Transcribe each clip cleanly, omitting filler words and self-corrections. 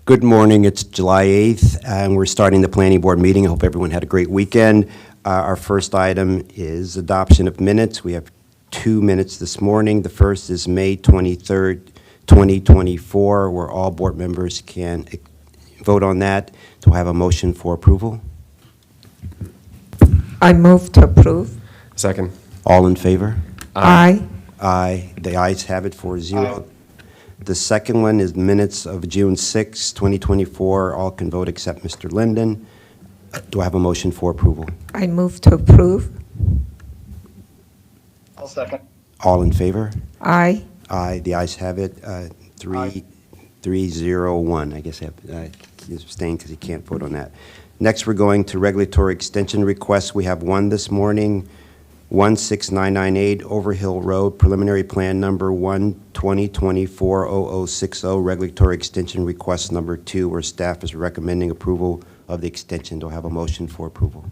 Good morning. It's July 8th, and we're starting the planning board meeting. I hope everyone had a great weekend. Our first item is adoption of minutes. We have 2 minutes this morning. The first is May 23rd, 2024, where all board members can vote on that. Do I have a motion for approval? I move to approve. Second. All in favor? Aye. Aye. The ayes have it 4-0. The second one is minutes of June 6, 2024. All can vote except Mr. Linden. Do I have a motion for approval? I move to approve. I'll second. All in favor? Aye. Aye. The ayes have it. 3-0-1. I guess I have he's abstained because he can't vote on that. Next, we're going to regulatory extension requests. We have one this morning. 16998 Overhill Road, preliminary plan number 1-2024-0060, regulatory extension request number 2, where staff is recommending approval of the extension. Do I have a motion for approval?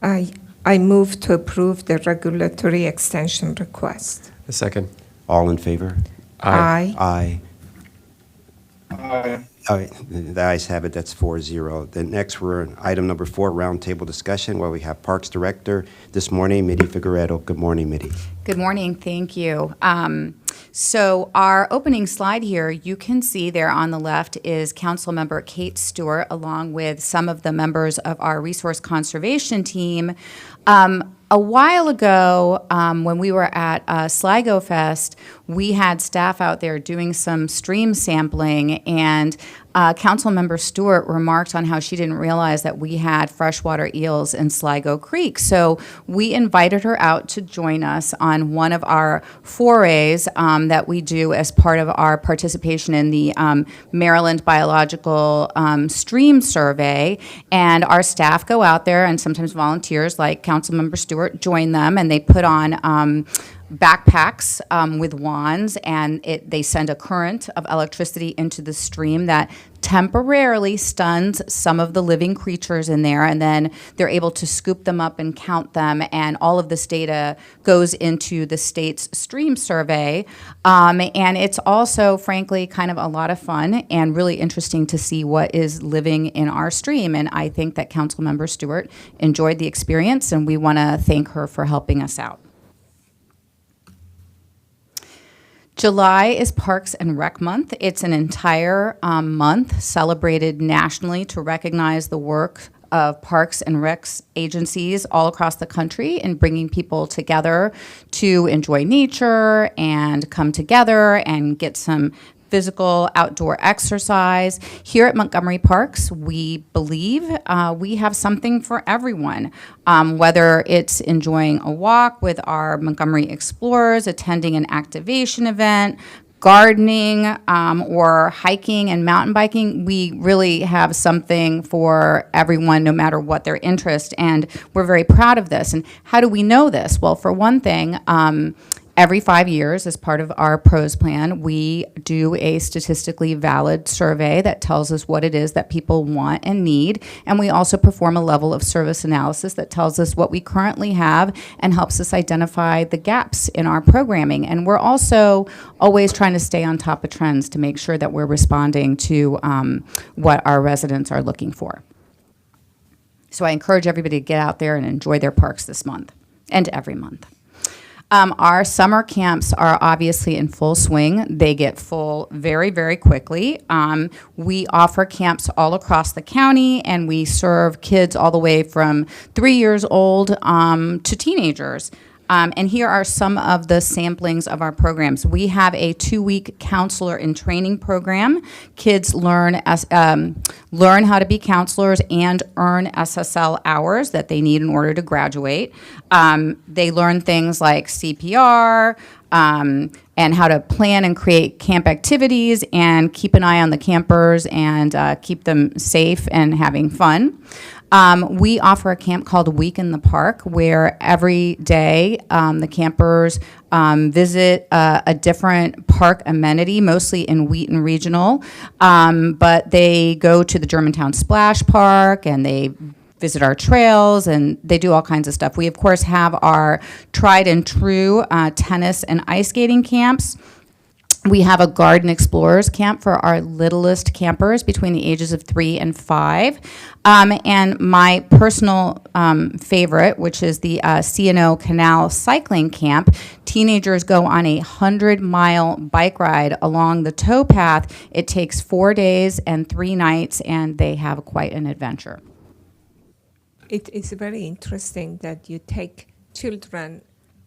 I move to approve the regulatory extension request. A second. All in favor? Aye. Aye. Aye. All right, the ayes have it. That's 4-0. Then next, we're on item number 4, roundtable discussion, where we have Parks Director this morning, Mitty Figueredo. Good morning, Mitty. Good morning. Thank you. So our opening slide here, you can see there on the left is Councilmember Kate Stewart, along with some of the members of our resource conservation team. A while ago, when we were at Sligo Fest, we had staff out there doing some stream sampling, and Councilmember Stewart remarked on how she didn't realize that we had freshwater eels in Sligo Creek. So we invited her out to join us on one of our forays that we do as part of our participation in the Maryland Biological Stream Survey. And our staff go out there, and sometimes volunteers like Councilmember Stewart join them, and they put on backpacks with wands, and they send a current of electricity into the stream that temporarily stuns some of the living creatures in there, and then they're able to scoop them up and count them, and all of this data goes into the state's stream survey. And it's also, frankly, kind of a lot of fun and really interesting to see what is living in our stream, and I think that Councilmember Stewart enjoyed the experience, and we want to thank her for helping us out. July is Parks and Rec Month. It's an entire month celebrated nationally to recognize the work of Parks and Rec agencies all across the country in bringing people together to enjoy nature and come together and get some physical outdoor exercise. Here at Montgomery Parks, we believe we have something for everyone, whether it's enjoying a walk with our Montgomery Explorers, attending an activation event, gardening, or hiking and mountain biking. We really have something for everyone, no matter what their interest, and we're very proud of this. And how do we know this? Well, for one thing, every 5 years, as part of our PROS plan, we do a statistically valid survey that tells us what it is that people want and need. And we also perform a level of service analysis that tells us what we currently have and helps us identify the gaps in our programming. And we're also always trying to stay on top of trends to make sure that we're responding to what our residents are looking for. So I encourage everybody to get out there and enjoy their parks this month and every month. Our summer camps are obviously in full swing. They get full very, very quickly. We offer camps all across the county, and we serve kids all the way from 3 years old to teenagers. And here are some of the samplings of our programs. We have a 2-week counselor in training program. Kids learn how to be counselors and earn SSL hours that they need in order to graduate. They learn things like CPR, and how to plan and create camp activities and keep an eye on the campers and keep them safe and having fun. We offer a camp called Week in the Park, where every day the campers visit a different park amenity, mostly in Wheaton Regional. But they go to the Germantown Splash Park, and they visit our trails, and they do all kinds of stuff. We, of course, have our tried and true tennis and ice skating camps. We have a Garden Explorers camp for our littlest campers between the ages of 3 and 5. And my personal favorite, which is the C&O Canal Cycling Camp. Teenagers go on a 100-mile bike ride along the towpath. It takes 4 days and 3 nights, and they have quite an adventure. It is very interesting that you take children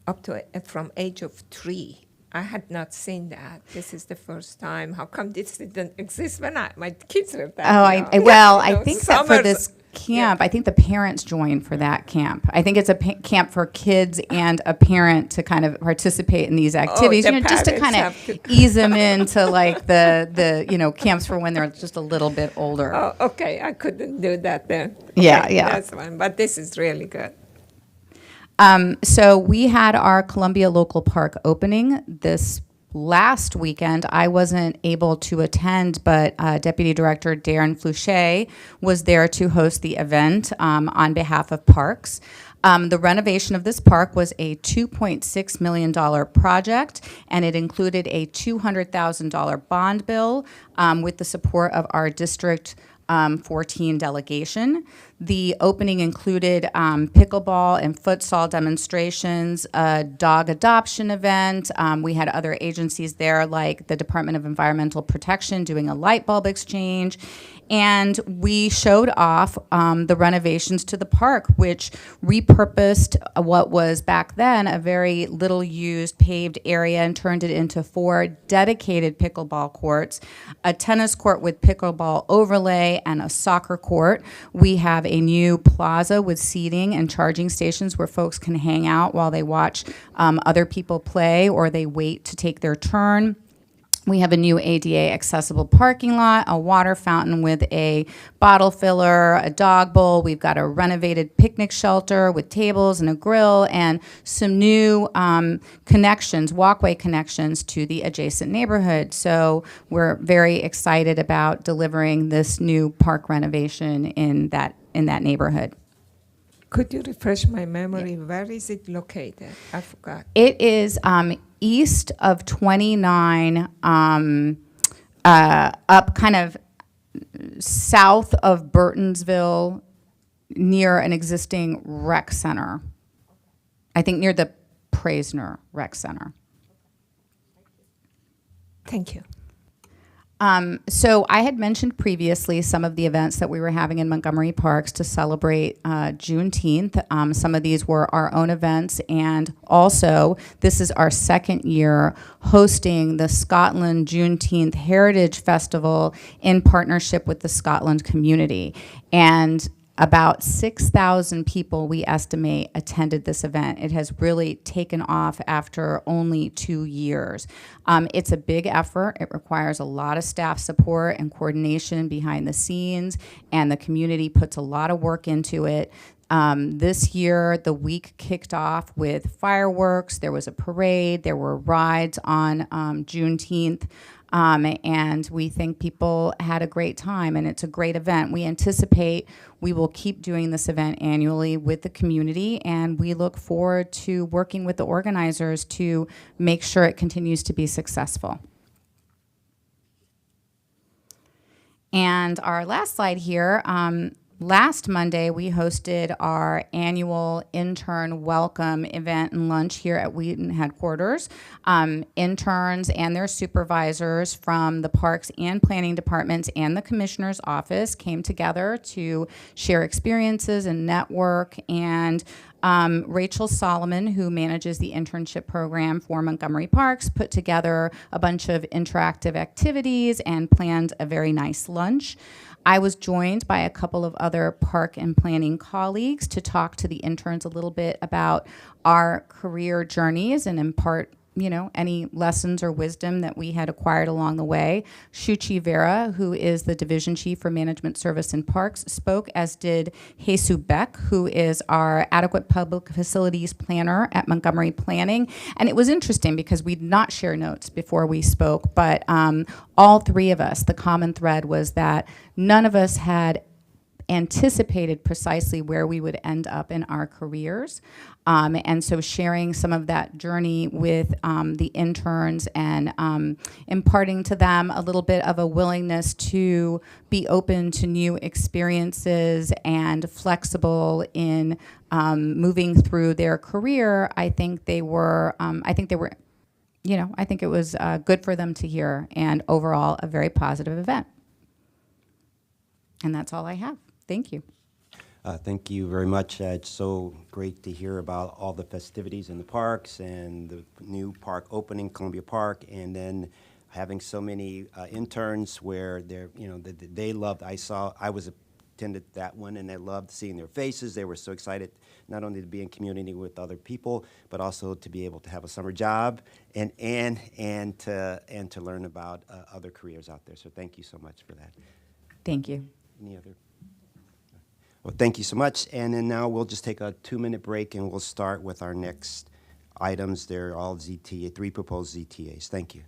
up to from age of 3. I had not seen that. This is the first time. How come this didn't exist when my kids were that young? Well, You know, I think that for summers- this camp, I think the parents join for that camp. I think it's a camp for kids and a parent to kind of participate in these activities, the just to parents kind of have to- ease them into like the camps for when they're just a little bit older. Oh, okay. I couldn't do that then. Yeah, Okay, yeah. That's one. But this is really good. So we had our Columbia Local Park opening this last weekend. I wasn't able to attend, but Deputy Director Darren Flouché was there to host the event on behalf of Parks. The renovation of this park was a $2.6 million project, and it included a $200,000 bond bill with the support of our District 14 delegation. The opening included pickleball and futsal demonstrations, a dog adoption event. We had other agencies there like the Department of Environmental Protection doing a light bulb exchange. And we showed off the renovations to the park, which repurposed what was back then a very little used paved area and turned it into 4 dedicated pickleball courts, a tennis court with pickleball overlay, and a soccer court. We have a new plaza with seating and charging stations where folks can hang out while they watch other people play or they wait to take their turn. We have a new ADA accessible parking lot, a water fountain with a bottle filler, a dog bowl. We've got a renovated picnic shelter with tables and a grill, and some new connections, walkway connections to the adjacent neighborhood. So we're very excited about delivering this new park renovation in that neighborhood. Could you refresh my memory? Where is it located? I forgot. It is east of 29, up kind of south of Burtonsville, near an existing rec center. I think near the Praisner Rec Center. Thank you. So I had mentioned previously some of the events that we were having in Montgomery Parks to celebrate Juneteenth. Some of these were our own events, and also this is our second year hosting the Scotland Juneteenth Heritage Festival in partnership with the Scotland community. And about 6,000 people, we estimate, attended this event. It has really taken off after only 2 years. It's a big effort. It requires a lot of staff support and coordination behind the scenes, and the community puts a lot of work into it. This year, the week kicked off with fireworks. There was a parade. There were rides on Juneteenth. And we think people had a great time, and it's a great event. We anticipate we will keep doing this event annually with the community, and we look forward to working with the organizers to make sure it continues to be successful. And our last slide here, last Monday, we hosted our annual intern welcome event and lunch here at Wheaton headquarters. Interns and their supervisors from the Parks and Planning Departments and the Commissioner's Office came together to share experiences and network. And Rachel Solomon, who manages the internship program for Montgomery Parks, put together a bunch of interactive activities and planned a very nice lunch. I was joined by a couple of other park and planning colleagues to talk to the interns a little bit about our career journeys and impart, any lessons or wisdom that we had acquired along the way. Shuchi Vera, who is the Division Chief for Management Service and Parks, spoke, as did Jesus Beck, who is our Adequate Public Facilities Planner at Montgomery Planning. And it was interesting because we did not share notes before we spoke, but all three of us, the common thread was that none of us had anticipated precisely where we would end up in our careers. And so sharing some of that journey with the interns and imparting to them a little bit of a willingness to be open to new experiences and flexible in moving through their career, I think they were, I think it was good for them to hear, and overall a very positive event. And that's all I have. Thank you. Thank you very much. It's so great to hear about all the festivities in the parks and the new park opening, Columbia Park, and then having so many interns where they loved. I was attended that one, and they loved seeing their faces. They were so excited not only to be in community with other people, but also to be able to have a summer job and to learn about other careers out there. So thank you so much for that. Thank you. Any other? Well, thank you so much. And then now we'll just take a 2-minute break, and we'll start with our next items. They're all ZTA, 3 proposed ZTAs. Thank you.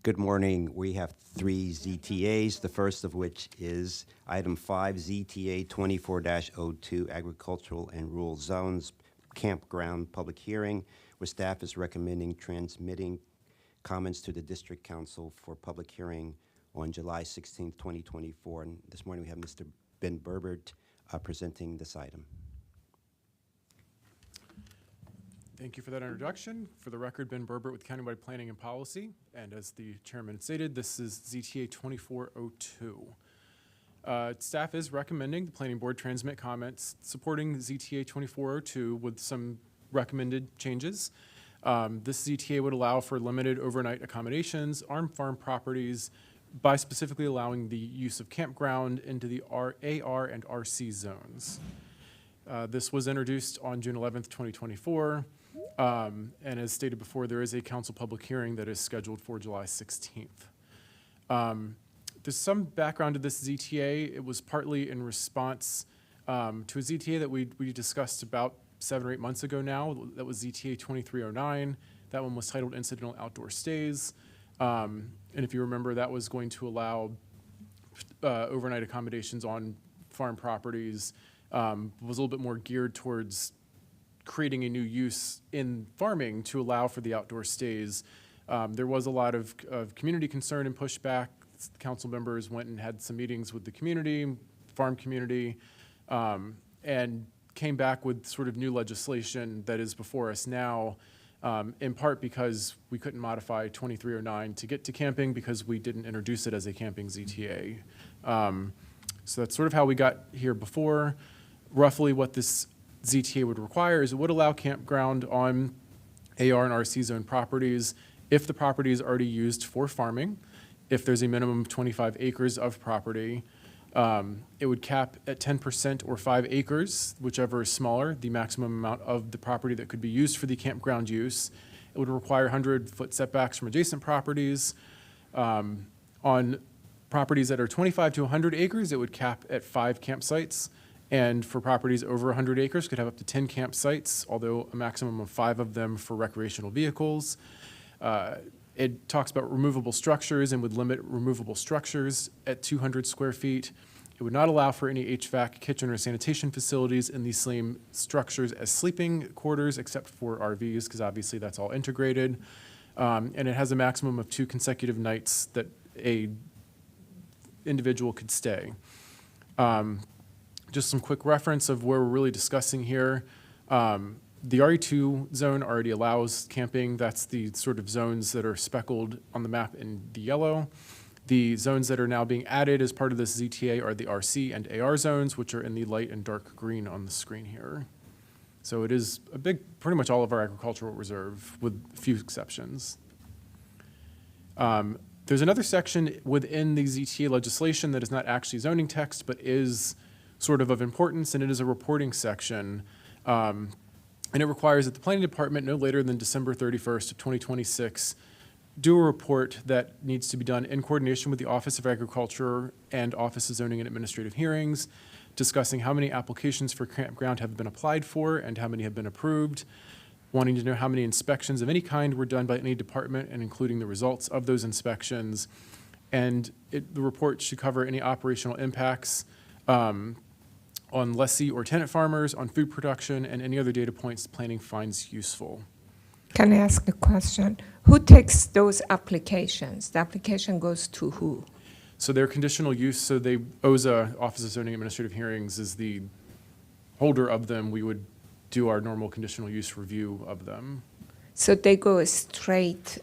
Good morning. We have 3 ZTAs, the first of which is item 5, ZTA 24-02, Agricultural and Rural Zones Campground Public Hearing, where staff is recommending transmitting comments to the District Council for public hearing on July 16th, 2024. And this morning we have Mr. Ben Berbert presenting this item. Thank you for that introduction. For the record, Ben Berbert with Countywide Planning and Policy. And as the chairman stated, this is ZTA 2402. Staff is recommending the planning board transmit comments supporting ZTA 2402 with some recommended changes. This ZTA would allow for limited overnight accommodations on farm properties by specifically allowing the use of campground into the AR and RC zones. This was introduced on June 11th, 2024. And as stated before, there is a council public hearing that is scheduled for July 16th. There's some background to this ZTA. It was partly in response to a ZTA that we discussed about 7 or 8 months ago now. That was ZTA 2309. That one was titled Incidental Outdoor Stays. And if you remember, that was going to allow overnight accommodations on farm properties. Was a little bit more geared towards creating a new use in farming to allow for the outdoor stays. There was a lot of community concern and pushback. Council members went and had some meetings with the community, farm community, and came back with sort of new legislation that is before us now, in part because we couldn't modify 2309 to get to camping because we didn't introduce it as a camping ZTA. So that's sort of how we got here before. Roughly what this ZTA would require is it would allow campground on AR and RC zone properties if the property is already used for farming, if there's a minimum of 25 acres of property. It would cap at 10% or 5 acres, whichever is smaller, the maximum amount of the property that could be used for the campground use. It would require 100-foot setbacks from adjacent properties. On properties that are 25 to 100 acres, it would cap at 5 campsites. And for properties over 100 acres, could have up to 10 campsites, although a maximum of 5 of them for recreational vehicles. It talks about removable structures and would limit removable structures at 200 square feet. It would not allow for any HVAC, kitchen, or sanitation facilities in these same structures as sleeping quarters, except for RVs, because obviously that's all integrated. And it has a maximum of 2 consecutive nights that a individual could stay. Just some quick reference of where we're really discussing here. The RE2 zone already allows camping. That's the sort of zones that are speckled on the map in the yellow. The zones that are now being added as part of this ZTA are the RC and AR zones, which are in the light and dark green on the screen here. So it is a big, pretty much all of our agricultural reserve with a few exceptions. There's another section within the ZTA legislation that is not actually zoning text, but is sort of importance, and it is a reporting section. And it requires that the planning department, no later than December 31st of 2026, do a report that needs to be done in coordination with the Office of Agriculture and Office of Zoning and Administrative Hearings, discussing how many applications for campground have been applied for and how many have been approved, wanting to know how many inspections of any kind were done by any department and including the results of those inspections. And the report should cover any operational impacts on lessee or tenant farmers, on food production, and any other data points planning finds useful. Can I ask a question? Who takes those applications? The application goes to who? So they're conditional use, so OZA, Office of Zoning and Administrative Hearings, is the holder of them. We would do our normal conditional use review of them. So they go straight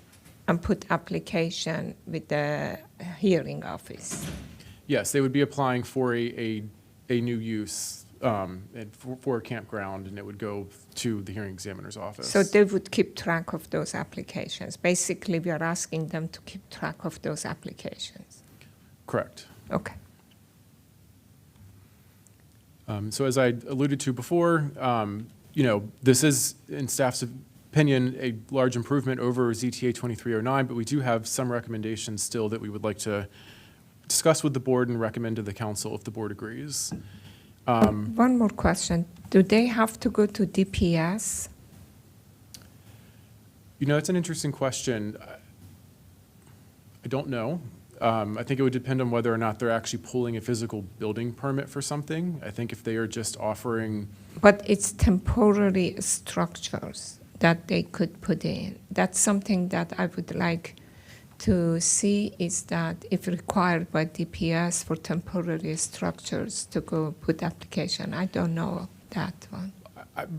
and put application with the hearing office? Yes, they would be applying for a new use and for a campground, and it would go to the hearing examiner's office. So they would keep track of those applications. Basically, we are asking them to keep track of those applications. Correct. Okay. So as I alluded to before, this is, in staff's opinion, a large improvement over ZTA 2309, but we do have some recommendations still that we would like to discuss with the board and recommend to the council if the board agrees. One more question. Do they have to go to DPS? It's an interesting question. I don't know. I think it would depend on whether or not they're actually pulling a physical building permit for something. I think if they are just offering, But it's temporary structures that they could put in. That's something that I would like to see, is that if required by DPS for temporary structures to go put application. I don't know that one.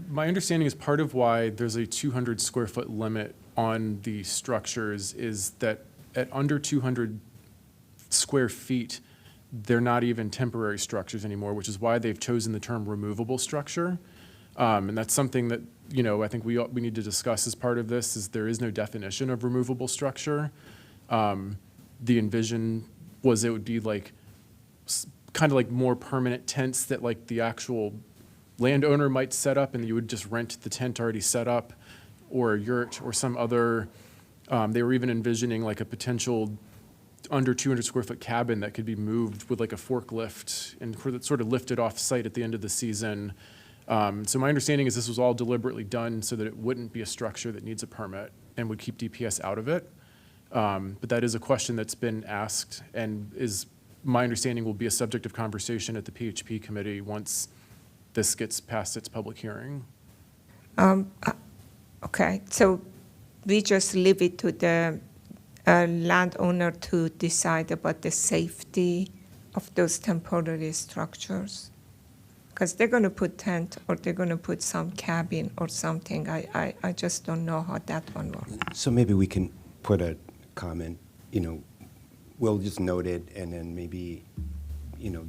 my understanding is part of why there's a 200 square foot limit on the structures is that at under 200 square feet, they're not even temporary structures anymore, which is why they've chosen the term removable structure. And that's something that, you know, I think we need to discuss as part of this, is there is no definition of removable structure. The envision was it would be like kind of like more permanent tents that like the actual landowner might set up, and you would just rent the tent already set up, or a yurt or some other. They were even envisioning like a potential under 200 square foot cabin that could be moved with like a forklift and sort of lifted off site at the end of the season. So my understanding is this was all deliberately done so that it wouldn't be a structure that needs a permit and would keep DPS out of it. But that is a question that's been asked and is, my understanding, will be a subject of conversation at the PHP committee once this gets past its public hearing. Okay, so we just leave it to the landowner to decide about the safety of those temporary structures? Because they're going to put tent or they're going to put some cabin or something. I just don't know how that one works. So maybe we can put a comment, you know, we'll just note it, and then maybe, you know,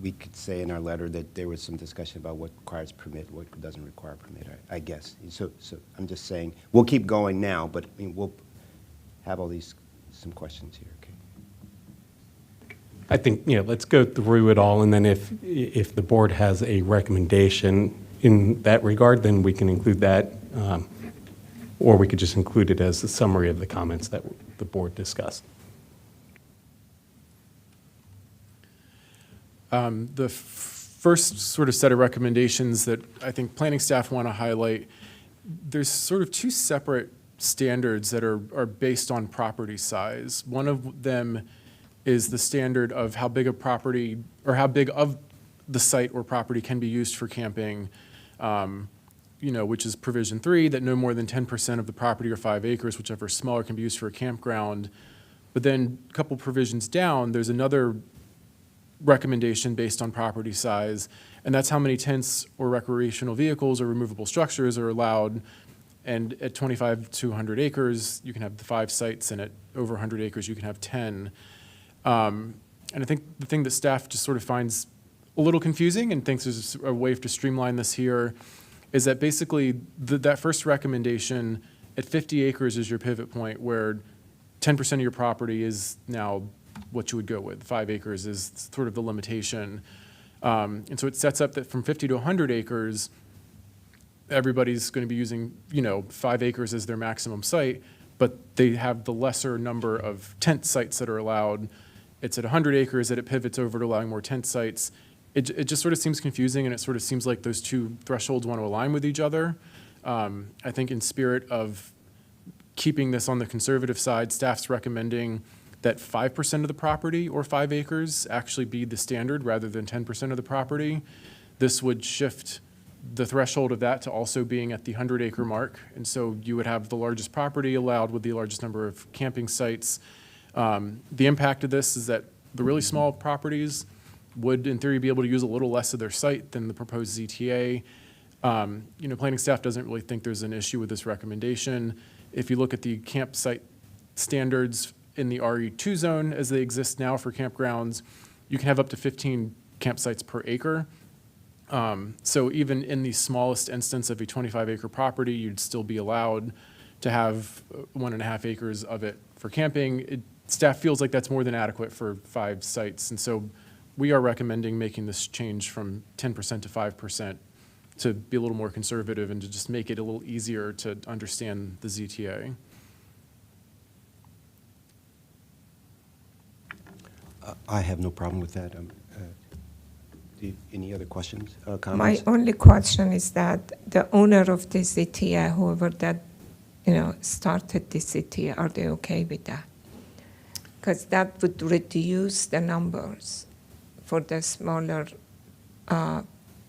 we could say in our letter that there was some discussion about what requires permit, what doesn't require permit, I guess. So I'm just saying, we'll keep going now, but I mean, we'll have all these, some questions here, okay? I think, you know, let's go through it all, and then if the board has a recommendation in that regard, then we can include that, or we could just include it as a summary of the comments that the board discussed. The first sort of set of recommendations that I think planning staff want to highlight, there's sort of two separate standards that are based on property size. One of them is the standard of how big a property, or how big of the site or property can be used for camping, you know, which is provision 3, that no more than 10% of the property or 5 acres, whichever is smaller, can be used for a campground. But then a couple provisions down, there's another recommendation based on property size, and that's how many tents or recreational vehicles or removable structures are allowed. And at 25 to 100 acres, you can have the 5 sites, and at over 100 acres, you can have 10. And I think the thing that staff just sort of finds a little confusing and thinks there's a way to streamline this here is that basically that first recommendation at 50 acres is your pivot point, where 10% of your property is now what you would go with. 5 acres is sort of the limitation. And so it sets up that from 50 to 100 acres, everybody's going to be using, you know, 5 acres as their maximum site, but they have the lesser number of tent sites that are allowed. It's at 100 acres that it pivots over to allowing more tent sites. It just sort of seems confusing, and it sort of seems like those two thresholds want to align with each other. I think in spirit of keeping this on the conservative side, staff's recommending that 5% of the property or 5 acres actually be the standard rather than 10% of the property. This would shift the threshold of that to also being at the 100-acre mark. And so you would have the largest property allowed with the largest number of camping sites. The impact of this is that the really small properties would, in theory, be able to use a little less of their site than the proposed ZTA. You know, planning staff doesn't really think there's an issue with this recommendation. If you look at the campsite standards in the RE2 zone as they exist now for campgrounds, you can have up to 15 campsites per acre. So even in the smallest instance of a 25-acre property, you'd still be allowed to have 1.5 acres of it for camping. Staff feels like that's more than adequate for 5 sites. And so we are recommending making this change from 10% to 5% to be a little more conservative and to just make it a little easier to understand the ZTA. I have no problem with that. Any other questions, My comments? only question is that the owner of the ZTA, whoever that, you know, started the ZTA, are they okay with that? because that would reduce the numbers for the smaller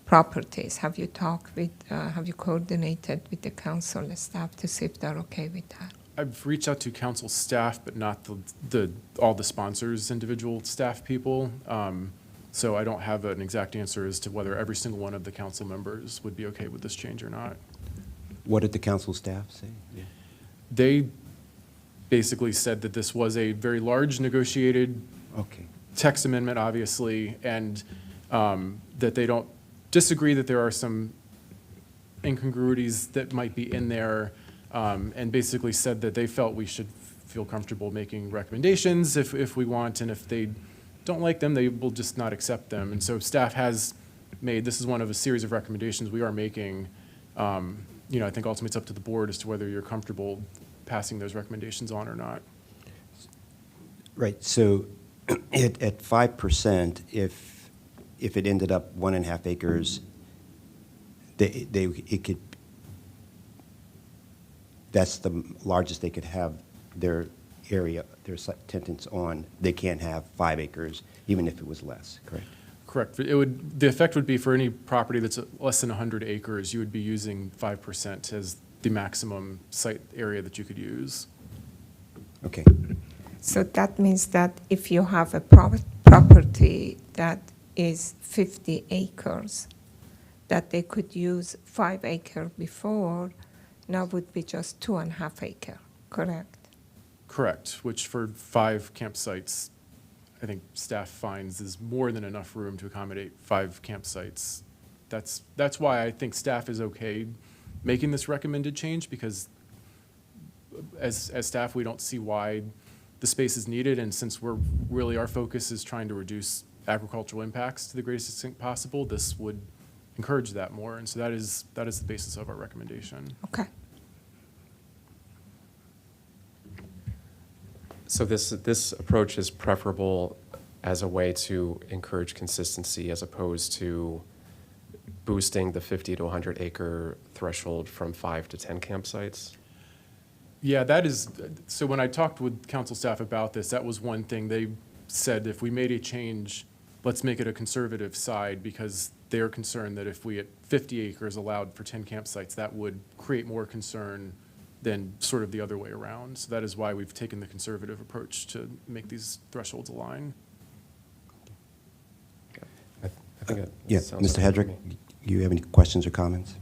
properties. Have you talked with, have you coordinated with the council staff to see if they're okay with that? I've reached out to council staff, but not all the sponsors, individual staff people. So I don't have an exact answer as to whether every single one of the council members would be okay with this change or not. What did the council staff say? They basically said that this was a very large negotiated Okay. text amendment, obviously, and that they don't disagree that there are some incongruities that might be in there, and basically said that they felt we should feel comfortable making recommendations if we want, and if they don't like them, they will just not accept them. And so staff has made, this is one of a series of recommendations we are making. I think ultimately it's up to the board as to whether you're comfortable passing those recommendations on or not. Right, so at 5%, if it ended up 1.5 acres, it could, that's the largest they could have their area, their sentence on. They can't have 5 acres, even if it was less, correct? Correct. The effect would be for any property that's less than 100 acres, you would be using 5% as the maximum site area that you could use. Okay. So that means that if you have a property that is 50 acres, that they could use 5 acre before, now would be just 2.5 acre, correct? Correct, which for 5 campsites, I think staff finds is more than enough room to accommodate 5 campsites. That's why I think staff is okay making this recommended change, because as staff, we don't see why the space is needed, and since our focus is trying to reduce agricultural impacts to the greatest extent possible, this would encourage that more, and so that is the basis of our recommendation. Okay. So this approach is preferable as a way to encourage consistency as opposed to boosting the 50 to 100 acre threshold from 5 to 10 campsites? Yeah, that is, so when I talked with council staff about this, that was one thing. They said if we made a change, let's make it a conservative side, because they're concerned that if we had 50 acres allowed for 10 campsites, that would create more concern than sort of the other way around. So that is why we've taken the conservative approach to make these thresholds align. I think it Yeah, sounds Mr. okay to Hedrick, me. you have any questions or comments?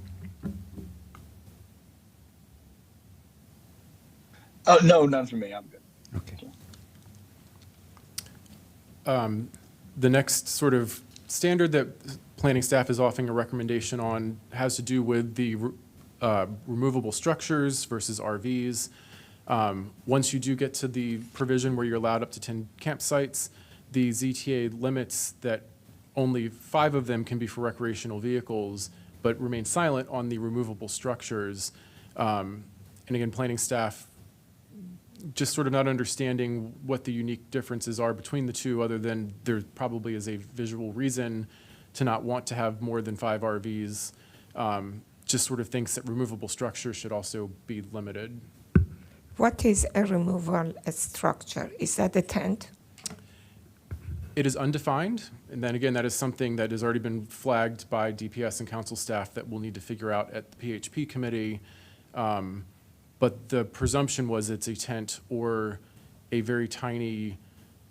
Oh, no, none for me. I'm good. Okay. The next sort of standard that planning staff is offering a recommendation on has to do with the removable structures versus RVs. Once you do get to the provision where you're allowed up to 10 campsites, the ZTA limits that only 5 of them can be for recreational vehicles, but remain silent on the removable structures. And again, planning staff just sort of not understanding what the unique differences are between the two, other than there probably is a visual reason to not want to have more than 5 RVs. Just sort of thinks that removable structures should also be limited. What is a removal structure? Is that a tent? It is undefined, and then again, that is something that has already been flagged by DPS and council staff that we'll need to figure out at the PHP committee. But the presumption was it's a tent or a very tiny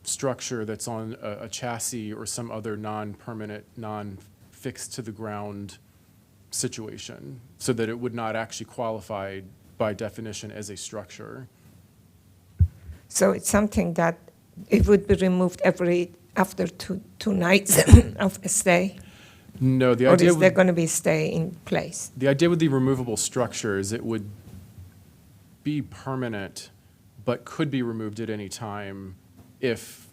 structure that's on a chassis or some other non-permanent, non-fixed to the ground situation, so that it would not actually qualify by definition as a structure. So it's something that it would be removed after two nights of a stay? No, the Or idea is there with, going to be stay in place? the idea with the removable structure is it would be permanent, but could be removed at any time if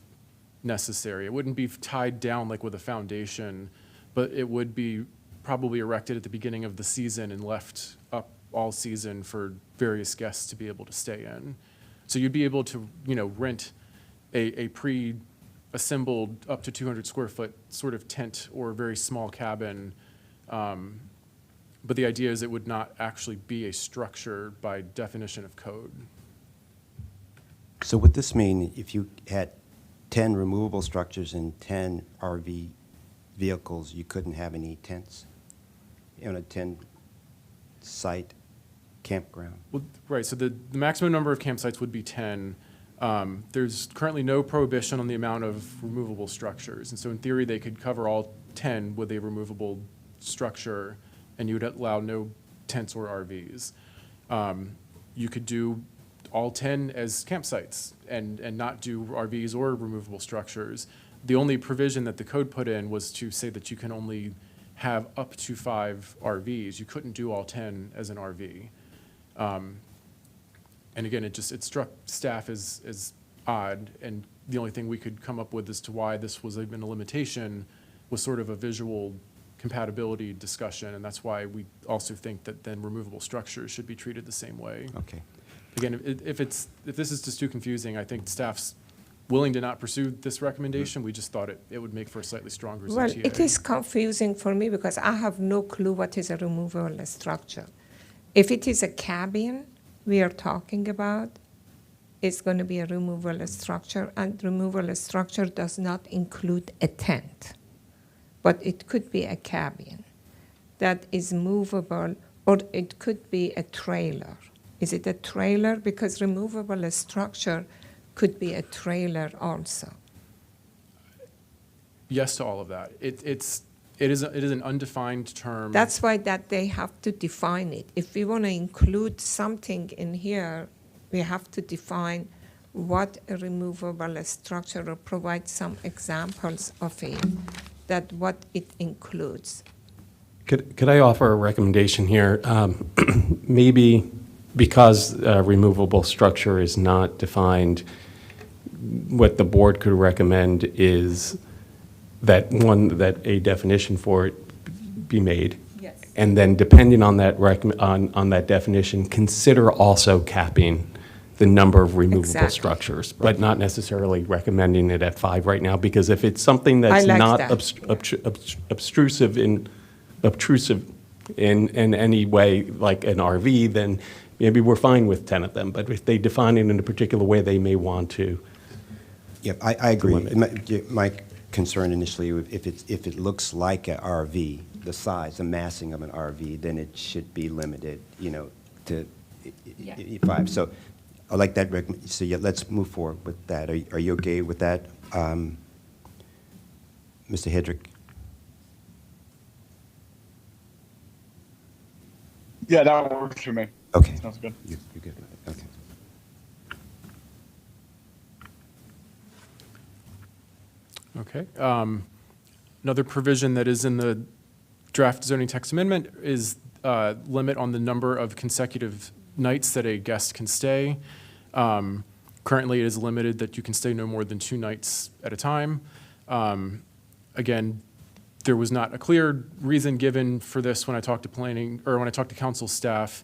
necessary. It wouldn't be tied down like with a foundation, but it would be probably erected at the beginning of the season and left up all season for various guests to be able to stay in. So you'd be able to, rent a pre-assembled up to 200 square foot sort of tent or a very small cabin. But the idea is it would not actually be a structure by definition of code. So would this mean if you had 10 removable structures and 10 RV vehicles, you couldn't have any tents in a 10-site campground? Well, right, so the maximum number of campsites would be 10. There's currently no prohibition on the amount of removable structures. And so in theory, they could cover all 10 with a removable structure, and you would allow no tents or RVs. You could do all 10 as campsites and not do RVs or removable structures. The only provision that the code put in was to say that you can only have up to 5 RVs. You couldn't do all 10 as an RV. And again, it struck staff as odd, and the only thing we could come up with as to why this was even a limitation was sort of a visual compatibility discussion, and that's why we also think that then removable structures should be treated the same way. Okay. Again, if this is just too confusing, I think staff's willing to not pursue this recommendation. We just thought it would make for a slightly stronger Well, ZTA. it is confusing for me because I have no clue what is a removable structure. If it is a cabin we are talking about, it's going to be a removable structure, and removable structure does not include a tent. But it could be a cabin that is movable, or it could be a trailer. Is it a trailer? Because removable structure could be a trailer also. Yes to all of that. It is an undefined term. That's why that they have to define it. If we want to include something in here, we have to define what a removable structure, or provide some examples of it, that what it includes. Could I offer a recommendation here? Maybe because removable structure is not defined, what the board could recommend is that a definition for it be made. Yes. And then depending on that on that definition, consider also capping the number of removable Exactly. structures, but not necessarily recommending it at 5 right now, because if it's something that's like not that. obtrusive in any way, like an RV, then maybe we're fine with 10 of them. But if they define it in a particular way, they may want to. Yep, I agree. Limit. My concern initially, if it looks like an RV, the size, the massing of an RV, then it should be limited, to 5. So I like that. So yeah, let's move forward with that. Are you okay with that, Mr. Hedrick? Yeah, that works for me. Okay. Sounds good. You're good with it. Okay. Okay. Another provision that is in the draft zoning text amendment is limit on the number of consecutive nights that a guest can stay. Currently, it is limited that you can stay no more than 2 nights at a time. Again, there was not a clear reason given for this when I talked to planning, or when I talked to council staff,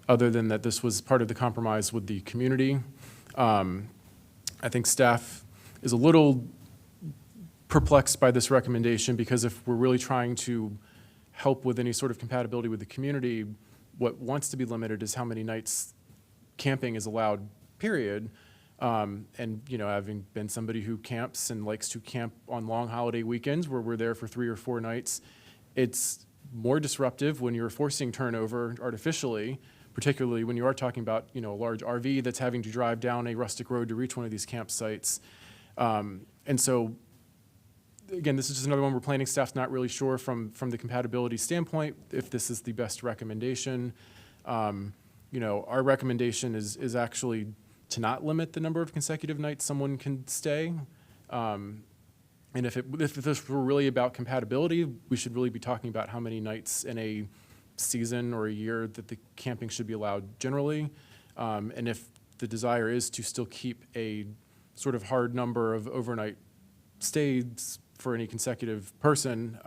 other than that this was part of the compromise with the community. I think staff is a little perplexed by this recommendation, because if we're really trying to help with any sort of compatibility with the community, what wants to be limited is how many nights camping is allowed, period. And, having been somebody who camps and likes to camp on long holiday weekends where we're there for 3 or 4 nights, it's more disruptive when you're forcing turnover artificially, particularly when you are talking about, a large RV that's having to drive down a rustic road to reach one of these campsites. And so, again, this is just another one where planning staff's not really sure from the compatibility standpoint if this is the best recommendation. Our recommendation is actually to not limit the number of consecutive nights someone can stay. And if this were really about compatibility, we should really be talking about how many nights in a season or a year that the camping should be allowed generally. And if the desire is to still keep a sort of hard number of overnight stays for any consecutive person,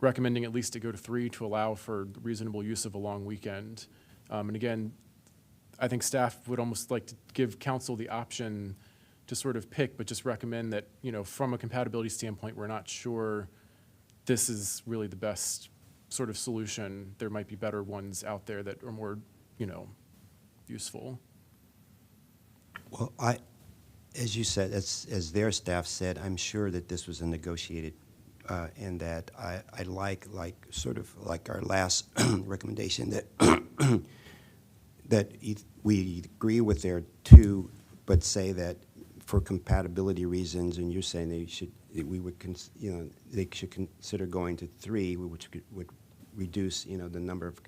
recommending at least to go to 3 to allow for reasonable use of a long weekend. And again, I think staff would almost like to give council the option to sort of pick, but just recommend that, from a compatibility standpoint, we're not sure this is really the best sort of solution. There might be better ones out there that are more, useful. Well, as you said, as their staff said, I'm sure that this was a negotiated, and that I like sort of like our last recommendation that that we agree with their two, but say that for compatibility reasons, and you're saying they should, we would, they should consider going to three, which would reduce, the number of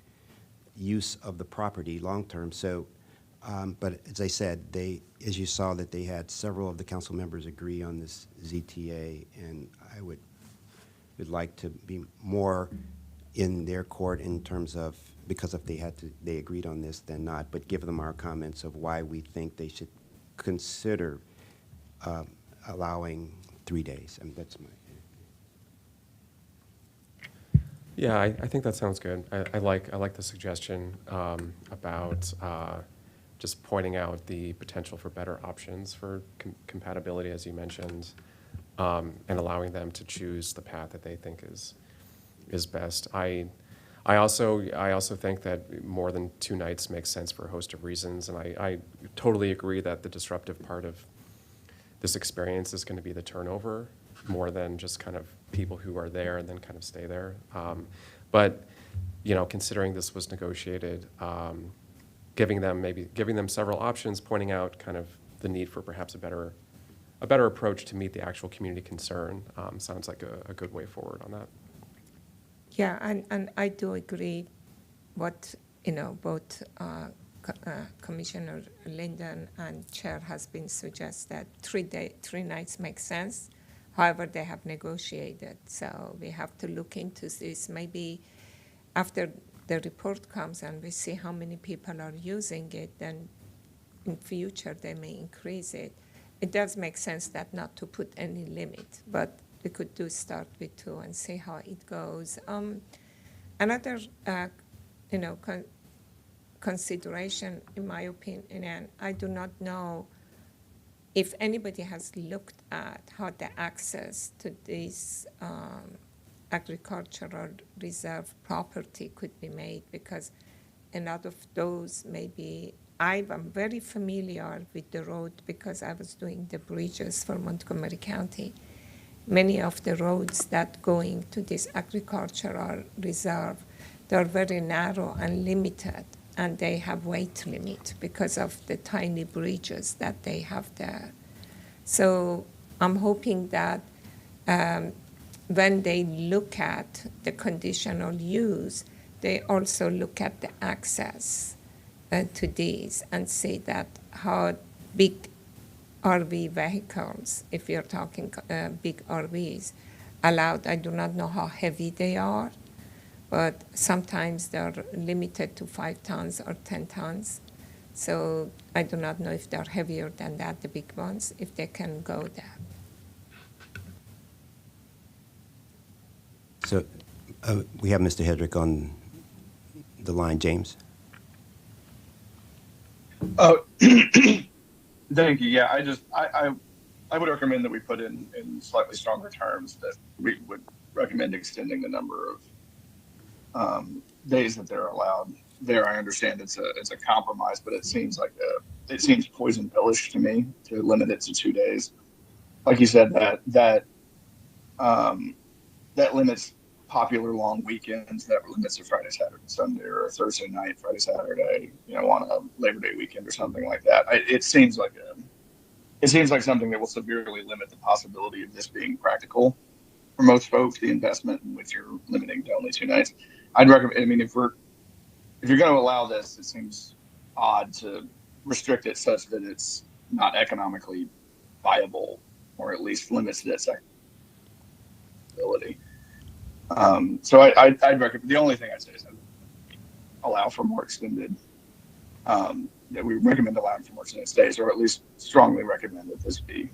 use of the property long-term. So, but as I said, as you saw, that they had several of the council members agree on this ZTA, and I would like to be more in their court in terms of, because if they agreed on this, then not, but give them our comments of why we think they should consider allowing 3 days. I mean, that's my. Yeah, I think that sounds good. I like the suggestion about just pointing out the potential for better options for compatibility, as you mentioned, and allowing them to choose the path that they think is best. I also think that more than 2 nights makes sense for a host of reasons, and I totally agree that the disruptive part of this experience is going to be the turnover more than just kind of people who are there and then kind of stay there. But considering this was negotiated, giving them several options, pointing out kind of the need for perhaps a better approach to meet the actual community concern sounds like a good way forward on that. Yeah, and I do agree what, both Commissioner Linden and Chair has been suggested. 3 nights makes sense. However, they have negotiated, so we have to look into this. Maybe after the report comes and we see how many people are using it, then in future they may increase it. It does make sense that not to put any limit, but we could start with 2 and see how it goes. Another, consideration, in my opinion, and I do not know if anybody has looked at how the access to this agricultural reserve property could be made, because a lot of those maybe, I am very familiar with the road because I was doing the bridges for Montgomery County. Many of the roads that going to this agricultural reserve, they're very narrow and limited, and they have weight limit because of the tiny bridges that they have there. So I'm hoping that when they look at the conditional use, they also look at the access to these and see that how big RV vehicles, if you're talking big RVs, allowed. I do not know how heavy they are, but sometimes they're limited to 5 tons or 10 tons. So I do not know if they're heavier than that, the big ones, if they can go there. So we have Mr. Hedrick on the line. James? Oh, thank you. Yeah, I would recommend that we put in slightly stronger terms that we would recommend extending the number of days that they're allowed there. I understand it's a compromise, but it seems like it seems poison pillish to me to limit it to 2 days. Like you said, that limits popular long weekends. That limits a Friday, Saturday, Sunday, or a Thursday night, Friday, Saturday, on a Labor Day weekend or something like that. It seems like something that will severely limit the possibility of this being practical for most folks. The investment in which you're limiting to only 2 nights. I'd recommend. I mean, if you're going to allow this, it seems odd to restrict it such that it's not economically viable, or at least limits its ability. So I'd recommend. The only thing I'd say is allow for more extended. That we recommend allowing for more extended stays, or at least strongly recommend that this be,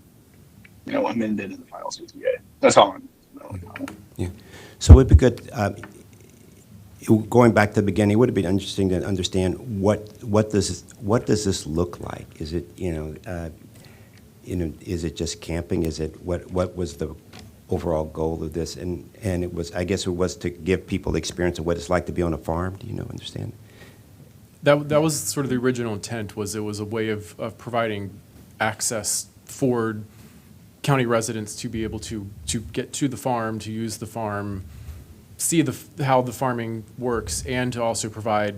amended in the final CTA. That's all I'm really comment. Yeah. So it would be good, going back to the beginning, it would have been interesting to understand what does this look like? Is it, is it just camping? Is it, what was the overall goal of this? And it was, I guess it was to give people the experience of what it's like to be on a farm. Do you understand? That was sort of the original intent. It was a way of providing access for county residents to be able to get to the farm, to use the farm, see how the farming works, and to also provide,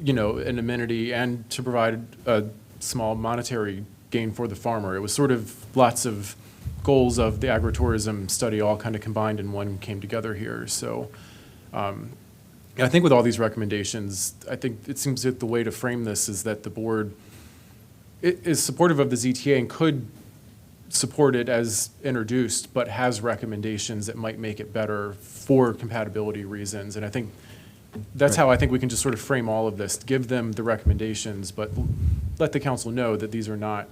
an amenity and to provide a small monetary gain for the farmer. It was sort of lots of goals of the agritourism study all kind of combined in one came together here. So I think with all these recommendations, I think it seems that the way to frame this is that the board is supportive of the ZTA and could support it as introduced, but has recommendations that might make it better for compatibility reasons. And I think that's how I think we can just sort of frame all of this, give them the recommendations, but let the council know that these are not,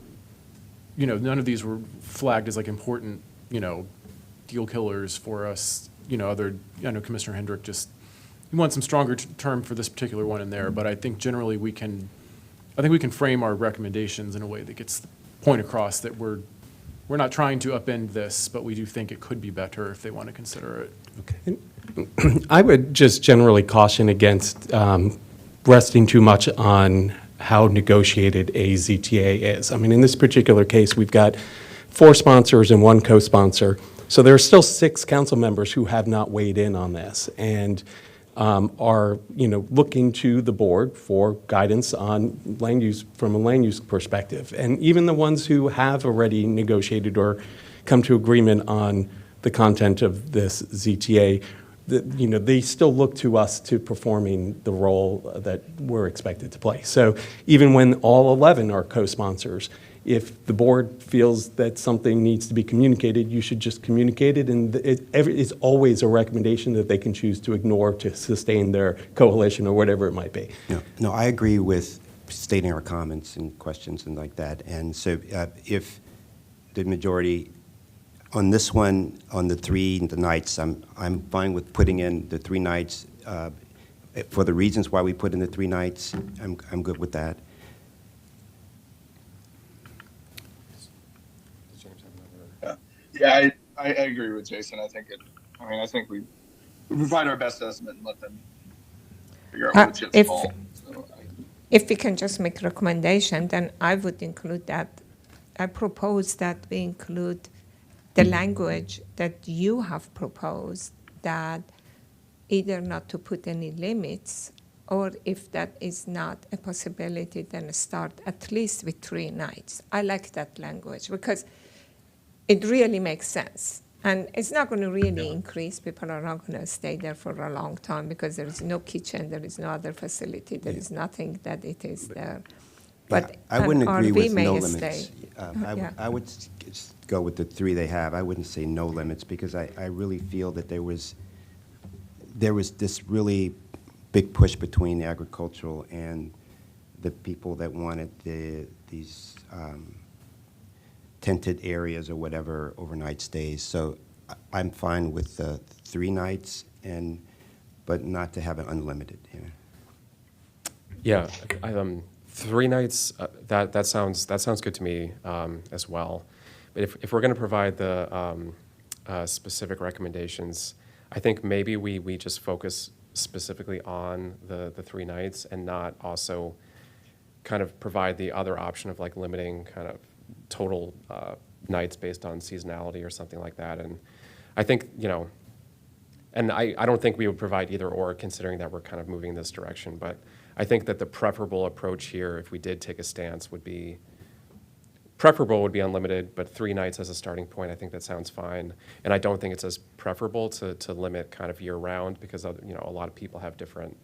none of these were flagged as like important, deal killers for us. I know Commissioner Hendrick he wants some stronger term for this particular one in there, but I think generally we can frame our recommendations in a way that gets the point across that we're not trying to upend this, but we do think it could be better if they want to consider it. Okay. I would just generally caution against resting too much on how negotiated a ZTA is. I mean, in this particular case, we've got 4 sponsors and 1 co-sponsor. So there are still 6 council members who have not weighed in on this and are, looking to the board for guidance on land use from a land use perspective. And even the ones who have already negotiated or come to agreement on the content of this ZTA, they still look to us to performing the role that we're expected to play. So even when all 11 are co-sponsors, if the board feels that something needs to be communicated, you should just communicate it, and it's always a recommendation that they can choose to ignore to sustain their coalition or whatever it might be. No, I agree with stating our comments and questions and like that. And so if the majority on this one, on the nights, I'm fine with putting in the 3 nights. For the reasons why we put in the 3 nights, I'm good with that. Yeah, I agree with Jason. I think we provide our best estimate and let them figure out where the chips fall. So If we can just make recommendation, then I would include that. I propose that we include the language that you have proposed, that either not to put any limits, or if that is not a possibility, then start at least with 3 nights. I like that language because it really makes sense. And it's not going to really increase. People are not going to stay there for a long time because there is no kitchen, there is no other facility, there is nothing that it is there. But I wouldn't agree RV with may no stay. limits. Yeah. I would go with the 3 they have. I wouldn't say no limits because I really feel that there was this really big push between the agricultural and the people that wanted these tented areas or whatever overnight stays. So I'm fine with the 3 nights, but not to have it unlimited. Yeah, 3 nights, that sounds good to me as well. But if we're going to provide the specific recommendations, I think maybe we just focus specifically on the 3 nights and not also kind of provide the other option of like limiting kind of total nights based on seasonality or something like that. And I think, and I don't think we would provide either or, considering that we're kind of moving in this direction. But I think that the preferable approach here, if we did take a stance, would be unlimited, but 3 nights as a starting point. I think that sounds fine. And I don't think it's as preferable to limit kind of year round because, a lot of people have different,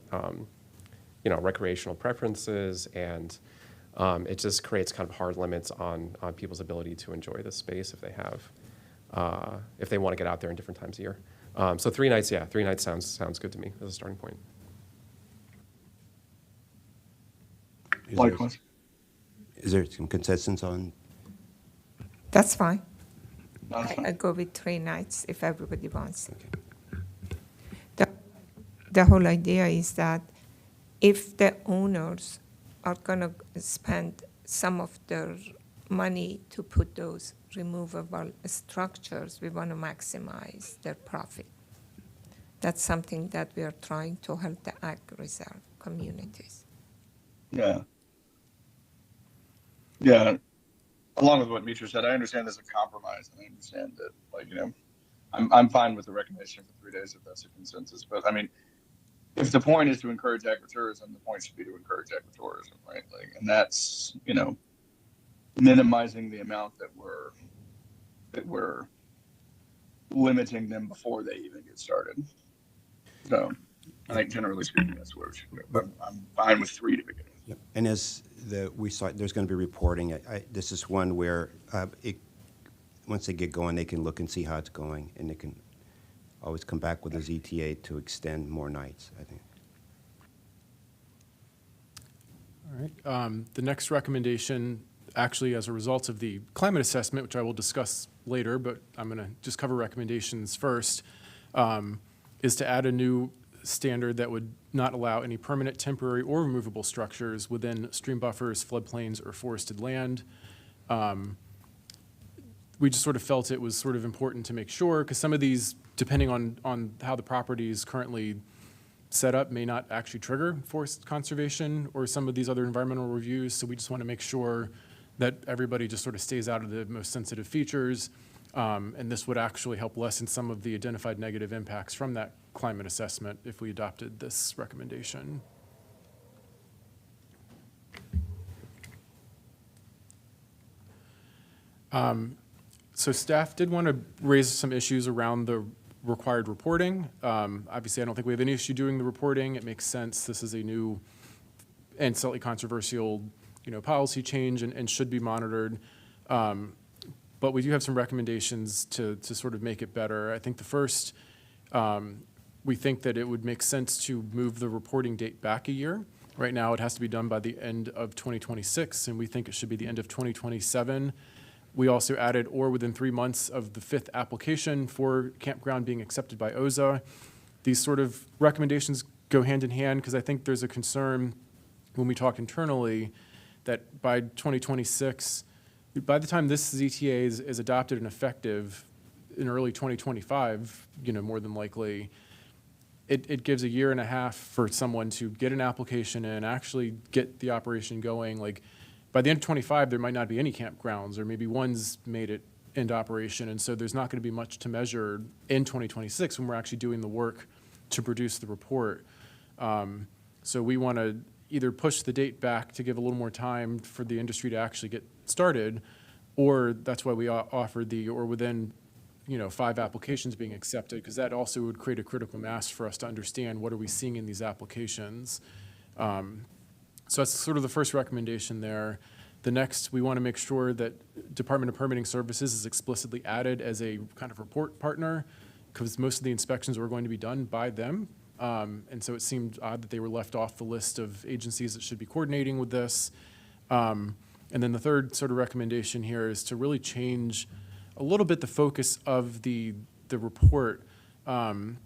recreational preferences, and it just creates kind of hard limits on people's ability to enjoy this space if they want to get out there in different times of year. So 3 nights, 3 nights sounds good to me as a starting point. likewise. Is there some consensus on? That's fine. That's fine. I go with 3 nights if everybody wants. The whole idea is that if the owners are going to spend some of their money to put those removable structures, we want to maximize their profit. That's something that we are trying to help the ag reserve communities. Yeah. Yeah. along with what Mitra said, I understand there's a compromise, and I understand that, like, I'm fine with the recommendation for 3 days if that's a consensus. But I mean, if the point is to encourage agritourism, the point should be to encourage agritourism, right? Like, and that's, minimizing the amount that we're limiting them before they even get started. So I think generally speaking, that's where it should go. But I'm fine with 3 to begin with. Yep. And as we saw, there's going to be reporting. This is one where once they get going, they can look and see how it's going, and they can always come back with a ZTA to extend more nights, I think. All right. The next recommendation, actually as a result of the climate assessment, which I will discuss later, but I'm going to just cover recommendations first, is to add a new standard that would not allow any permanent, temporary, or removable structures within stream buffers, floodplains, or forested land. We just sort of felt it was sort of important to make sure, because some of these, depending on how the property is currently set up, may not actually trigger forest conservation or some of these other environmental reviews. So we just want to make sure that everybody just sort of stays out of the most sensitive features. And this would actually help lessen some of the identified negative impacts from that climate assessment if we adopted this recommendation. So staff did want to raise some issues around the required reporting. Obviously, I don't think we have any issue doing the reporting. It makes sense. This is a new and slightly controversial, policy change and should be monitored. But we do have some recommendations to sort of make it better. I think the first, we think that it would make sense to move the reporting date back a year. Right now, it has to be done by the end of 2026, and we think it should be the end of 2027. We also added or within 3 months of the 5th application for campground being accepted by OZA. These sort of recommendations go hand in hand because I think there's a concern when we talk internally that by 2026, by the time this ZTA is adopted and effective in early 2025, more than likely, it gives a year and a half for someone to get an application and actually get the operation going. Like, by the end of 25, there might not be any campgrounds, or maybe one's made it into operation, and so there's not going to be much to measure in 2026 when we're actually doing the work to produce the report. So we want to either push the date back to give a little more time for the industry to actually get started, or that's why we offered or within 5 applications being accepted, because that also would create a critical mass for us to understand what are we seeing in these applications. So that's sort of the first recommendation there. The next, we want to make sure that Department of Permitting Services is explicitly added as a kind of report partner, because most of the inspections were going to be done by them. And so it seemed odd that they were left off the list of agencies that should be coordinating with this. And then the third sort of recommendation here is to really change a little bit the focus of the report. The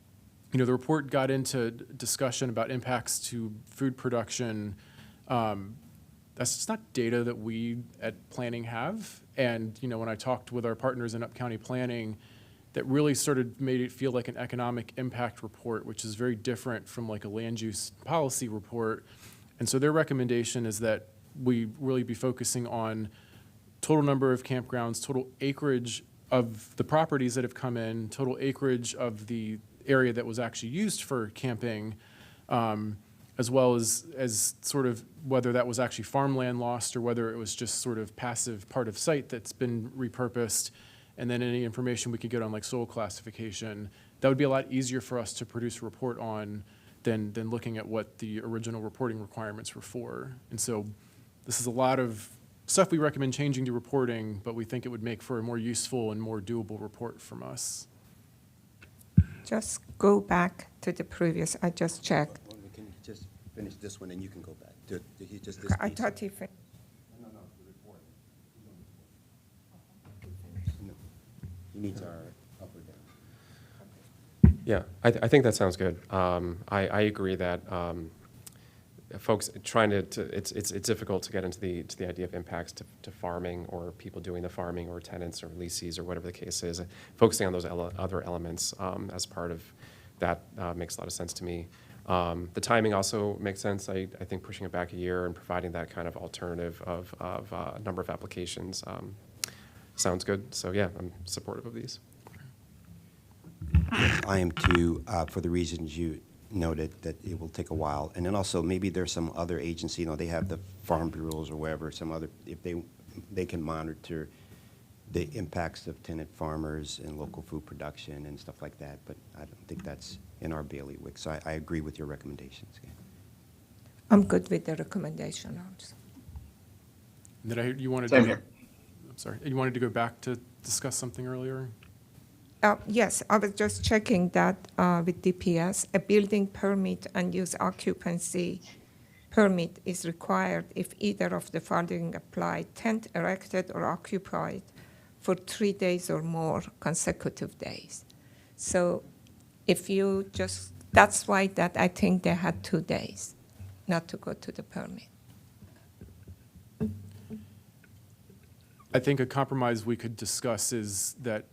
report got into discussion about impacts to food production. That's just not data that we at planning have. And, when I talked with our partners in Up County Planning, that really made it feel like an economic impact report, which is very different from like a land use policy report. And so their recommendation is that we really be focusing on total number of campgrounds, total acreage of the properties that have come in, total acreage of the area that was actually used for camping, as well as sort of whether that was actually farmland lost or whether it was just sort of passive part of site that's been repurposed, and then any information we could get on like soil classification. That would be a lot easier for us to produce a report on than looking at what the original reporting requirements were for. And so this is a lot of stuff we recommend changing to reporting, but we think it would make for a more useful and more doable report from us. Just go back to the previous, I just checked. Can you just finish this one and you can go back? Did he just I thought he finished. No, the report. No, he needs our up or down. Yeah, I think that sounds good. I agree that folks trying to it's difficult to get into the idea of impacts to farming or people doing the farming or tenants or leases or whatever the case is. Focusing on those other elements as part of that makes a lot of sense to me. The timing also makes sense. I think pushing it back a year and providing that kind of alternative of number of applications sounds good. So yeah, I'm supportive of these. I am too, for the reasons you noted, that it will take a while. And then also, maybe there's some other agency, they have the farm bureaus or wherever, some other, if they can monitor the impacts of tenant farmers and local food production and stuff like that, but I don't think that's in our bailiwick. So I agree with your recommendations. Yeah. I'm good with the recommendation also. You wanted Same to, here. I'm sorry, you wanted to go back to discuss something earlier? Yes, I was just checking that with DPS, a building permit and use occupancy permit is required if either of the following apply: tent erected or occupied for 3 days or more consecutive days. So if you just, that's why that I think they had 2 days not to go to the permit. I think a compromise we could discuss is that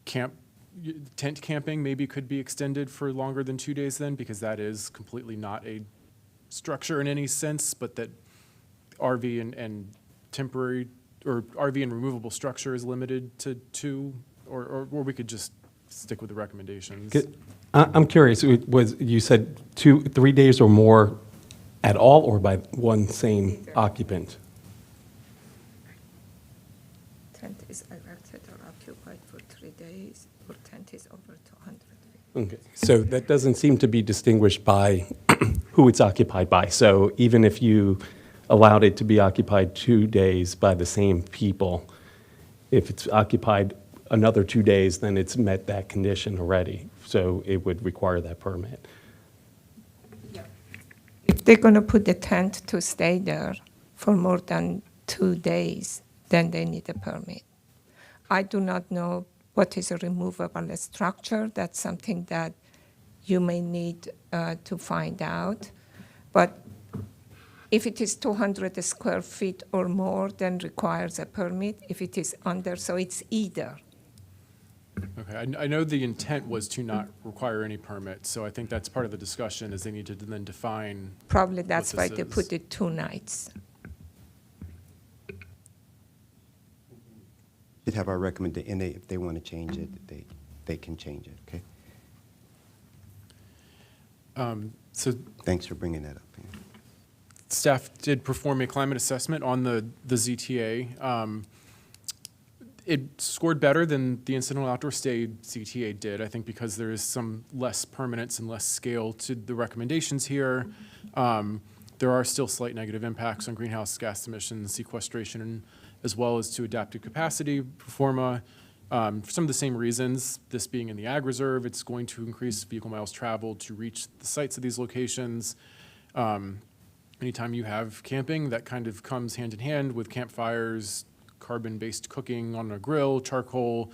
tent camping maybe could be extended for longer than 2 days then, because that is completely not a structure in any sense, but that RV and temporary, or RV and removable structure is limited to 2, or we could just stick with the recommendations. I'm curious, you said 3 days or more at all, or by one same occupant? Tent is erected or occupied for 3 days, or tent is over 200 feet. Okay, so that doesn't seem to be distinguished by who it's occupied by. So even if you allowed it to be occupied 2 days by the same people, if it's occupied another 2 days, then it's met that condition already. So it would require that permit. If they're going to put the tent to stay there for more than 2 days, then they need a permit. I do not know what is a removable structure. That's something that you may need to find out. But if it is 200 square feet or more, then requires a permit. If it is under, so it's either. Okay, I know the intent was to not require any permit, so I think that's part of the discussion, is they need to then define. Probably that's why this they is. put it 2 nights. Should have our recommendation, and if they want to change it, they can change it, okay? So Thanks for bringing that up. Yeah. staff did perform a climate assessment on the ZTA. It scored better than the incidental outdoor stay ZTA did, I think, because there is some less permanence and less scale to the recommendations here. There are still slight negative impacts on greenhouse gas emissions, sequestration, as well as to adaptive capacity, performa. For some of the same reasons, this being in the ag reserve, it's going to increase vehicle miles traveled to reach the sites of these locations. Anytime you have camping, that kind of comes hand in hand with campfires, carbon-based cooking on a grill, charcoal,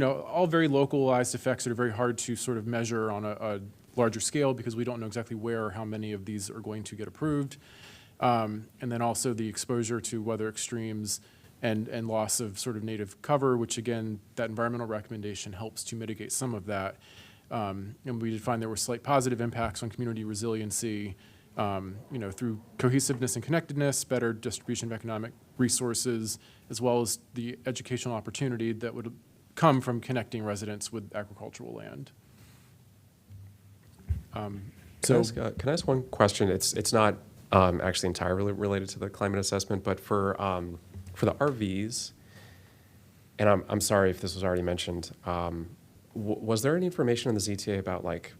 all very localized effects that are very hard to sort of measure on a larger scale, because we don't know exactly where or how many of these are going to get approved. And then also the exposure to weather extremes and loss of sort of native cover, which again, that environmental recommendation helps to mitigate some of that. And we did find there were slight positive impacts on community resiliency, through cohesiveness and connectedness, better distribution of economic resources, as well as the educational opportunity that would come from connecting residents with agricultural land. Can I ask one question? It's not actually entirely related to the climate assessment, but for the RVs, and I'm sorry if this was already mentioned, was there any information in the ZTA about like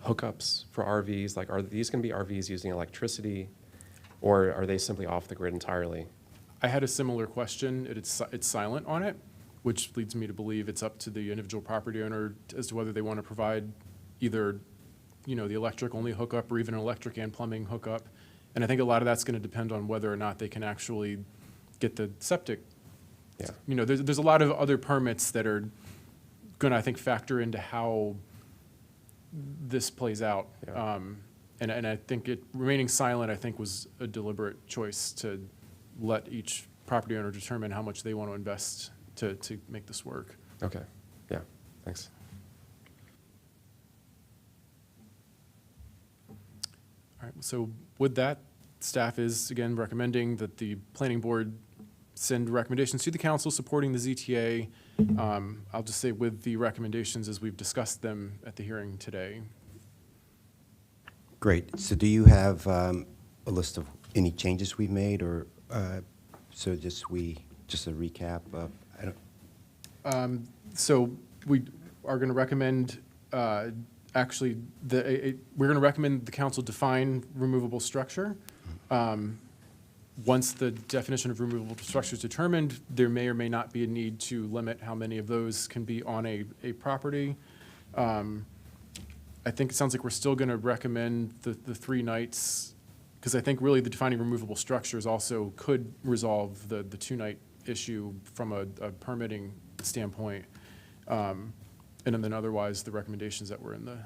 hookups for RVs? Like, are these going to be RVs using electricity, or are they simply off the grid entirely? I had a similar question. It's silent on it, which leads me to believe it's up to the individual property owner as to whether they want to provide either, the electric only hookup or even an electric and plumbing hookup. And I think a lot of that's going to depend on whether or not they can actually get the septic. Yeah. There's a lot of other permits that are going to, I think, factor into how this plays out. Yeah. And I think remaining silent, I think, was a deliberate choice to let each property owner determine how much they want to invest to make this work. Okay. Yeah. Thanks. All right, so with that, staff is again recommending that the planning board send recommendations to the council supporting the ZTA. I'll just say with the recommendations as we've discussed them at the hearing today. Great. So do you have a list of any changes we've made, or so just a recap of, I don't, So we are going to recommend, actually, we're going to recommend the council define removable structure. Once the definition of removable structure is determined, there may or may not be a need to limit how many of those can be on a property. I think it sounds like we're still going to recommend the 3 nights, because I think really the defining removable structures also could resolve the 2-night issue from a permitting standpoint. And then otherwise, the recommendations that were in the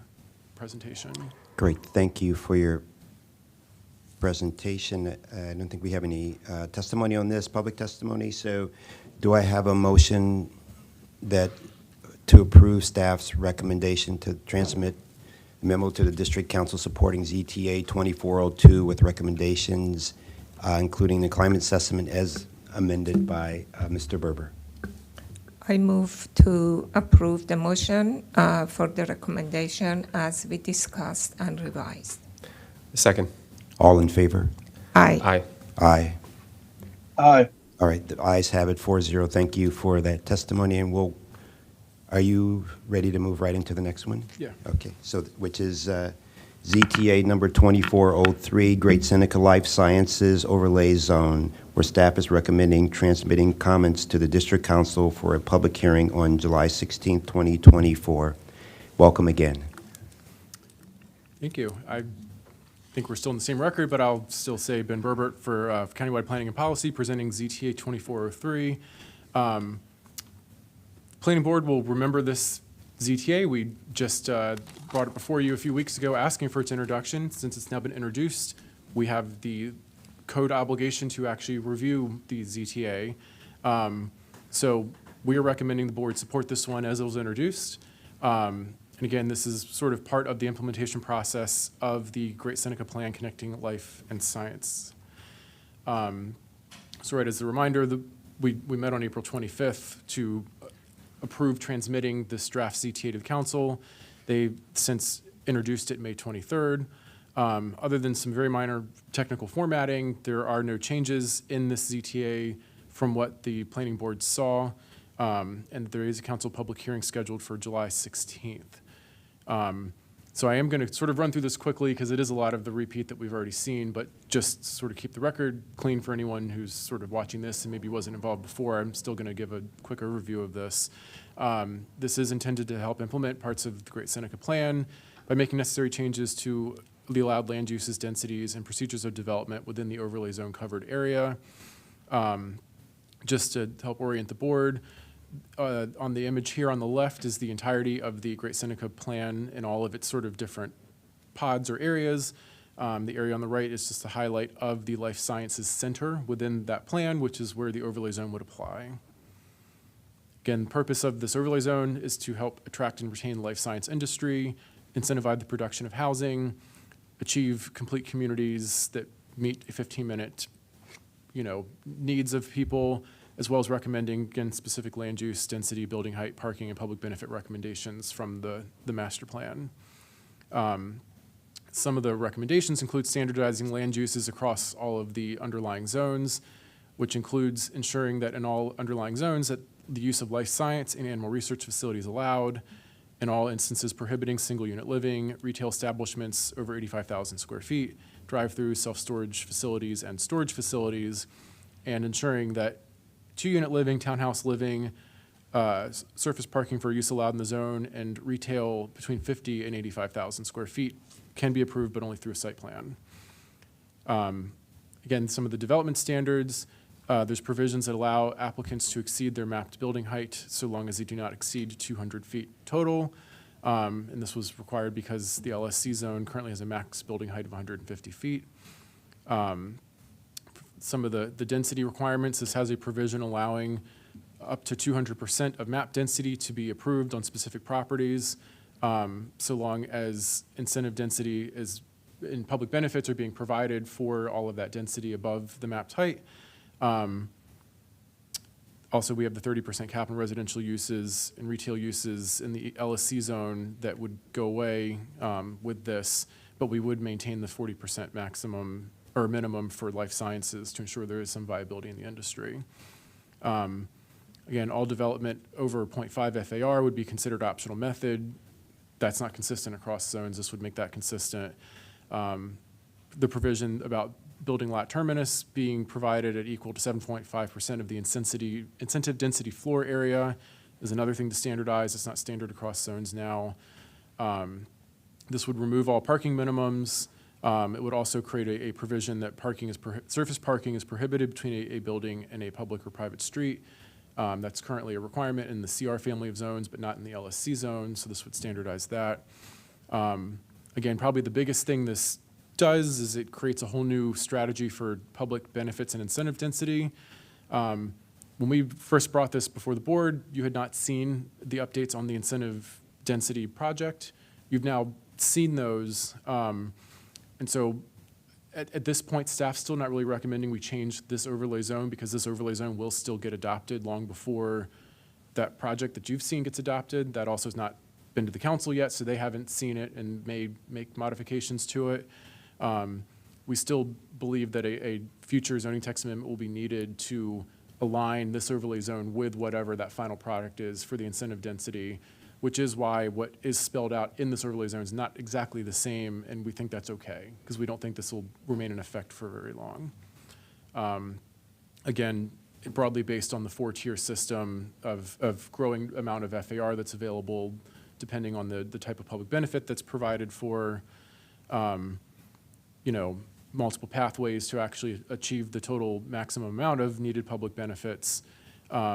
presentation. great. Thank you for your presentation. I don't think we have any testimony on this, public testimony. So do I have a motion to approve staff's recommendation to transmit a memo to the district council supporting ZTA 2402 with recommendations, including the climate assessment as amended by Mr. Berber? I move to approve the motion for the recommendation as we discussed and revised. Second. All in favor? Aye. Aye. Aye. Aye. All right, the ayes have it, 4-0. Thank you for that testimony, and are you ready to move right into the next one? Yeah. Okay, so, which is ZTA number 2403, Great Seneca Life Sciences Overlay Zone, where staff is recommending transmitting comments to the District Council for a public hearing on July 16, 2024. Welcome again. Thank you. I think we're still in the same record, but I'll still say Ben Berbert for Countywide Planning and Policy, presenting ZTA 2403. Planning Board will remember this ZTA. We just brought it before you a few weeks ago asking for its introduction. Since it's now been introduced, we have the code obligation to actually review the ZTA. So we are recommending the board support this one as it was introduced. And again, this is sort of part of the implementation process of the Great Seneca Plan Connecting Life and Science. So right, as a reminder, we met on April 25th to approve transmitting this draft ZTA to the council. They since introduced it May 23rd. Other than some very minor technical formatting, there are no changes in this ZTA from what the planning board saw. And there is a council public hearing scheduled for July 16th. So I am going to sort of run through this quickly because it is a lot of the repeat that we've already seen, but just sort of keep the record clean for anyone who's sort of watching this and maybe wasn't involved before. I'm still going to give a quick overview of this. This is intended to help implement parts of the Great Seneca Plan by making necessary changes to the allowed land uses, densities, and procedures of development within the overlay zone covered area. Just to help orient the board, on the image here on the left is the entirety of the Great Seneca Plan and all of its sort of different pods or areas. The area on the right is just a highlight of the Life Sciences Center within that plan, which is where the overlay zone would apply. Again, the purpose of this overlay zone is to help attract and retain the life science industry, incentivize the production of housing, achieve complete communities that meet a 15-minute, needs of people, as well as recommending, again, specific land use, density, building height, parking, and public benefit recommendations from the master plan. Some of the recommendations include standardizing land uses across all of the underlying zones, which includes ensuring that in all underlying zones that the use of life science and animal research facilities allowed, in all instances prohibiting single-unit living, retail establishments over 85,000 square feet, drive-through, self-storage facilities, and storage facilities, and ensuring that 2-unit living, townhouse living, surface parking for use allowed in the zone, and retail between 50 and 85,000 square feet can be approved, but only through a site plan. Again, some of the development standards, there's provisions that allow applicants to exceed their mapped building height so long as they do not exceed 200 feet total. And this was required because the LSC zone currently has a max building height of 150 feet. Some of the density requirements, this has a provision allowing up to 200% of map density to be approved on specific properties, so long as incentive density is in public benefits are being provided for all of that density above the mapped height. Also, we have the 30% cap on residential uses and retail uses in the LSC zone that would go away with this, but we would maintain the 40% maximum or minimum for life sciences to ensure there is some viability in the industry. Again, all development over 0.5 FAR would be considered optional method. That's not consistent across zones. This would make that consistent. The provision about building lot terminus being provided at equal to 7.5% of the incentive density floor area is another thing to standardize. It's not standard across zones now. This would remove all parking minimums. It would also create a provision that surface parking is prohibited between a building and a public or private street. That's currently a requirement in the CR family of zones, but not in the LSC zone, so this would standardize that. Again, probably the biggest thing this does is it creates a whole new strategy for public benefits and incentive density. When we first brought this before the board, you had not seen the updates on the incentive density project. You've now seen those. And so at this point, staff's still not really recommending we change this overlay zone because this overlay zone will still get adopted long before that project that you've seen gets adopted. That also has not been to the council yet, so they haven't seen it and may make modifications to it. We still believe that a future zoning text amendment will be needed to align this overlay zone with whatever that final product is for the incentive density, which is why what is spelled out in this overlay zone is not exactly the same, and we think that's okay, because we don't think this will remain in effect for very long. Again, broadly based on the 4-tier system of growing amount of FAR that's available, depending on the type of public benefit that's provided for, multiple pathways to actually achieve the total maximum amount of needed public benefits. There's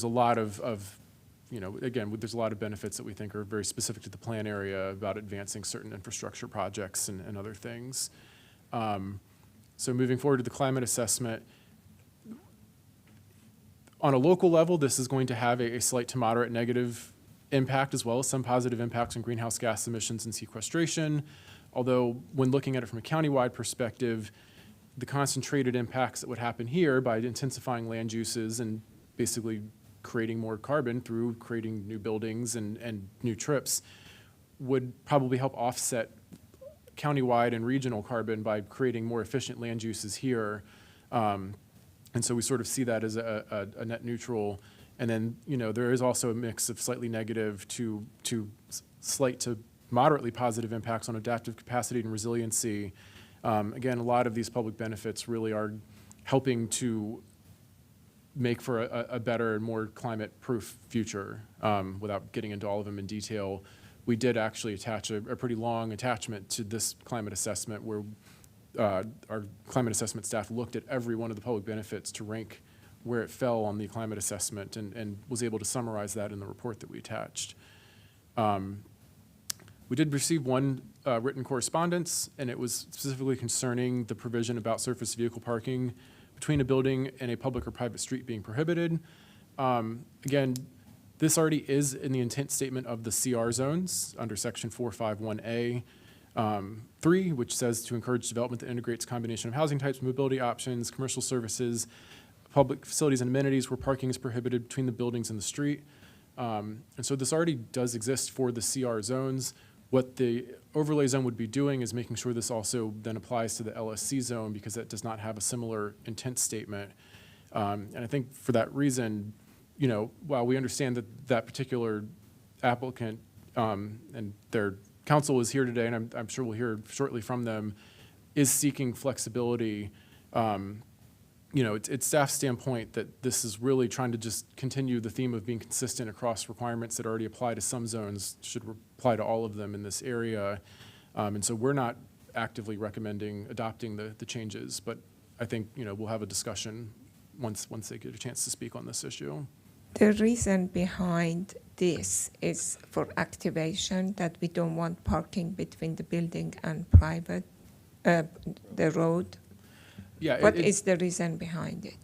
a lot there's a lot of benefits that we think are very specific to the plan area about advancing certain infrastructure projects and other things. So moving forward to the climate assessment, on a local level, this is going to have a slight to moderate negative impact as well as some positive impacts on greenhouse gas emissions and sequestration. Although when looking at it from a countywide perspective, the concentrated impacts that would happen here by intensifying land uses and basically creating more carbon through creating new buildings and new trips would probably help offset countywide and regional carbon by creating more efficient land uses here. And so we sort of see that as a net neutral. And then, there is also a mix of slightly negative to slight to moderately positive impacts on adaptive capacity and resiliency. Again, a lot of these public benefits really are helping to make for a better and more climate-proof future. Without getting into all of them in detail, we did actually attach a pretty long attachment to this climate assessment where our climate assessment staff looked at every one of the public benefits to rank where it fell on the climate assessment and was able to summarize that in the report that we attached. We did receive one written correspondence, and it was specifically concerning the provision about surface vehicle parking between a building and a public or private street being prohibited. Again, this already is in the intent statement of the CR zones under section 451A. 3, which says to encourage development that integrates combination of housing types, mobility options, commercial services, public facilities and amenities where parking is prohibited between the buildings and the street. And so this already does exist for the CR zones. What the overlay zone would be doing is making sure this also then applies to the LSC zone because it does not have a similar intent statement. And I think for that reason, while we understand that that particular applicant and their counsel is here today, and I'm sure we'll hear shortly from them, is seeking flexibility. It's staff's standpoint that this is really trying to just continue the theme of being consistent across requirements that already apply to some zones should apply to all of them in this area. And so we're not actively recommending adopting the changes, but I think, we'll have a discussion once they get a chance to speak on this issue. The reason behind this is for activation, that we don't want parking between the building and private, the road. Yeah. What is the reason behind it?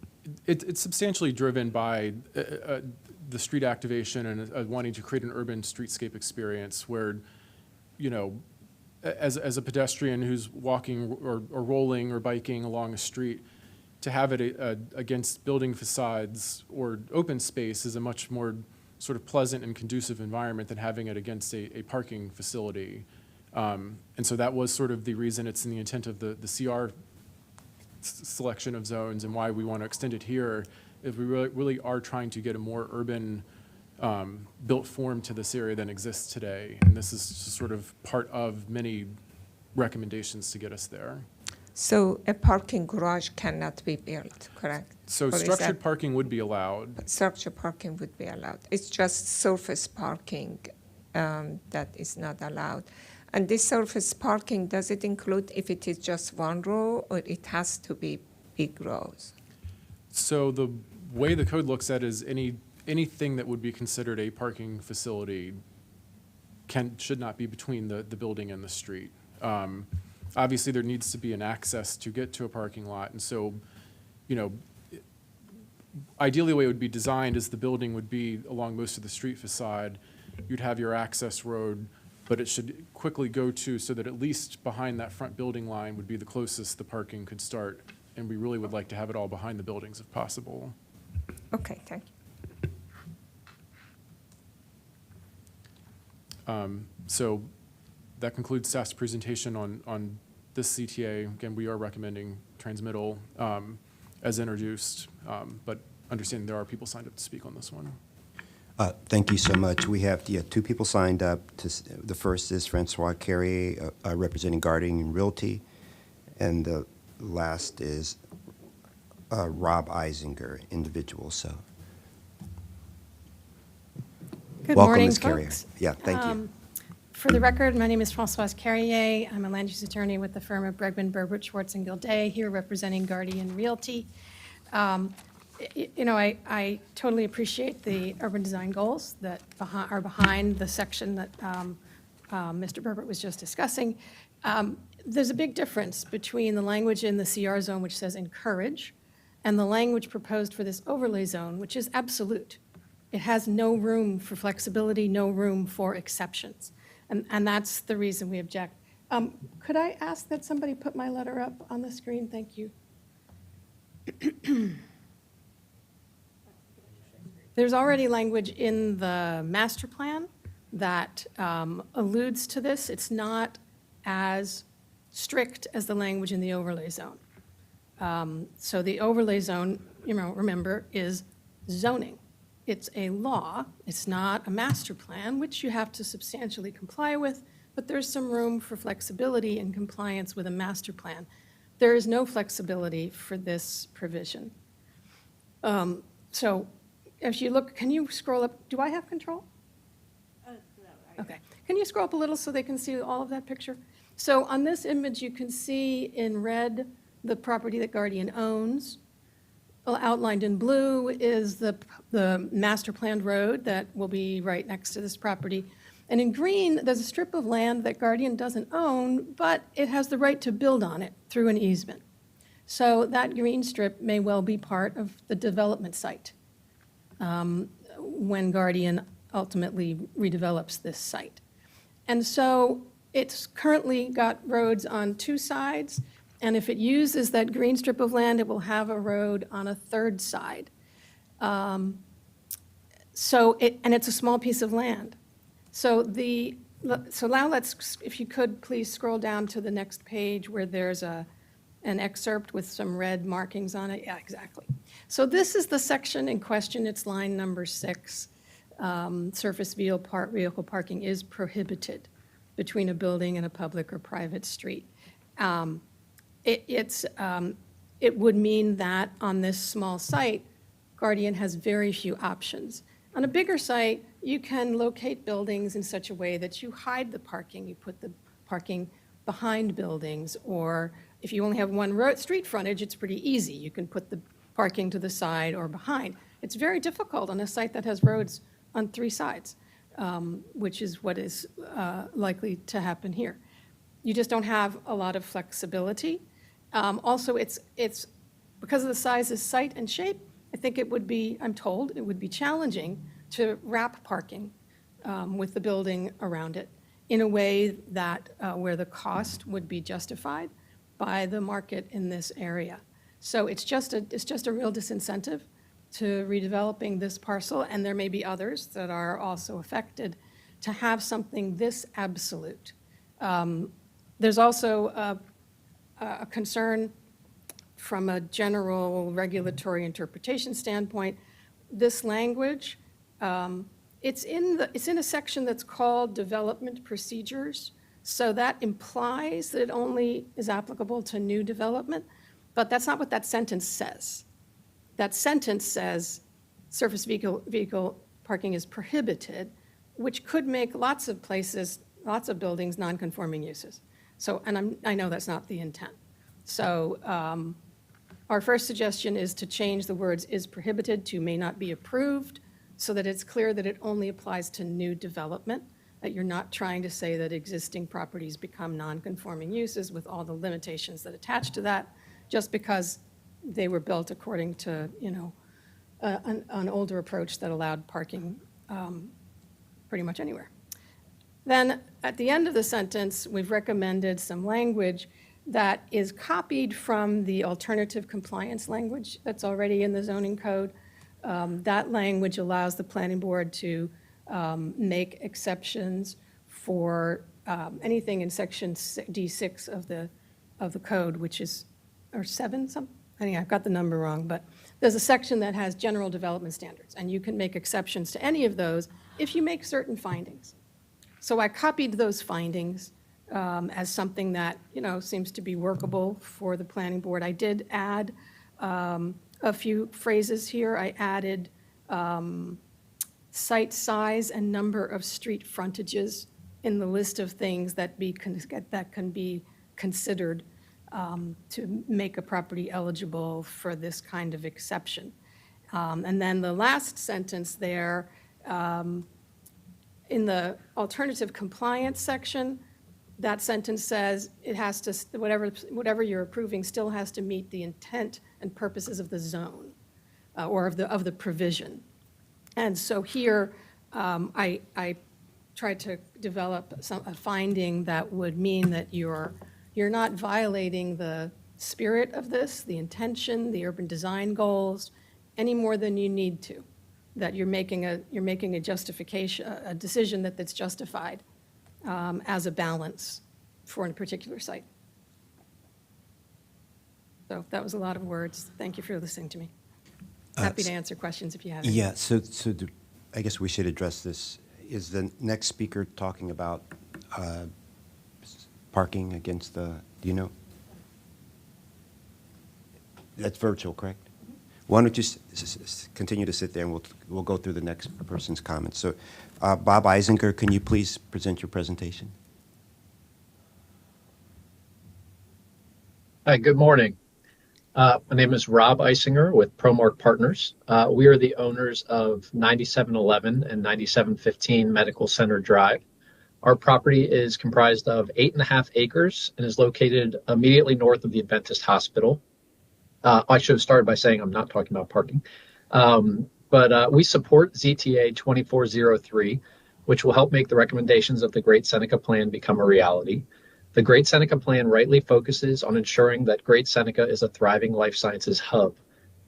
It's substantially driven by the street activation and wanting to create an urban streetscape experience where, as a pedestrian who's walking or rolling or biking along a street, to have it against building facades or open space is a much more sort of pleasant and conducive environment than having it against a parking facility. And so that was sort of the reason it's in the intent of the CR selection of zones and why we want to extend it here, is we really are trying to get a more urban built form to this area than exists today. And this is sort of part of many recommendations to get us there. So a parking garage cannot be built, correct? So Or is structured that- parking would be allowed. Structured parking would be allowed. It's just surface parking that is not allowed. And this surface parking, does it include if it is just one row or it has to be big rows? So the way the code looks at it is anything that would be considered a parking facility should not be between the building and the street. Obviously, there needs to be an access to get to a parking lot, and so, ideally, the way it would be designed is the building would be along most of the street facade. You'd have your access road, but it should quickly go to so that at least behind that front building line would be the closest the parking could start, and we really would like to have it all behind the buildings if possible. Okay, thank you. So that concludes staff's presentation on this CTA. Again, we are recommending transmittal as introduced, but understanding there are people signed up to speak on this one. Thank you so much. We have two people signed up. The first is Francois Carrier, representing Guardian Realty, and the last is Rob Eisinger, individual. So, Good welcome, morning, Ms. Carrier. folks. Yeah, thank you. For the record, my name is Françoise Carrier. I'm a land use attorney with the firm of Bregman, Burbridge, Schwartz, and Gilday, here representing Guardian Realty. I totally appreciate the urban design goals that are behind the section that Mr. Burbridge was just discussing. There's a big difference between the language in the CR zone, which says encourage, and the language proposed for this overlay zone, which is absolute. It has no room for flexibility, no room for exceptions. And that's the reason we object. Could I ask that somebody put my letter up on the screen? Thank you. There's already language in the master plan that alludes to this. It's not as strict as the language in the overlay zone. So the overlay zone, remember, is zoning. It's a law. It's not a master plan, which you have to substantially comply with, but there's some room for flexibility in compliance with a master plan. There is no flexibility for this provision. So if you look, can you scroll up? Do I have control? No. Okay. Can you scroll up a little so they can see all of that picture? So on this image, you can see in red the property that Guardian owns. Outlined in blue is the master planned road that will be right next to this property. And in green, there's a strip of land that Guardian doesn't own, but it has the right to build on it through an easement. So that green strip may well be part of the development site when Guardian ultimately redevelops this site. And so it's currently got roads on two sides. And if it uses that green strip of land, it will have a road on a third side. And it's a small piece of land. So now if you could please scroll down to the next page where there's an excerpt with some red markings on it. Yeah, exactly. So this is the section in question. It's line number 6. Surface vehicle parking is prohibited between a building and a public or private street. It would mean that on this small site, Guardian has very few options. On a bigger site, you can locate buildings in such a way that you hide the parking. You put the parking behind buildings, or if you only have one street frontage, it's pretty easy. You can put the parking to the side or behind. It's very difficult on a site that has roads on 3 sides, which is what is likely to happen here. You just don't have a lot of flexibility. Also, it's because of the size of site and shape, I think it would be, I'm told, it would be challenging to wrap parking with the building around it. in a way that, where the cost would be justified by the market in this area. So it's just a real disincentive to redeveloping this parcel, and there may be others that are also affected, to have something this absolute. There's also a concern from a general regulatory interpretation standpoint. This language, it's in a section that's called development procedures. So that implies that it only is applicable to new development, but that's not what that sentence says. That sentence says surface vehicle parking is prohibited, which could make lots of places, lots of buildings non-conforming uses. So, and I know that's not the intent. So our first suggestion is to change the words "is prohibited" to "may not be approved," so that it's clear that it only applies to new development, that you're not trying to say that existing properties become non-conforming uses with all the limitations that attach to that, just because they were built according to, an older approach that allowed parking pretty much anywhere. Then, at the end of the sentence, we've recommended some language that is copied from the alternative compliance language that's already in the zoning code. That language allows the planning board to make exceptions for anything in section D6 of the code, which is, or 7 something. I think I've got the number wrong, but there's a section that has general development standards, and you can make exceptions to any of those if you make certain findings. So I copied those findings as something that, seems to be workable for the planning board. I did add a few phrases here. I added site size and number of street frontages in the list of things that can be considered to make a property eligible for this kind of exception. And then the last sentence there, in the alternative compliance section, that sentence says it has to, whatever you're approving still has to meet the intent and purposes of the zone or of the provision. And so here, I tried to develop a finding that would mean that you're not violating the spirit of this, the intention, the urban design goals, any more than you need to. That you're making a justification, a decision that's justified as a balance for a particular site. So that was a lot of words. Thank you for listening to me. Happy to answer questions if you have any. Yeah, I guess we should address this. Is the next speaker talking about parking against do you know? That's virtual, correct? Why don't you continue to sit there, and we'll go through the next person's comments. So, Bob Eisinger, can you please present your presentation? Hi, good morning. My name is Rob Eisinger with Promark Partners. We are the owners of 9711 and 9715 Medical Center Drive. Our property is comprised of 8.5 acres and is located immediately north of the Adventist Hospital. I should have started by saying I'm not talking about parking. But we support ZTA 2403, which will help make the recommendations of the Great Seneca Plan become a reality. The Great Seneca Plan rightly focuses on ensuring that Great Seneca is a thriving life sciences hub.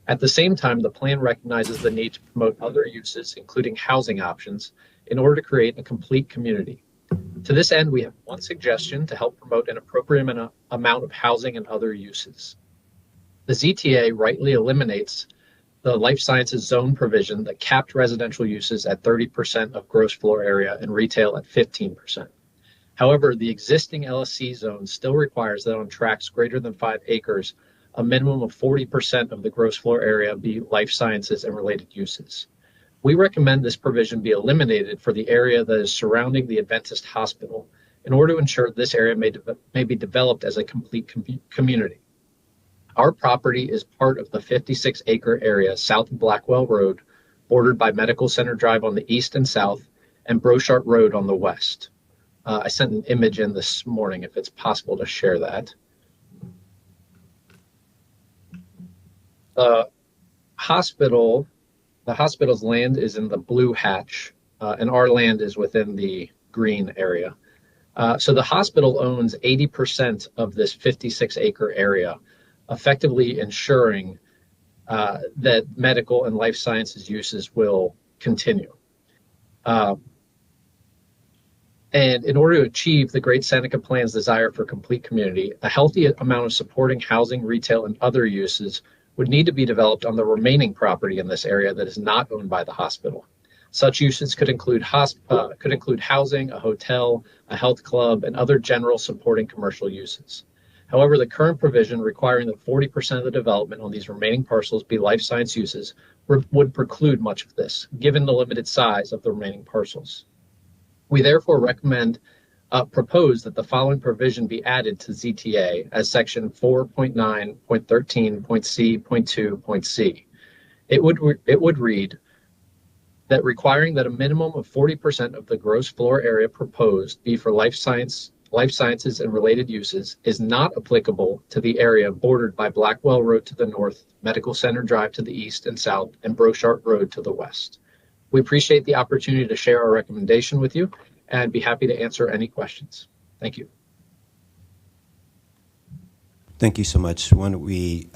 At the same time, the plan recognizes the need to promote other uses, including housing options, in order to create a complete community. To this end, we have one suggestion to help promote an appropriate amount of housing and other uses. The ZTA rightly eliminates the life sciences zone provision that capped residential uses at 30% of gross floor area and retail at 15%. However, the existing LSC zone still requires that on tracts greater than 5 acres, a minimum of 40% of the gross floor area be life sciences and related uses. We recommend this provision be eliminated for the area that is surrounding the Adventist Hospital in order to ensure this area may be developed as a complete community. Our property is part of the 56-acre area south of Blackwell Road, bordered by Medical Center Drive on the east and south, and Brochart Road on the west. I sent an image in this morning, if it's possible to share that. The hospital's land is in the blue hatch, and our land is within the green area. So the hospital owns 80% of this 56-acre area, effectively ensuring that medical and life sciences uses will continue. And in order to achieve the Great Seneca Plan's desire for complete community, a healthy amount of supporting housing, retail, and other uses would need to be developed on the remaining property in this area that is not owned by the hospital. Such uses could include housing, a hotel, a health club, and other general supporting commercial uses. However, the current provision requiring that 40% of the development on these remaining parcels be life science uses would preclude much of this, given the limited size of the remaining parcels. We therefore propose that the following provision be added to ZTA as section 4.9.13.c.2.c. It would read that requiring that a minimum of 40% of the gross floor area proposed be for life sciences and related uses is not applicable to the area bordered by Blackwell Road to the north, Medical Center Drive to the east and south, and Brochart Road to the west. We appreciate the opportunity to share our recommendation with you and be happy to answer any questions. Thank you. Thank you so much. Why don't we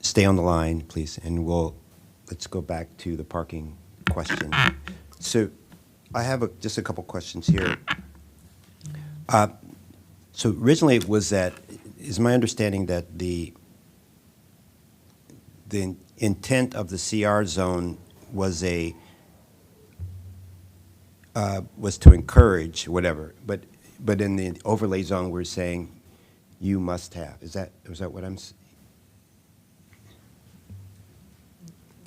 stay on the line, please, and let's go back to the parking question. So I have just a couple questions here. So originally it was is my understanding that the intent of the CR zone was to encourage whatever, but in the overlay zone we're saying you must have. Is that what I'm?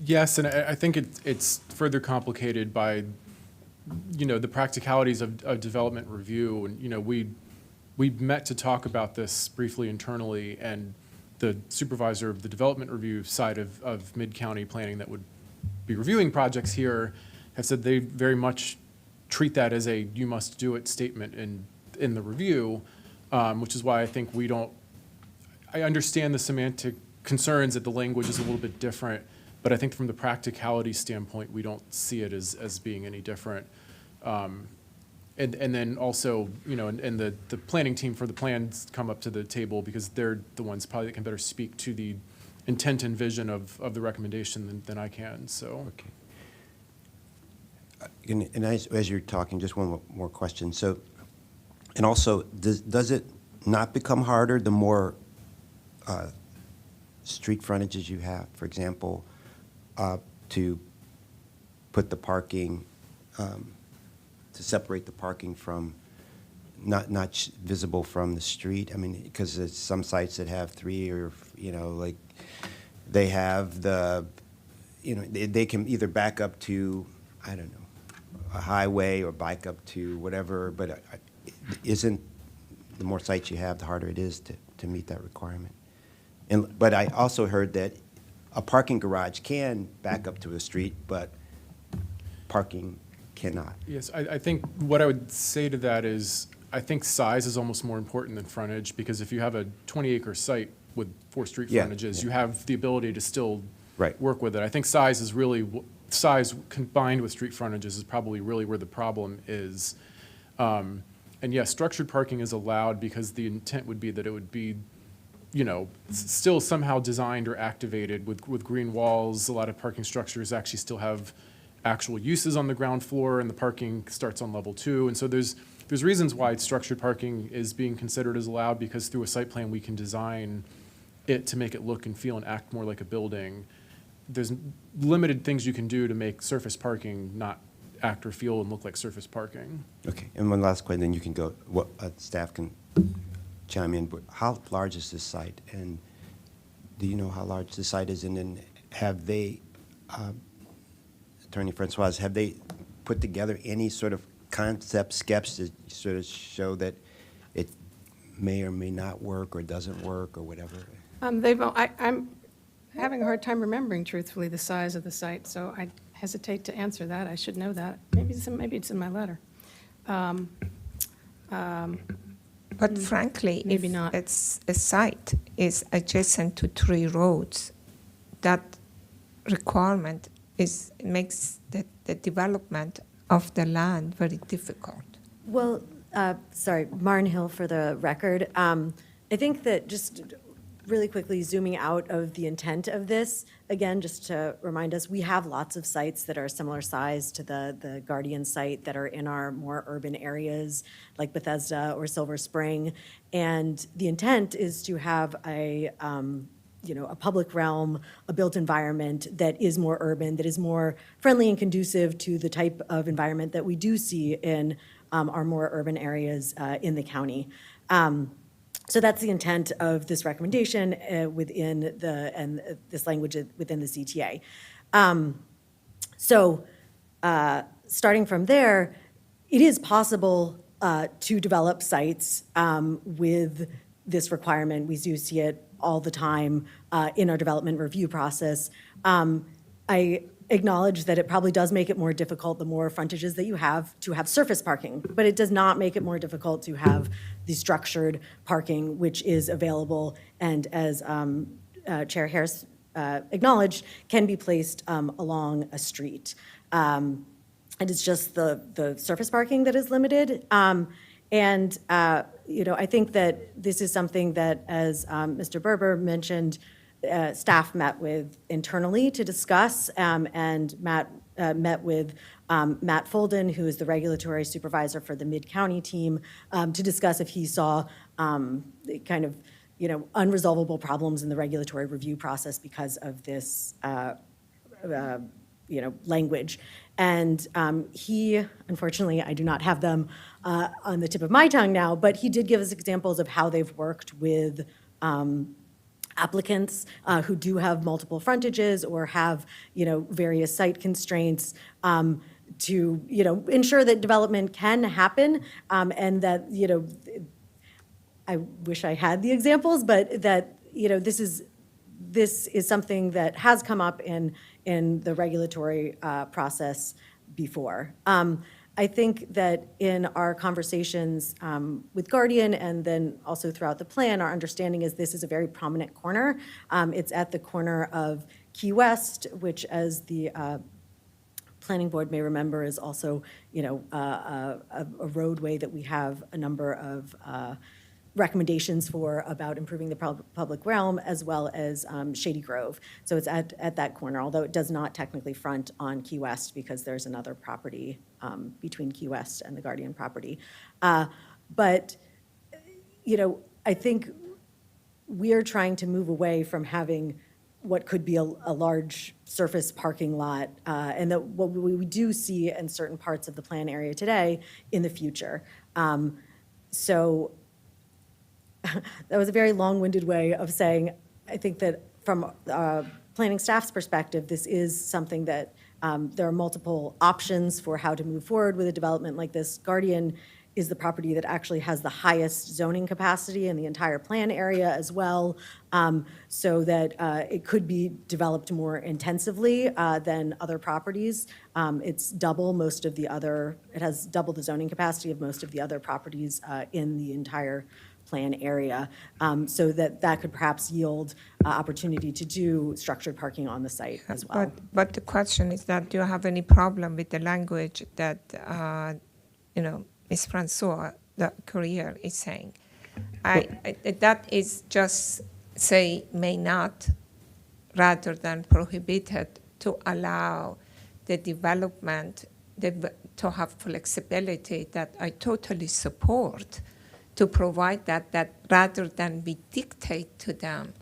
Yes, and I think it's further complicated by, the practicalities of development review. And, we met to talk about this briefly internally, and the supervisor of the development review side of Mid-County Planning that would be reviewing projects here have said they very much treat that as a you must do it statement in the review, which is why I think I understand the semantic concerns that the language is a little bit different, but I think from the practicality standpoint, we don't see it as being any different. And then also, and the planning team for the plans come up to the table because they're the ones probably that can better speak to the intent and vision of the recommendation than I can, so. Okay. And as you're talking, just one more question. So, and also, does it not become harder the more street frontages you have? For example, to put the parking, to separate the parking from not visible from the street. I mean, because there's some sites that have three or like they have they can either back up to I don't know a highway or bike up to whatever. But isn't the more sites you have, the harder it is to meet that requirement? But I also heard that a parking garage can back up to a street, but parking cannot. Yes, I think what I would say to that is I think size is almost more important than frontage, because if you have a 20-acre site with 4 street frontages, you have the ability to still work with it. I think size combined with street frontages is probably really where the problem is. And yes, structured parking is allowed because the intent would be that it would be still somehow designed or activated with green walls. A lot of parking structures actually still have actual uses on the ground floor, and the parking starts on level 2. And so there's reasons why structured parking is being considered as allowed, because through a site plan we can design it to make it look and feel and act more like a building. There's limited things you can do to make surface parking not act or feel and look like surface parking. Okay, and one last question, then you can go. Staff can chime in. But how large is this site, and do you know how large the site is? And then have they, Attorney Francois, have they put together any sort of concept sketch to sort of show that it may or may not work or doesn't work or whatever? I'm having a hard time remembering truthfully the size of the site, so I hesitate to answer that. I should know that. Maybe it's in my letter. But frankly, maybe if not. it's a site is adjacent to 3 roads, that requirement makes the development of the land very difficult. Well, Sorry, Martin Hill for the record. I think that just really quickly zooming out of the intent of this, again, just to remind us, we have lots of sites that are similar size to the Guardian site that are in our more urban areas like Bethesda or Silver Spring. And the intent is to have a public realm, a built environment that is more urban, that is more friendly and conducive to the type of environment that we do see in our more urban areas in the county. So that's the intent of this recommendation this language within the CTA. Starting from there, it is possible to develop sites with this requirement. We do see it all the time in our development review process. I acknowledge that it probably does make it more difficult the more frontages that you have to have surface parking, but it does not make it more difficult to have the structured parking, which is available and, as Chair Harris acknowledged, can be placed along a street. It is just the surface parking that is limited. I think that this is something that, as Mr. Berber mentioned, staff met with internally to discuss, and Matt met with Matt Folden, who is the regulatory supervisor for the Mid-County team, to discuss if he saw unresolvable problems in the regulatory review process because of this language. And he, unfortunately, I do not have them on the tip of my tongue now, but he did give us examples of how they've worked with applicants who do have multiple frontages or have, various site constraints to, ensure that development can happen, and that, I wish I had the examples, but that, this is something that has come up in the regulatory process before. I think that in our conversations with Guardian and then also throughout the plan, our understanding is this is a very prominent corner. It's at the corner of Key West, which, as the planning board may remember, is also, a roadway that we have a number of recommendations for about improving the public realm, as well as Shady Grove. So it's at that corner, although it does not technically front on Key West because there's another property between Key West and the Guardian property. But I think we are trying to move away from having what could be a large surface parking lot, and that what we do see in certain parts of the plan area today in the future. So that was a very long-winded way of saying, I think that from planning staff's perspective, this is something that there are multiple options for how to move forward with a development like this. Guardian is the property that actually has the highest zoning capacity in the entire plan area as well, so that it could be developed more intensively than other properties. It has double the zoning capacity of most of the other properties in the entire plan area, so that could perhaps yield opportunity to do structured parking on the site as well. But the question is that, do you have any problem with the language that, Ms. Francois, the courier, is saying? That is just say may not, rather than prohibited, to allow the development to have flexibility that I totally support, to provide that rather than we dictate to them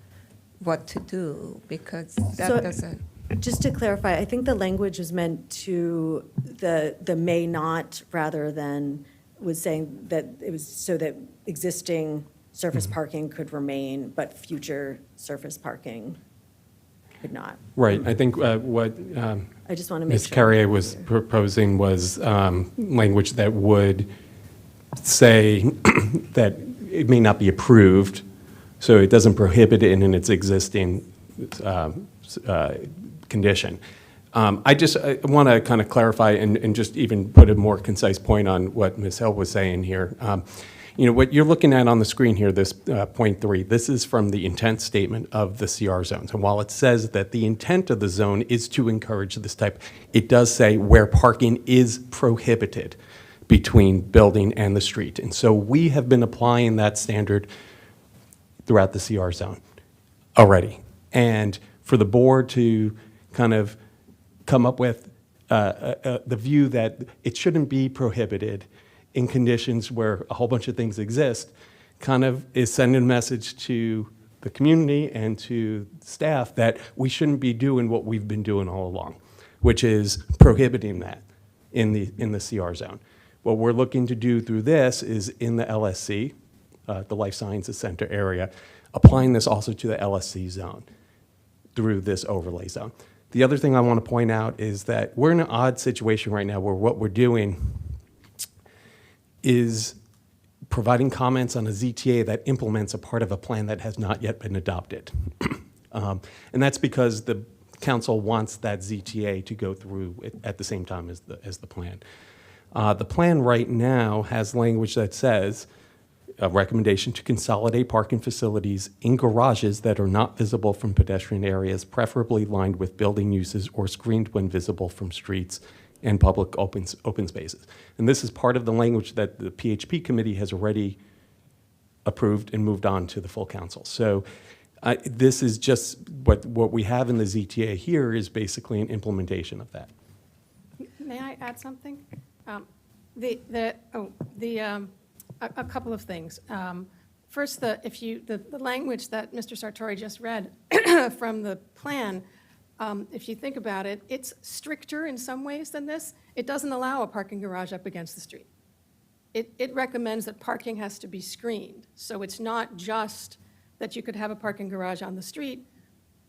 what to do, because that doesn't. Just to clarify, I think the language was meant to the may not, rather than was saying that it was so that existing surface parking could remain, but future surface parking could not. Right. I think what I just want to make Ms. sure. Carrier was proposing was language that would say that it may not be approved, so it doesn't prohibit it in its existing condition. I want to kind of clarify and just even put a more concise point on what Ms. Hill was saying here. What you're looking at on the screen here, this point 3, this is from the intent statement of the CR zones. And while it says that the intent of the zone is to encourage this type, it does say where parking is prohibited. between building and the street. And so we have been applying that standard throughout the CR zone already. And for the board to kind of come up with the view that it shouldn't be prohibited in conditions where a whole bunch of things exist, kind of is sending a message to the community and to staff that we shouldn't be doing what we've been doing all along, which is prohibiting that in the CR zone. What we're looking to do through this is in the LSC, the Life Sciences Center area, applying this also to the LSC zone through this overlay zone. The other thing I want to point out is that we're in an odd situation right now where what we're doing is providing comments on a ZTA that implements a part of a plan that has not yet been adopted. And that's because the council wants that ZTA to go through at the same time as the plan. The plan right now has language that says, a recommendation to consolidate parking facilities in garages that are not visible from pedestrian areas, preferably lined with building uses or screened when visible from streets and public open spaces. And this is part of the language that the PHP committee has already approved and moved on to the full council. So this is just what we have in the ZTA here is basically an implementation of that. May I add something? A couple of things. First, the language that Mr. Sartori just read from the plan, if you think about it, it's stricter in some ways than this. It doesn't allow a parking garage up against the street. It recommends that parking has to be screened. So it's not just that you could have a parking garage on the street.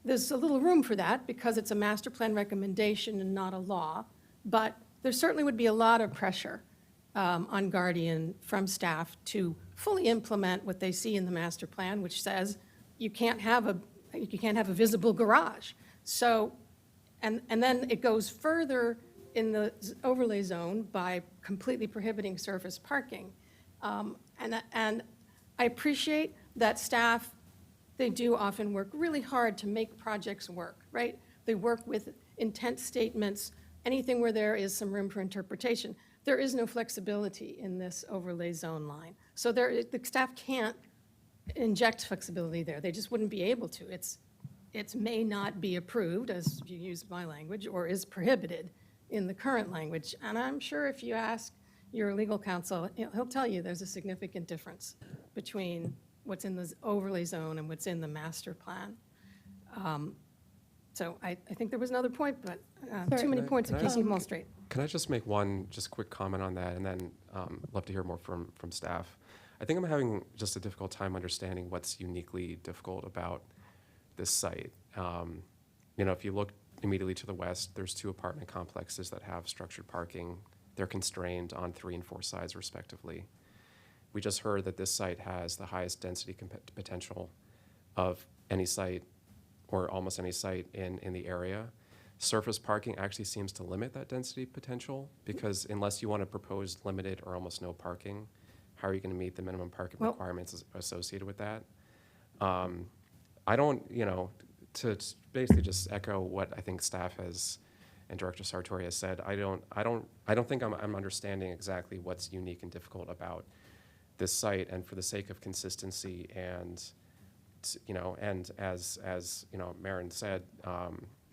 There's a little room for that because it's a master plan recommendation and not a law. But there certainly would be a lot of pressure on Guardian from staff to fully implement what they see in the master plan, which says you can't have a visible garage. So, and then it goes further in the overlay zone by completely prohibiting surface parking. And I appreciate that staff, they do often work really hard to make projects work, right? They work with intent statements, anything where there is some room for interpretation. There is no flexibility in this overlay zone line. So the staff can't inject flexibility there. They just wouldn't be able to. It may not be approved, as you use my language, or is prohibited in the current language. And I'm sure if you ask your legal counsel, he'll tell you there's a significant difference between what's in the overlay zone and what's in the master plan. So I think there was another point, but too many points to keep them all straight. Can I just make one quick comment on that, and then love to hear more from staff. I think I'm having just a difficult time understanding what's uniquely difficult about this site. If you look immediately to the west, there's 2 apartment complexes that have structured parking. They're constrained on 3 and 4 sides, respectively. We just heard that this site has the highest density potential of any site, or almost any site in the area. Surface parking actually seems to limit that density potential, because unless you want to propose limited or almost no parking, how are you going to meet the minimum parking requirements associated with that? I don't, to basically just echo what I think staff has and Director Sartori has said, I don't think I'm understanding exactly what's unique and difficult about this site. And for the sake of consistency and as Maren said,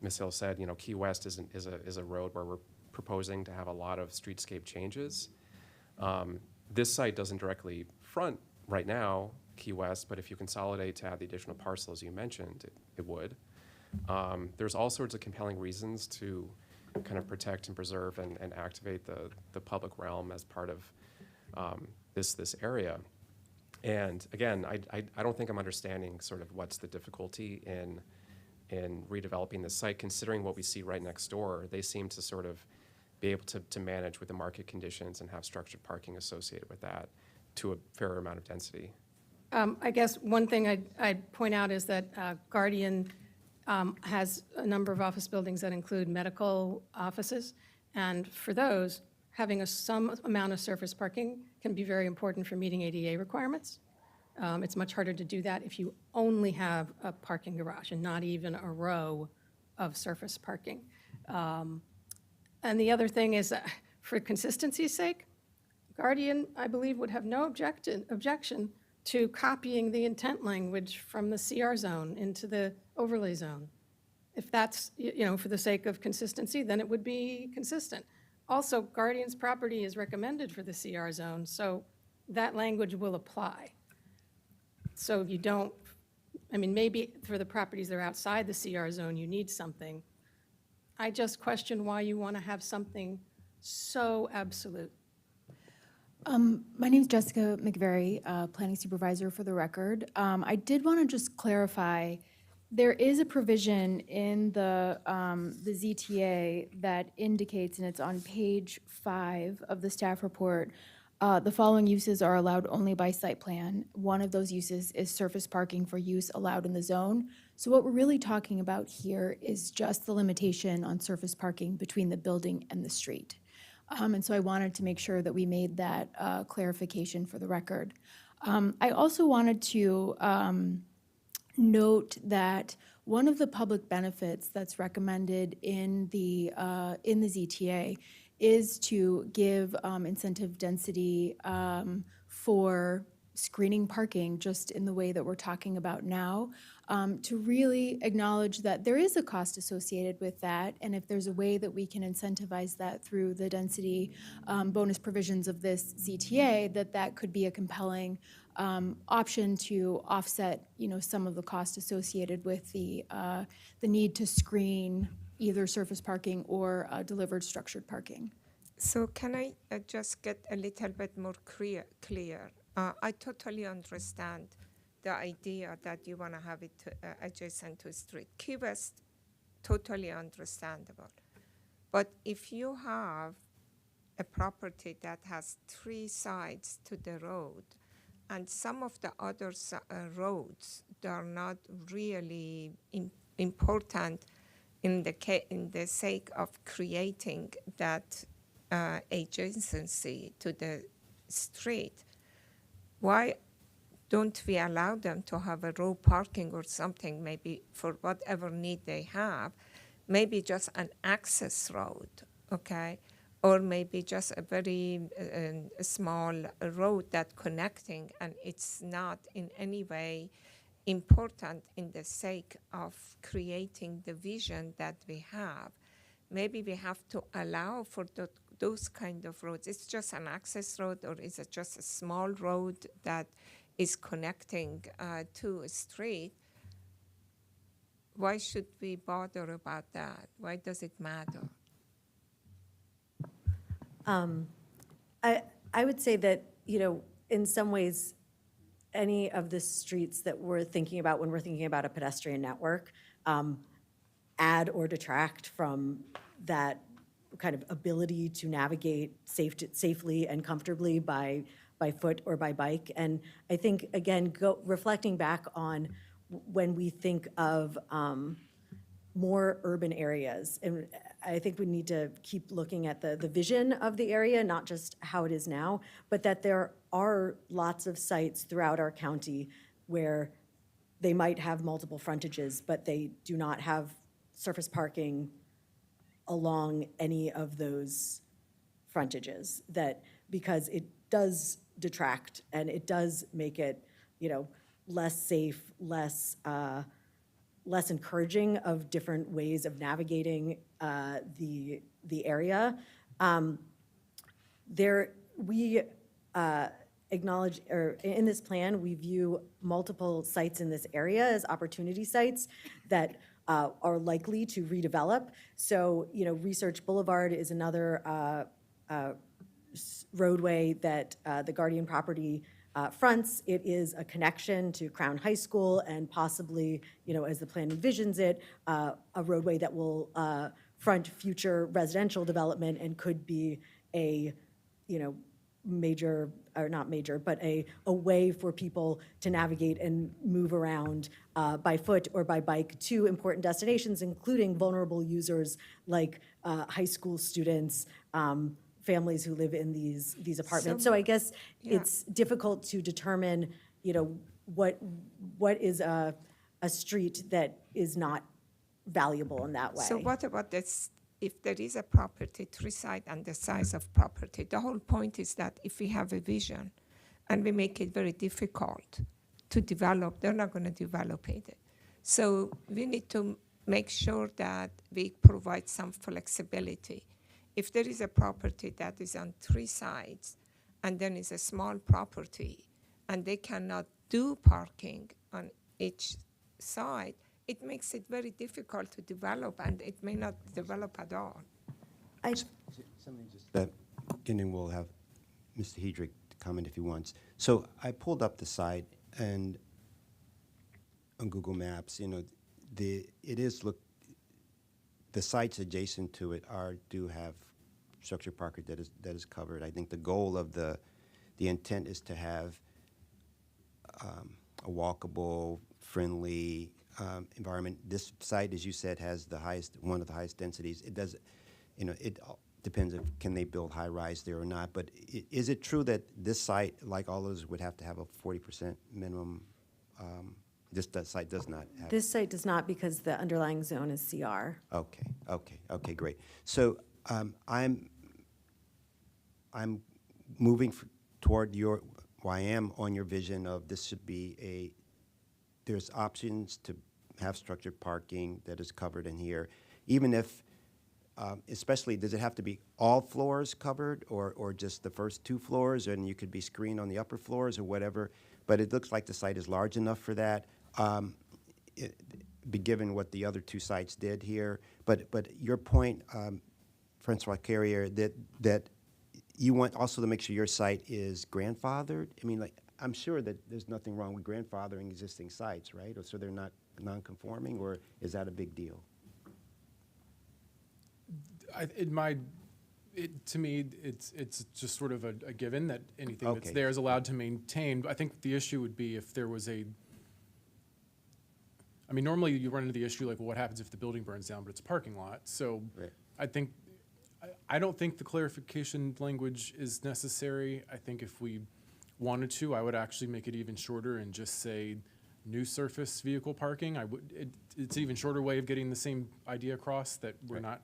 Ms. Hill said, Key West is a road where we're proposing to have a lot of streetscape changes. This site doesn't directly front right now Key West, but if you consolidate to add the additional parcels you mentioned, it would. There's all sorts of compelling reasons to kind of protect and preserve and activate the public realm as part of this area. And again, I don't think I'm understanding sort of what's the difficulty in redeveloping the site, considering what we see right next door. They seem to sort of be able to manage with the market conditions and have structured parking associated with that to a fair amount of density. I guess one thing I'd point out is that Guardian has a number of office buildings that include medical offices, and for those, having some amount of surface parking can be very important for meeting ADA requirements. It's much harder to do that if you only have a parking garage and not even a row of surface parking. And the other thing is, for consistency's sake, Guardian, I believe, would have no objection to copying the intent language from the CR zone into the overlay zone. If that's, for the sake of consistency, then it would be consistent. Also, Guardian's property is recommended for the CR zone, so that language will apply. So you don't, maybe for the properties that are outside the CR zone, you need something. I just question why you want to have something so absolute. My name is Jessica McVeary, Planning Supervisor for the record. I did want to just clarify, there is a provision in the ZTA that indicates, and it's on page 5 of the staff report, the following uses are allowed only by site plan. One of those uses is surface parking for use allowed in the zone. So what we're really talking about here is just the limitation on surface parking between the building and the street. And so I wanted to make sure that we made that clarification for the record. I also wanted to note that one of the public benefits that's recommended in the ZTA is to give incentive density for screening parking, just in the way that we're talking about now, to really acknowledge that there is a cost associated with that, and if there's a way that we can incentivize that through the density bonus provisions of this ZTA, that could be a compelling option to offset, some of the cost associated with the need to screen either surface parking or delivered structured parking. So can I just get a little bit more clear? I totally understand the idea that you want to have it adjacent to a street. Key West, totally understandable. But if you have a property that has 3 sides to the road, and some of the other roads, they are not really important in the sake of creating that adjacency to the street, why don't we allow them to have a row parking or something, maybe for whatever need they have, maybe just an access road, okay? Or maybe just a very small road that connecting, and it's not in any way important in the sake of creating the vision that we have. Maybe we have to allow for those kind of roads. It's just an access road, or is it just a small road that is connecting to a street? Why should we bother about that? Why does it matter? I would say that, in some ways, any of the streets that we're thinking about when we're thinking about a pedestrian network add or detract from that kind of ability to navigate safely and comfortably by foot or by bike. And I think, again, reflecting back on when we think of more urban areas, and I think we need to keep looking at the vision of the area, not just how it is now, but that there are lots of sites throughout our county where they might have multiple frontages, but they do not have surface parking along any of those frontages, that because it does detract and it does make it, less safe, less encouraging of different ways of navigating the area. We acknowledge, or in this plan, we view multiple sites in this area as opportunity sites that are likely to redevelop. So, Research Boulevard is another roadway that the Guardian property fronts. It is a connection to Crown High School and possibly, as the plan envisions it, a roadway that will front future residential development and could be a, major, or not major, but a way for people to navigate and move around by foot or by bike to important destinations, including vulnerable users like high school students, families who live in these apartments. So I guess it's difficult to determine, what is a street that is not valuable in that way. So what about this? if there is a property, tree site and the size of property, the whole point is that if we have a vision and we make it very difficult to develop, they're not going to develop it. So we need to make sure that we provide some flexibility. If there is a property that is on three sides and then is a small property and they cannot do parking on each side, it makes it very difficult to develop, and it may not develop at all. Something just that, and then we'll have Mr. Hedrick comment if he wants. So I pulled up the site, and on Google Maps, the sites adjacent to it do have structured parking that is covered. I think the goal of the intent is to have a walkable, friendly environment. This site, as you said, has one of the highest densities. It does, it depends if can they build high rise there or not. But is it true that this site, like all those, would have to have a 40% minimum? That site does not have. This site does not, because the underlying zone is CR. Okay, great. So I'm moving toward I am on your vision of this should be there's options to have structured parking that is covered in here, even if, especially, does it have to be all floors covered or just the first 2 floors, and you could be screened on the upper floors or whatever? But it looks like the site is large enough for that, given what the other 2 sites did here. But your point, Francois Carrier, that you want also to make sure your site is grandfathered. I mean, I'm sure that there's nothing wrong with grandfathering existing sites, right? Or so they're not non-conforming, or is that a big deal? To me, it's just sort of a given that anything that's Okay. there is allowed to maintain. I think the issue would be if there was normally you run into the issue like, well, what happens if the building burns down, but it's a parking lot? So Right. I don't think the clarification language is necessary. I think if we wanted to, I would actually make it even shorter and just say new surface vehicle parking. It's an even shorter way of getting the same idea across, that we're Right. not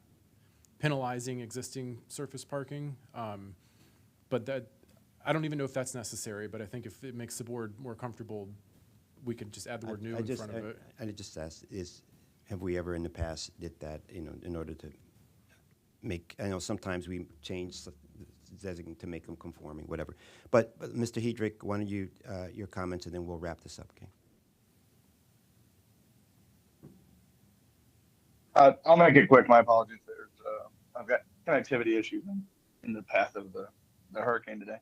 penalizing existing surface parking. But I don't even know if that's necessary, but I think if it makes the board more comfortable, we could just add the word new in front of it. I just asked, have we ever in the past did that, in order to I know sometimes we change to make them conforming, whatever. But Mr. Hedrick, why don't you, your comments, and then we'll wrap this up, okay? I'll make it quick. My apologies. I've got connectivity issues in the path of the hurricane today.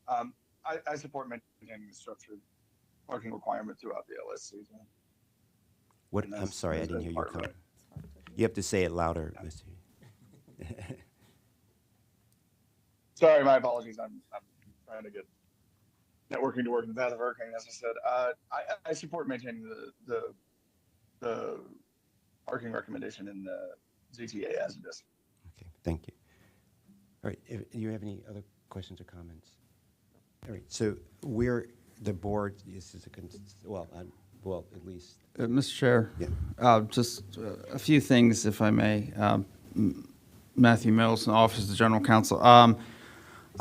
I support maintaining the structured parking requirement throughout the LS season. I'm sorry, I didn't hear your comment. You have to say it louder, Mr. Sorry, my apologies. I'm trying to get networking to work in the path of hurricane. As I said, I support maintaining the parking recommendation in the ZTA as it is. Okay, thank you. All right, do you have any other questions or comments? All right, so the board, this is at least. Mr. Chair? Yeah. Just a few things, if I may. Matthew Middleton, Office of the General Counsel. I'm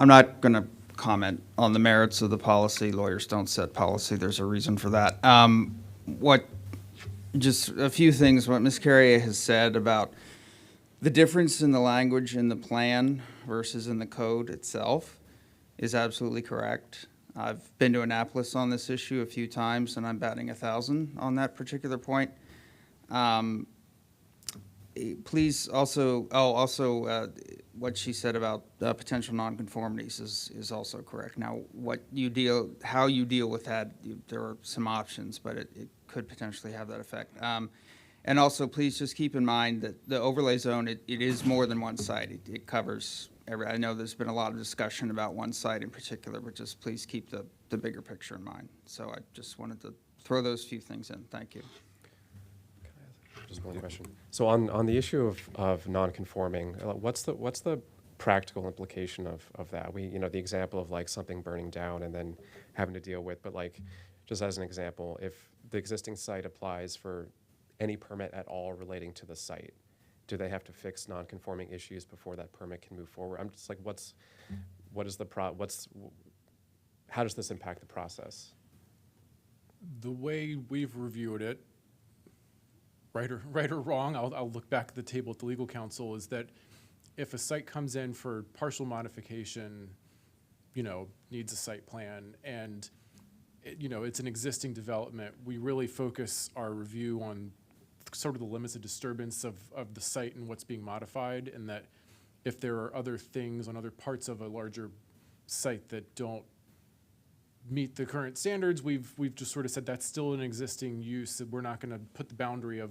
not going to comment on the merits of the policy. Lawyers don't set policy. There's a reason for that. Just a few things, what Ms. Carrier has said about the difference in the language in the plan versus in the code itself is absolutely correct. I've been to Annapolis on this issue a few times, and I'm batting 1,000 on that particular point. Please also, what she said about potential nonconformities is also correct. Now, how you deal with that, there are some options, but it could potentially have that effect. And also, please just keep in mind that the overlay zone, it is more than one site. It covers I know there's been a lot of discussion about one site in particular, but just please keep the bigger picture in mind. So I just wanted to throw those few things in. Thank you. Just one question. So on the issue of non-conforming, what's the practical implication of that? The example of like something burning down and then having to deal with, but like just as an example, if the existing site applies for any permit at all relating to the site, do they have to fix non-conforming issues before that permit can move forward? I'm just like, how does this impact the process? The way we've reviewed it, right or wrong, I'll look back at the table at the legal counsel, is that if a site comes in for partial modification, needs a site plan, and it's an existing development, we really focus our review on sort of the limits of disturbance of the site and what's being modified, and that if there are other things on other parts of a larger site that don't meet the current standards, we've just sort of said that's still an existing use, that we're not going to put the boundary of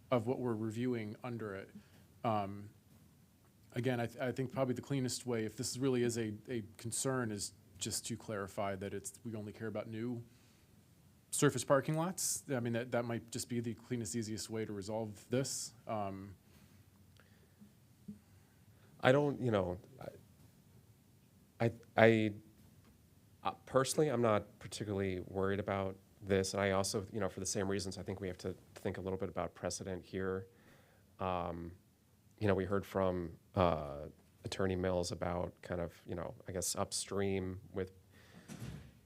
what we're reviewing under it. Again, I think probably the cleanest way, if this really is a concern, is just to clarify that we only care about new surface parking lots. I mean, that might just be the cleanest, easiest way to resolve this. I don't, personally, I'm not particularly worried about this. And I also, for the same reasons, I think we have to think a little bit about precedent here. We heard from Attorney Mills about kind of, I guess upstream with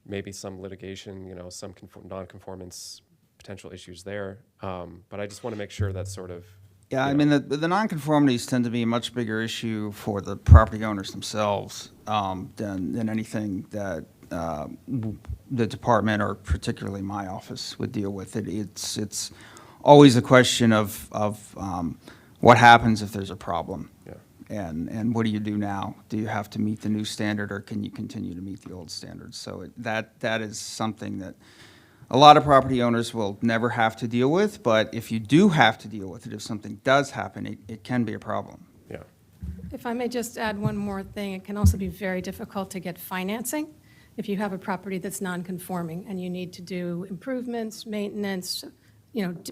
maybe some litigation, some non-conformance potential issues there. But I just want to make sure that sort of. Yeah, I mean, the nonconformities tend to be a much bigger issue for the property owners themselves than anything that the department or particularly my office would deal with. It's always a question of what happens if there's a problem. Yeah. And what do you do now? Do you have to meet the new standard, or can you continue to meet the old standards? So that is something that a lot of property owners will never have to deal with, but if you do have to deal with it, if something does happen, it can be a problem. Yeah. If I may just add one more thing, it can also be very difficult to get financing if you have a property that's non-conforming and you need to do improvements, maintenance,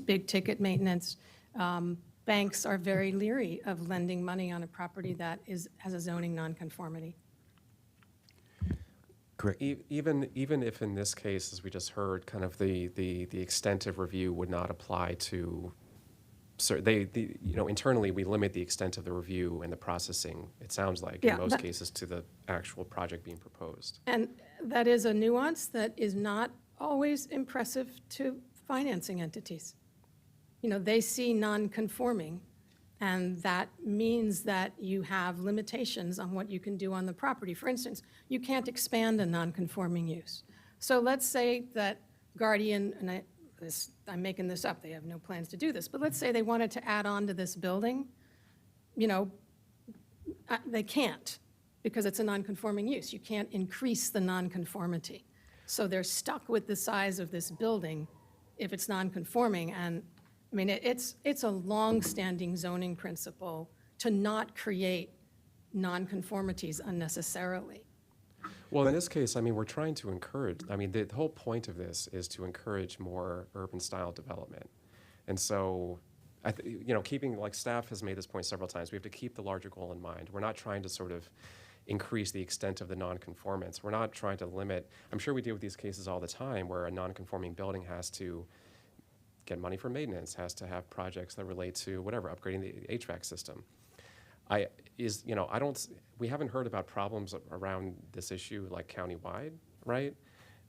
big ticket maintenance. Banks are very leery of lending money on a property that has a zoning nonconformity. Correct. Even if in this case, as we just heard, kind of the extent of review would not apply to, so internally we limit the extent of the review and the processing, it sounds like, in most cases, to the actual project being proposed. And that is a nuance that is not always impressive to financing entities. They see non-conforming, and that means that you have limitations on what you can do on the property. For instance, you can't expand a non-conforming use. So let's say that Guardian, and I'm making this up, they have no plans to do this, but let's say they wanted to add on to this building, they can't, because it's a non-conforming use. You can't increase the non-conformity. So they're stuck with the size of this building if it's non-conforming. And I mean, it's a long-standing zoning principle to not create nonconformities unnecessarily. Well, in this case, I mean, we're trying to encourage, the whole point of this is to encourage more urban-style development. And so, keeping, like staff has made this point several times, we have to keep the larger goal in mind. We're not trying to sort of increase the extent of the nonconformance. We're not trying to limit, I'm sure we deal with these cases all the time where a nonconforming building has to get money for maintenance, has to have projects that relate to whatever, upgrading the HVAC system. We haven't heard about problems around this issue like countywide, right?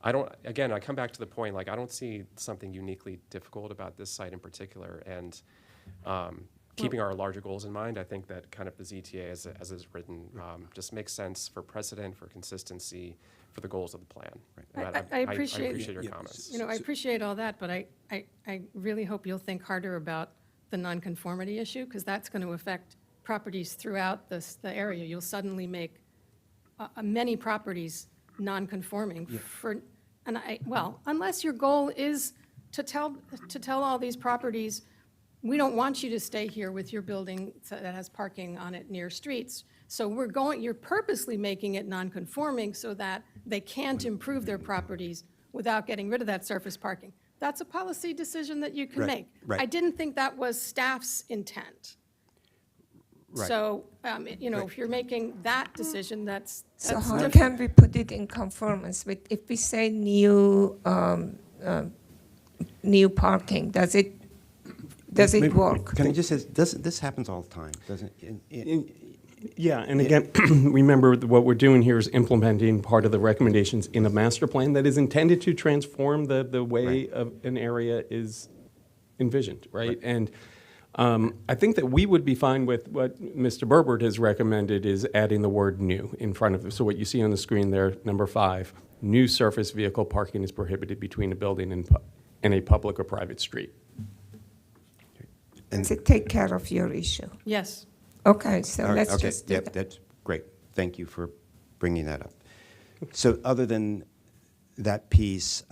I come back to the point, like I don't see something uniquely difficult about this site in particular, and keeping our larger goals in mind, I think that kind of the ZTA as is written just makes sense for precedent, for consistency, for the goals of the plan. Right. I appreciate your comments. I appreciate all that, but I really hope you'll think harder about the nonconformity issue, because that's going to affect properties throughout the area. You'll suddenly make many properties non-conforming unless your goal is to tell all these properties, we don't want you to stay here with your building that has parking on it near streets. So you're purposely making it non-conforming so that they can't improve their properties without getting rid of that surface parking. That's a policy decision that you can make. Right. I didn't think that was staff's intent. Right. So, if you're making that decision, that's So how different. can we put it in conformance with, if we say new parking, does it Does it work? Can I just say, this happens all the time, doesn't it? Yeah, and again, remember what we're doing here is implementing part of the recommendations in a master plan that is intended to transform the way of an area is envisioned, right? And I think that we would be fine with what Mr. Berbert has recommended is adding the word new in front of it. So what you see on the screen there, number 5, new surface vehicle parking is prohibited between a building and a public or private street. Does it take care of your issue? Yes. Okay, so All right, let's okay, just do yep, that. that's great. Thank you for bringing that up. So other than that piece,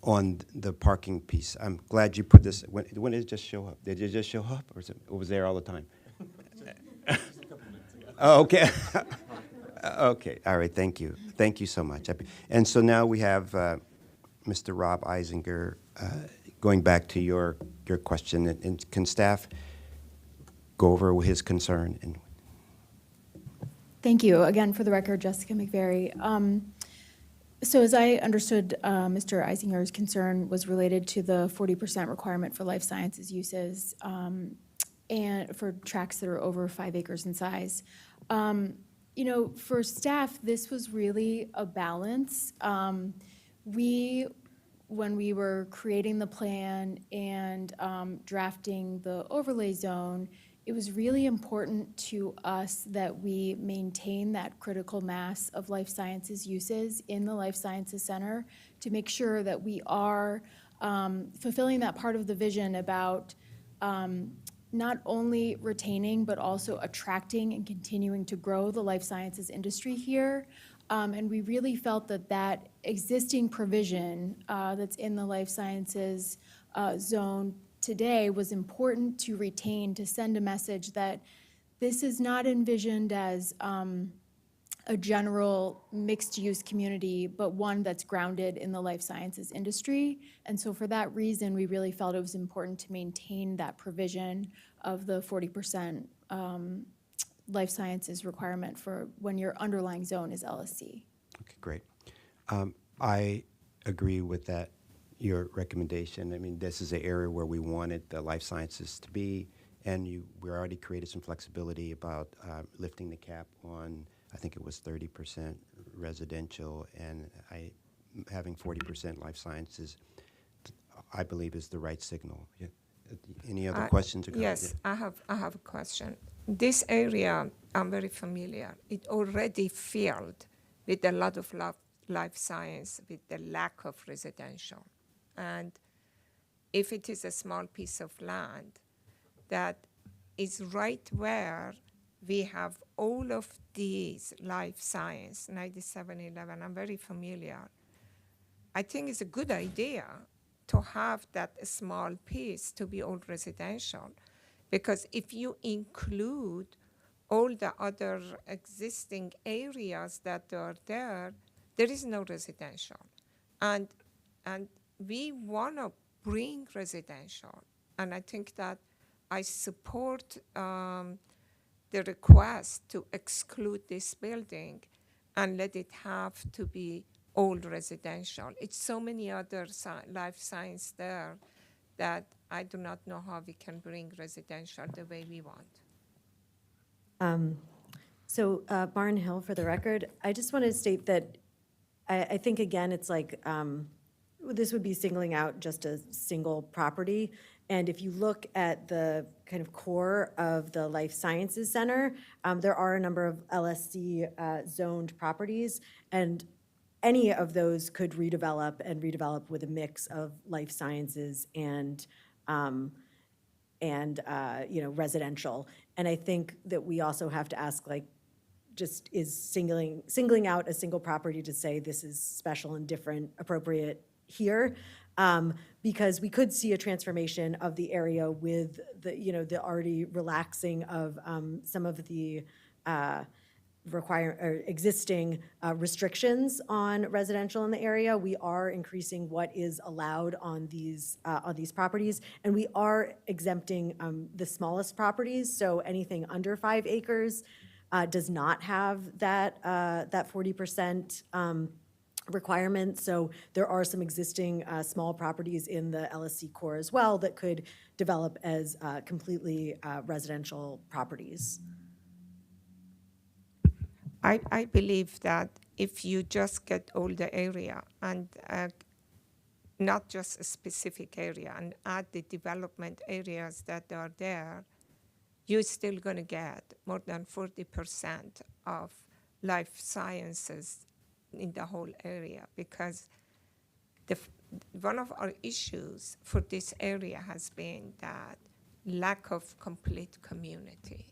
on the parking piece, I'm glad you put this, when did it just show up? Did it just show up, or was it there all the time? Oh, okay. Okay, all right, thank you. Thank you so much. And so now we have Mr. Rob Eisinger, going back to your question, and can staff go over his concern? And Thank you. Again, for the record, Jessica McVeary. So as I understood, Mr. Eisinger's concern was related to the 40% requirement for life sciences uses and for tracts that are over 5 acres in size. You know, for staff, this was really a balance. When we were creating the plan and drafting the overlay zone, it was really important to us that we maintain that critical mass of life sciences uses in the Life Sciences Center to make sure that we are fulfilling that part of the vision about not only retaining but also attracting and continuing to grow the life sciences industry here. And we really felt that that existing provision that's in the life sciences zone today was important to retain, to send a message that this is not envisioned as a general mixed-use community, but one that's grounded in the life sciences industry. And so for that reason, we really felt it was important to maintain that provision of the 40% life sciences requirement for when your underlying zone is LSC. okay, great. I agree with that, your recommendation. I mean, this is an area where we wanted the life sciences to be, and we already created some flexibility about lifting the cap on, I think it was 30% residential, and having 40% life sciences, I believe is the right signal. Yeah. Any other questions or comments? Yes, I have a question. This area, I'm very familiar. It already filled with a lot of life science with the lack of residential. And if it is a small piece of land that is right where we have all of these life science, 9711, I'm very familiar. I think it's a good idea to have that small piece to be all residential, because if you include all the other existing areas that are there, there is no residential. And we want to bring residential. And I think that I support the request to exclude this building and let it have to be all residential. It's so many other life science there that I do not know how we can bring residential the way we want. So Barn Hill, for the record, I just want to state that I think, again, it's like this would be singling out just a single property. And if you look at the kind of core of the Life Sciences Center, there are a number of LSC zoned properties, and any of those could redevelop with a mix of life sciences and residential. And I think that we also have to ask, like, just is singling out a single property to say this is special and different appropriate here? Because we could see a transformation of the area with the already relaxing of some of the existing restrictions on residential in the area. We are increasing what is allowed on these properties, and we are exempting the smallest properties. So anything under 5 acres does not have that 40% requirement. So there are some existing small properties in the LSC core as well that could develop as completely residential properties. I believe that if you just get all the area and not just a specific area and add the development areas that are there, you're still going to get more than 40% of life sciences in the whole area, because one of our issues for this area has been that lack of complete community.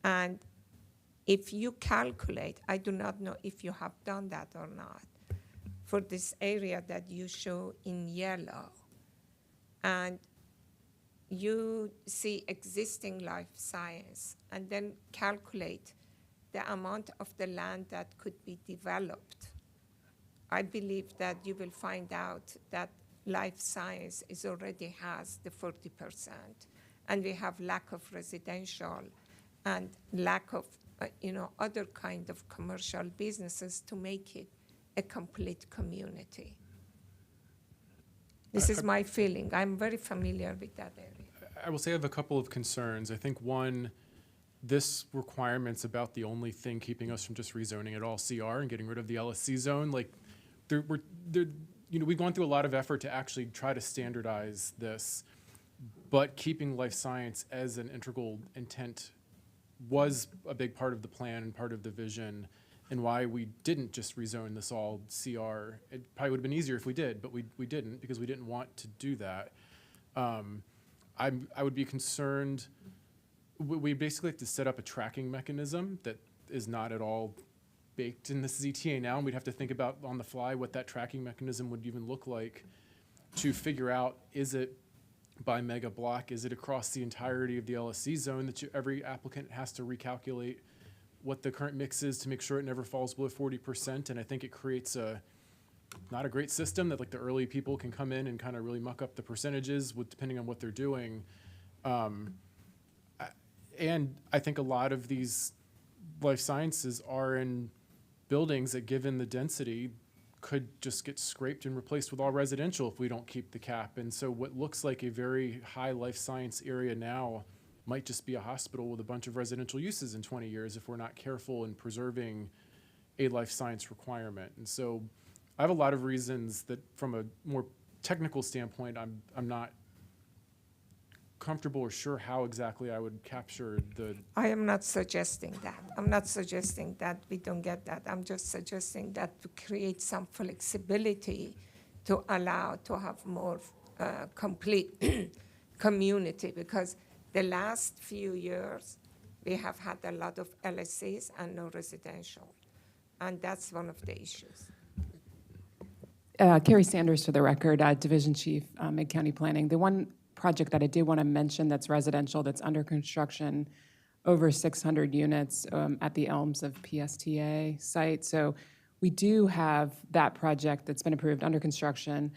And if you calculate, I do not know if you have done that or not, for this area that you show in yellow, and you see existing life science, and then calculate the amount of the land that could be developed, I believe that you will find out that life science already has the 40%, and we have lack of residential and lack of other kind of commercial businesses to make it a complete community. This is my feeling. I'm very familiar with that area. I will say I have a couple of concerns. I think one, this requirement's about the only thing keeping us from just rezoning it all CR and getting rid of the LSC zone. Like, we've gone through a lot of effort to actually try to standardize this, but keeping life science as an integral intent was a big part of the plan and part of the vision, and why we didn't just rezone this all CR. It probably would have been easier if we did, but we didn't, because we didn't want to do that. I would be concerned, we basically have to set up a tracking mechanism that is not at all baked in the ZTA now, and we'd have to think about on the fly what that tracking mechanism would even look like to figure out, is it by mega block, is it across the entirety of the LSC zone that every applicant has to recalculate what the current mix is to make sure it never falls below 40%, and I think it creates not a great system that like the early people can come in and kind of really muck up the percentages depending on what they're doing. And I think a lot of these life sciences are in buildings that, given the density, could just get scraped and replaced with all residential if we don't keep the cap. And so what looks like a very high life science area now might just be a hospital with a bunch of residential uses in 20 years if we're not careful in preserving a life science requirement. And so I have a lot of reasons that from a more technical standpoint, I'm not comfortable or sure how exactly I would capture the. I am not suggesting that. I'm not suggesting that we don't get that. I'm just suggesting that to create some flexibility to allow to have more complete community, because the last few years we have had a lot of LSCs and no residential, and that's one of the issues. Carrie Sanders, for the record, Division Chief, Mid-County Planning. The one project that I did want to mention that's residential, that's under construction, over 600 units at the Elms of PSTA site. So we do have that project that's been approved under construction.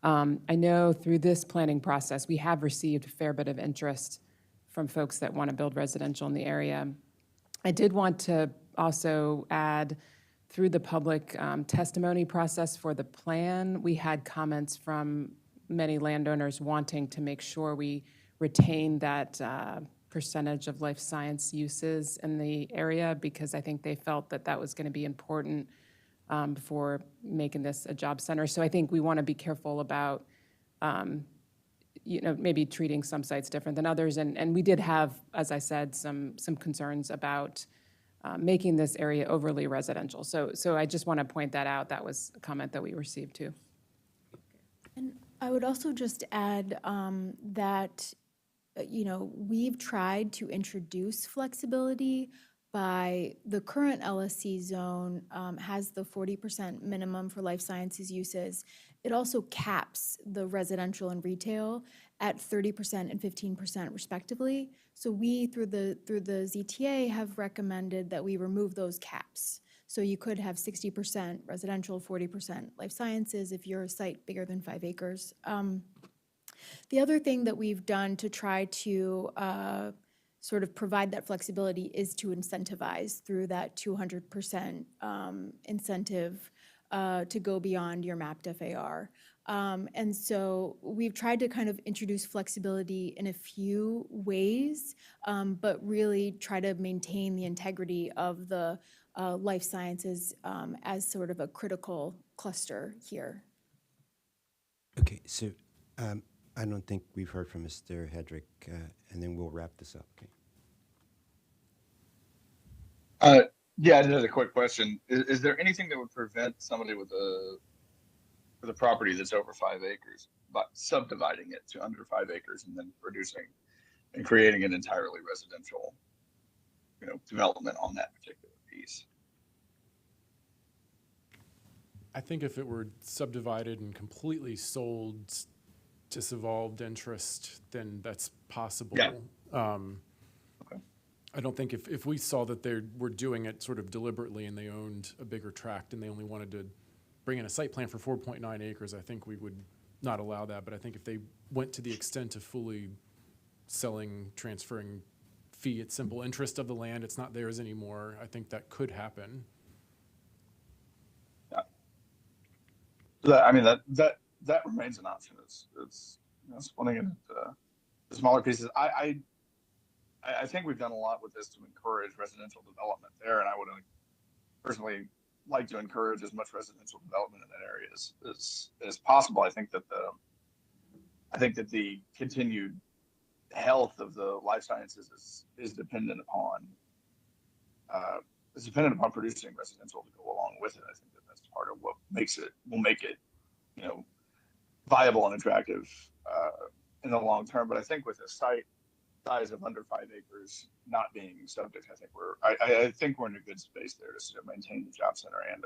I know through this planning process, we have received a fair bit of interest from folks that want to build residential in the area. I did want to also add, through the public testimony process for the plan, we had comments from many landowners wanting to make sure we retain that percentage of life science uses in the area, because I think they felt that that was going to be important before making this a job center. So I think we want to be careful about maybe treating some sites different than others. And we did have, as I said, some concerns about making this area overly residential. So I just want to point that out. That was a comment that we received too. And I would also just add that, we've tried to introduce flexibility by the current LSC zone has the 40% minimum for life sciences uses. It also caps the residential and retail at 30% and 15% respectively. So we, through the ZTA, have recommended that we remove those caps. So you could have 60% residential, 40% life sciences if you're a site bigger than 5 acres. The other thing that we've done to try to sort of provide that flexibility is to incentivize through that 200% incentive to go beyond your mapped FAR. And so we've tried to kind of introduce flexibility in a few ways, but really try to maintain the integrity of the life sciences as sort of a critical cluster here. Okay, so I don't think we've heard from Mr. Hedrick, and then we'll wrap this up. Okay. Yeah, I just had a quick question. Is there anything that would prevent somebody with a property that's over 5 acres, but subdividing it to under 5 acres and then reducing and creating an entirely residential, development on that particular piece? I think if it were subdivided and completely sold disinvolved interest, then that's possible. Yeah. Okay. I don't think if we saw that they were doing it sort of deliberately and they owned a bigger tract and they only wanted to bring in a site plan for 4.9 acres, I think we would not allow that. But I think if they went to the extent of fully selling, transferring fee at simple interest of the land, it's not theirs anymore, I think that could happen. Yeah. That remains an option. It's splitting it into smaller pieces. I think we've done a lot with this to encourage residential development there, and I would personally like to encourage as much residential development in that area as possible. I think that the continued health of the life sciences is dependent upon producing residential to go along with it. I think that's part of what will make it viable and attractive in the long term. But I think with a site size of under 5 acres not being subject, I think we're in a good space there to sort of maintain the job center and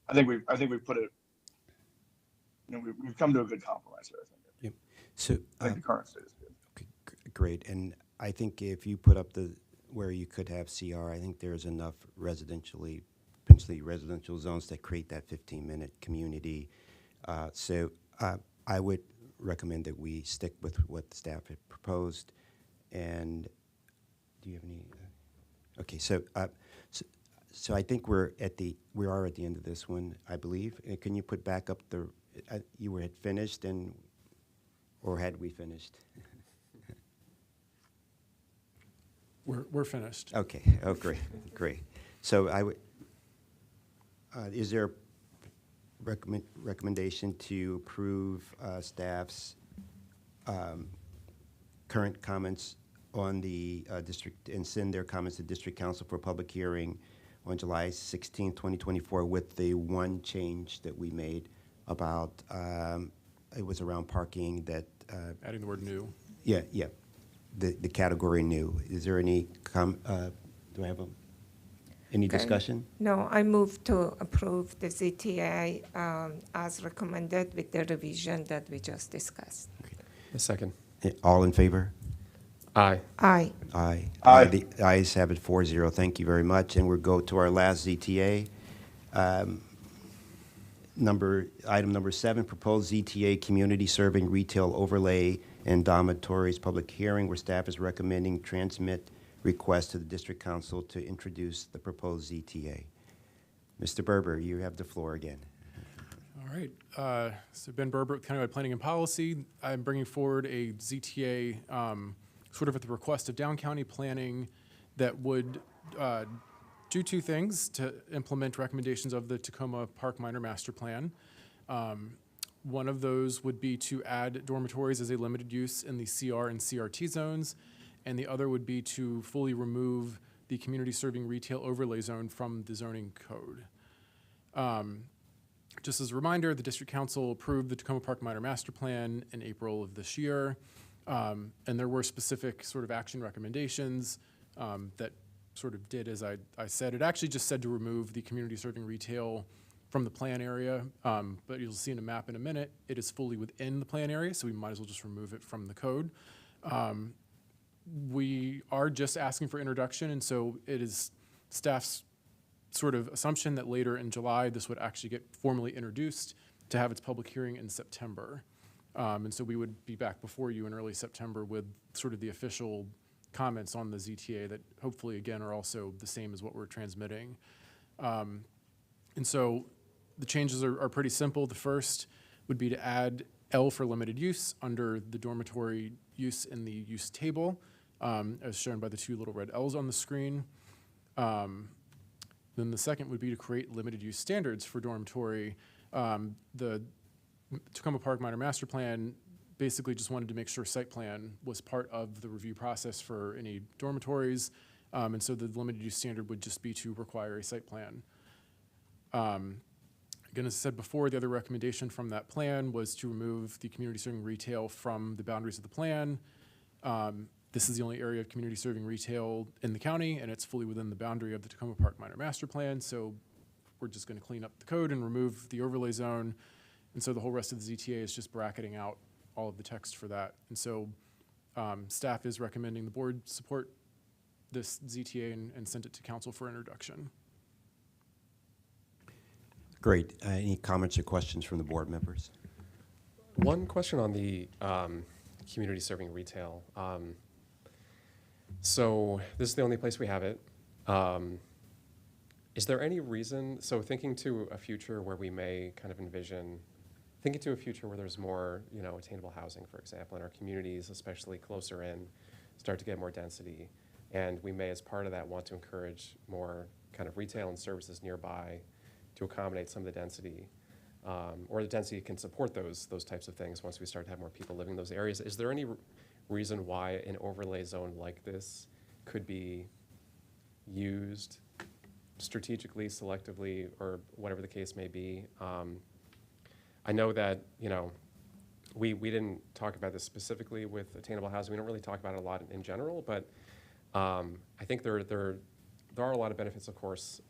I think we've put it, we've come to a good compromise here. I think. Yep. So I think the current state is good. Okay, great. And I think if you put up where you could have CR, I think there's enough potentially residential zones that create that 15-minute community. So I would recommend that we stick with what the staff had proposed. And do you have any? Okay, so I think we are at the end of this one, I believe. Can you put back up you had finished or had we finished? We're finished. Okay. Oh, great, great. So is there a recommendation to approve staff's current comments on the district and send their comments to district council for public hearing on July 16, 2024, with the one change that we made about it was around parking that Adding the word new. Yeah. The category new. Is there any do I have any discussion? No, I move to approve the ZTA as recommended with the revision that we just discussed. A second. All in favor? Aye. Aye. Aye. Aye. The ayes have it 4-0. Thank you very much. And we'll go to our last ZTA. Item number 7, proposed ZTA community serving retail overlay and dormitories public hearing, where staff is recommending transmit request to the district council to introduce the proposed ZTA. Mr. Berber, you have the floor again. All right. So Ben Berber with Countywide Planning and Policy. I'm bringing forward a ZTA sort of at the request of Down County Planning that would do two things to implement recommendations of the Tacoma Park Minor Master Plan. One of those would be to add dormitories as a limited use in the CR and CRT zones, and the other would be to fully remove the community serving retail overlay zone from the zoning code. Just as a reminder, the District Council approved the Tacoma Park Minor Master Plan in April of this year, and there were specific sort of action recommendations that sort of did as I said. It actually just said to remove the community serving retail from the plan area, but you'll see in a map in a minute, it is fully within the plan area, so we might as well just remove it from the code. We are just asking for introduction, and so it is staff's sort of assumption that later in July, this would actually get formally introduced to have its public hearing in September. And so we would be back before you in early September with sort of the official comments on the ZTA that hopefully, again, are also the same as what we're transmitting. And so The changes are pretty simple. The first would be to add L for limited use under the dormitory use in the use table, as shown by the two little red L's on the screen. Then the second would be to create limited use standards for dormitory. The Tacoma Park Minor Master Plan basically just wanted to make sure site plan was part of the review process for any dormitories. And so the limited use standard would just be to require a site plan. Again, as I said before, the other recommendation from that plan was to remove the community serving retail from the boundaries of the plan. This is the only area of community serving retail in the county, and it's fully within the boundary of the Tacoma Park Minor Master Plan. So we're just going to clean up the code and remove the overlay zone. And so the whole rest of the ZTA is just bracketing out all of the text for that. And so staff is recommending the board support this ZTA and send it to council for introduction. Great. Any comments or questions from the board members? One question on the community serving retail. So this is the only place we have it. Is there any reason, so thinking to a future where we may kind of envision, thinking to a future where there's more, attainable housing, for example, in our communities, especially closer in, start to get more density, and we may, as part of that, want to encourage more kind of retail and services nearby to accommodate some of the density, or the density can support those types of things once we start to have more people living in those areas. Is there any reason why an overlay zone like this could be used strategically, selectively, or whatever the case may be? I know that, we didn't talk about this specifically with attainable housing. We don't really talk about it a lot in general, but I think there are a lot of benefits, of course,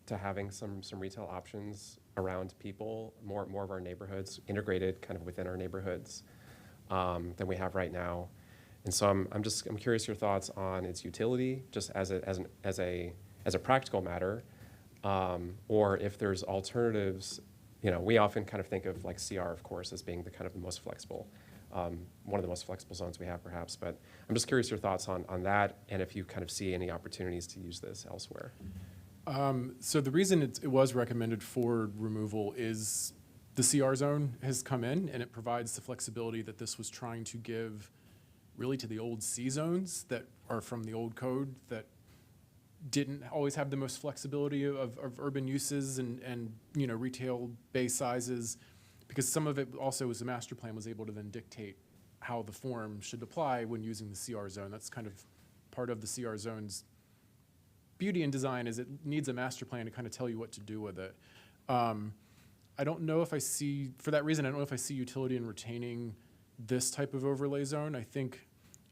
to having some retail options around people, more of our neighborhoods, integrated kind of within our neighborhoods than we have right now. And so I'm curious your thoughts on its utility, just as a practical matter, or if there's alternatives. We often kind of think of like CR, of course, as being the kind of the most flexible, one of the most flexible zones we have, perhaps. But I'm just curious your thoughts on that, and if you kind of see any opportunities to use this elsewhere. So the reason it was recommended for removal is the CR zone has come in, and it provides the flexibility that this was trying to give really to the old C zones that are from the old code that didn't always have the most flexibility of urban uses and retail bay sizes, because some of it also as the master plan was able to then dictate how the form should apply when using the CR zone. That's kind of part of the CR zone's beauty in design, is it needs a master plan to kind of tell you what to do with it. I don't know if I see, for that reason, I don't know if I see utility in retaining this type of overlay zone. I think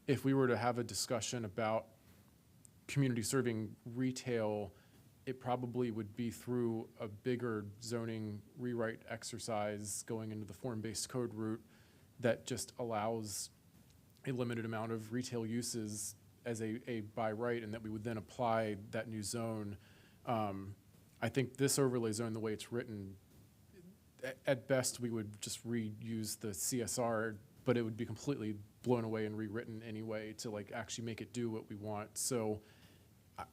if we were to have a discussion about community serving retail, it probably would be through a bigger zoning rewrite exercise going into the form-based code route that just allows a limited amount of retail uses as a by right, and that we would then apply that new zone. I think this overlay zone, the way it's written, at best we would just reuse the CSR, but it would be completely blown away and rewritten anyway to like actually make it do what we want. So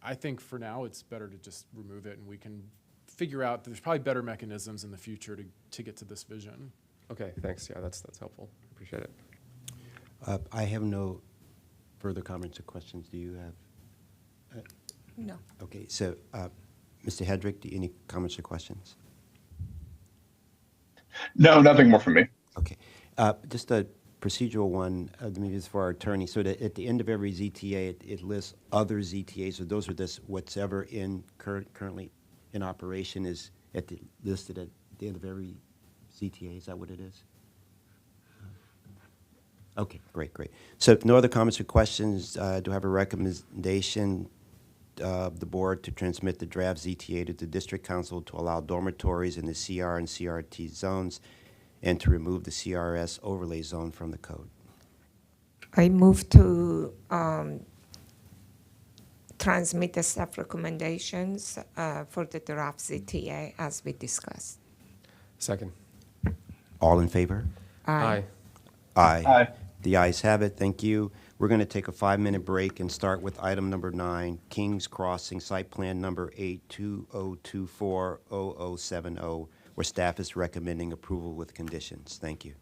I think for now it's better to just remove it, and we can figure out that there's probably better mechanisms in the future to get to this vision. Okay, thanks. Yeah, that's helpful. Appreciate it. I have no further comments or questions. Do you have? No. Okay, so Mr. Hedrick, do you any comments or questions? No, nothing more from me. Okay, just a procedural one, maybe it's for our attorney. So that at the end of every ZTA, it lists other ZTAs. So those are just whatever in currently in operation is listed at the end of every ZTA. Is that what it is? Okay, great. So if no other comments or questions, do I have a recommendation of the board to transmit the draft ZTA to the district council to allow dormitories in the CR and CRT zones and to remove the CRS overlay zone from the code? I move to transmit the staff recommendations for the draft ZTA as we discussed. Second. All in favor? Aye. Aye. Aye. The ayes have it. Thank you. We're going to take a 5-minute break and start with item number 9, Kings Crossing, site plan number 82024070. where staff is recommending approval with conditions. Thank you.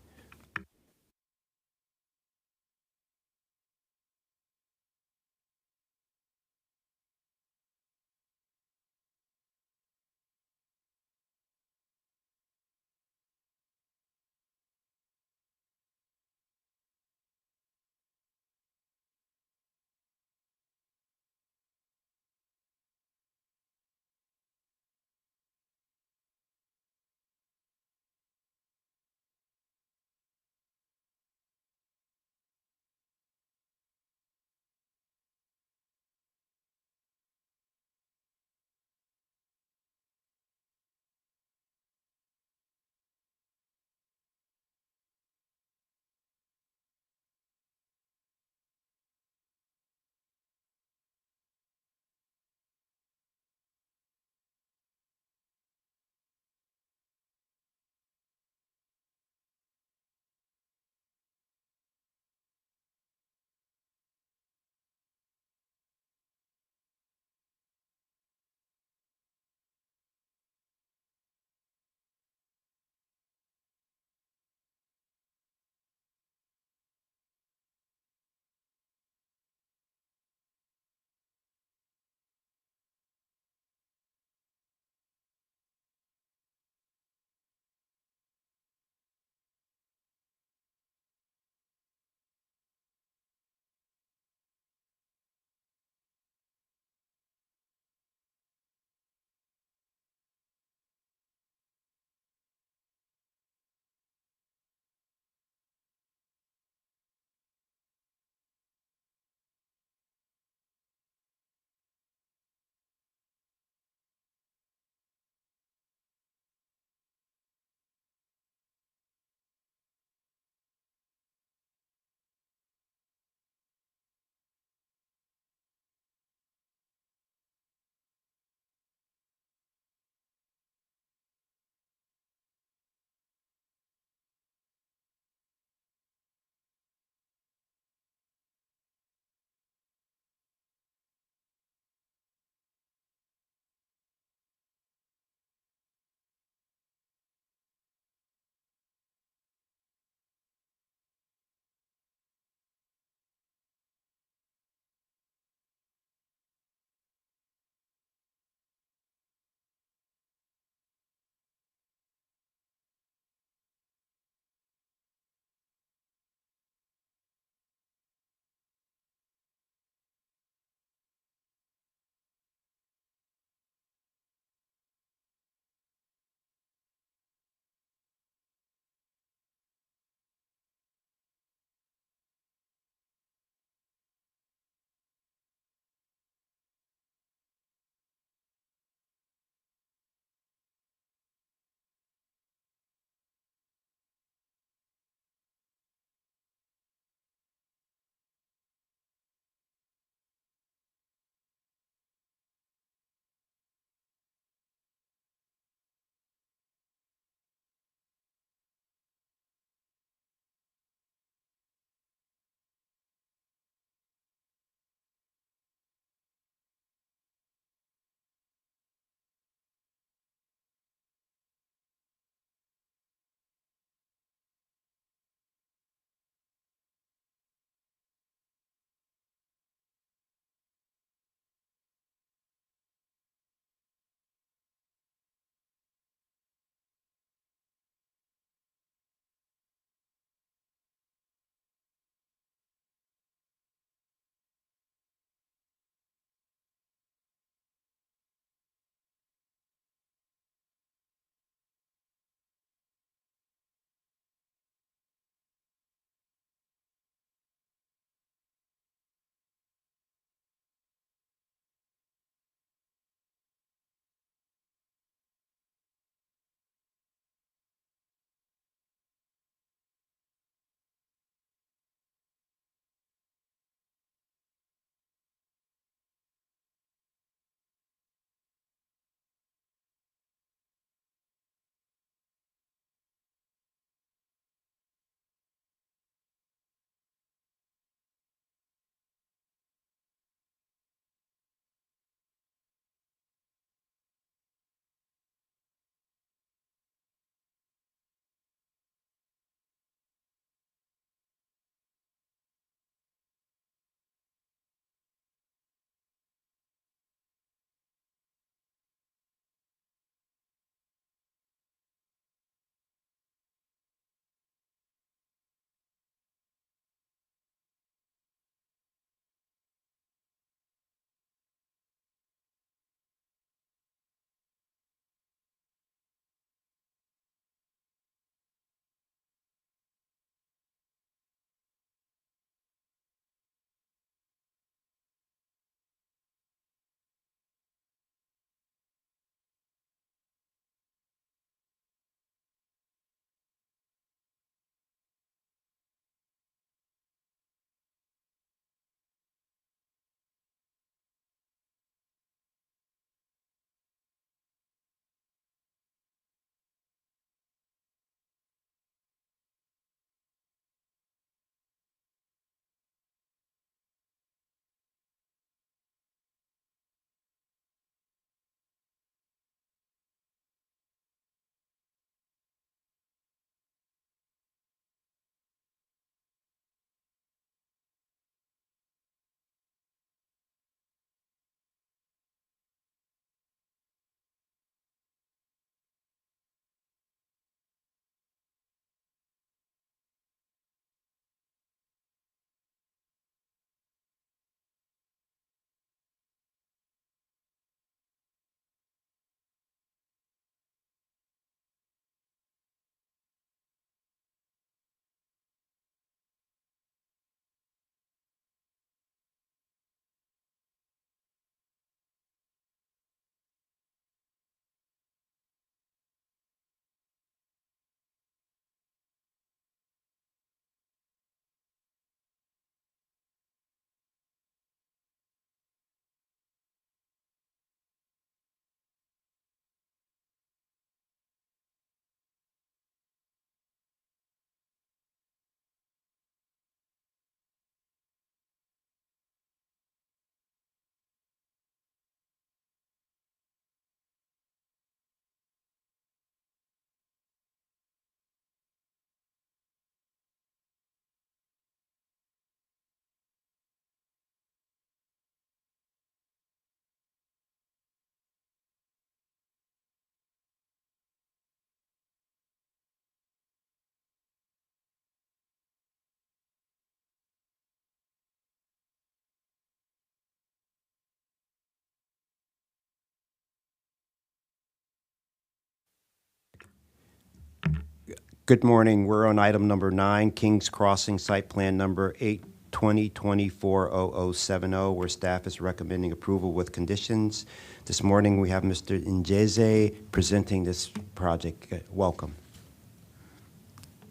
Good morning. We're on item number 9, Kings Crossing Site Plan Number 8/2024-0070, where staff is recommending approval with conditions. This morning, we have Mr. Njeze presenting this project. Welcome.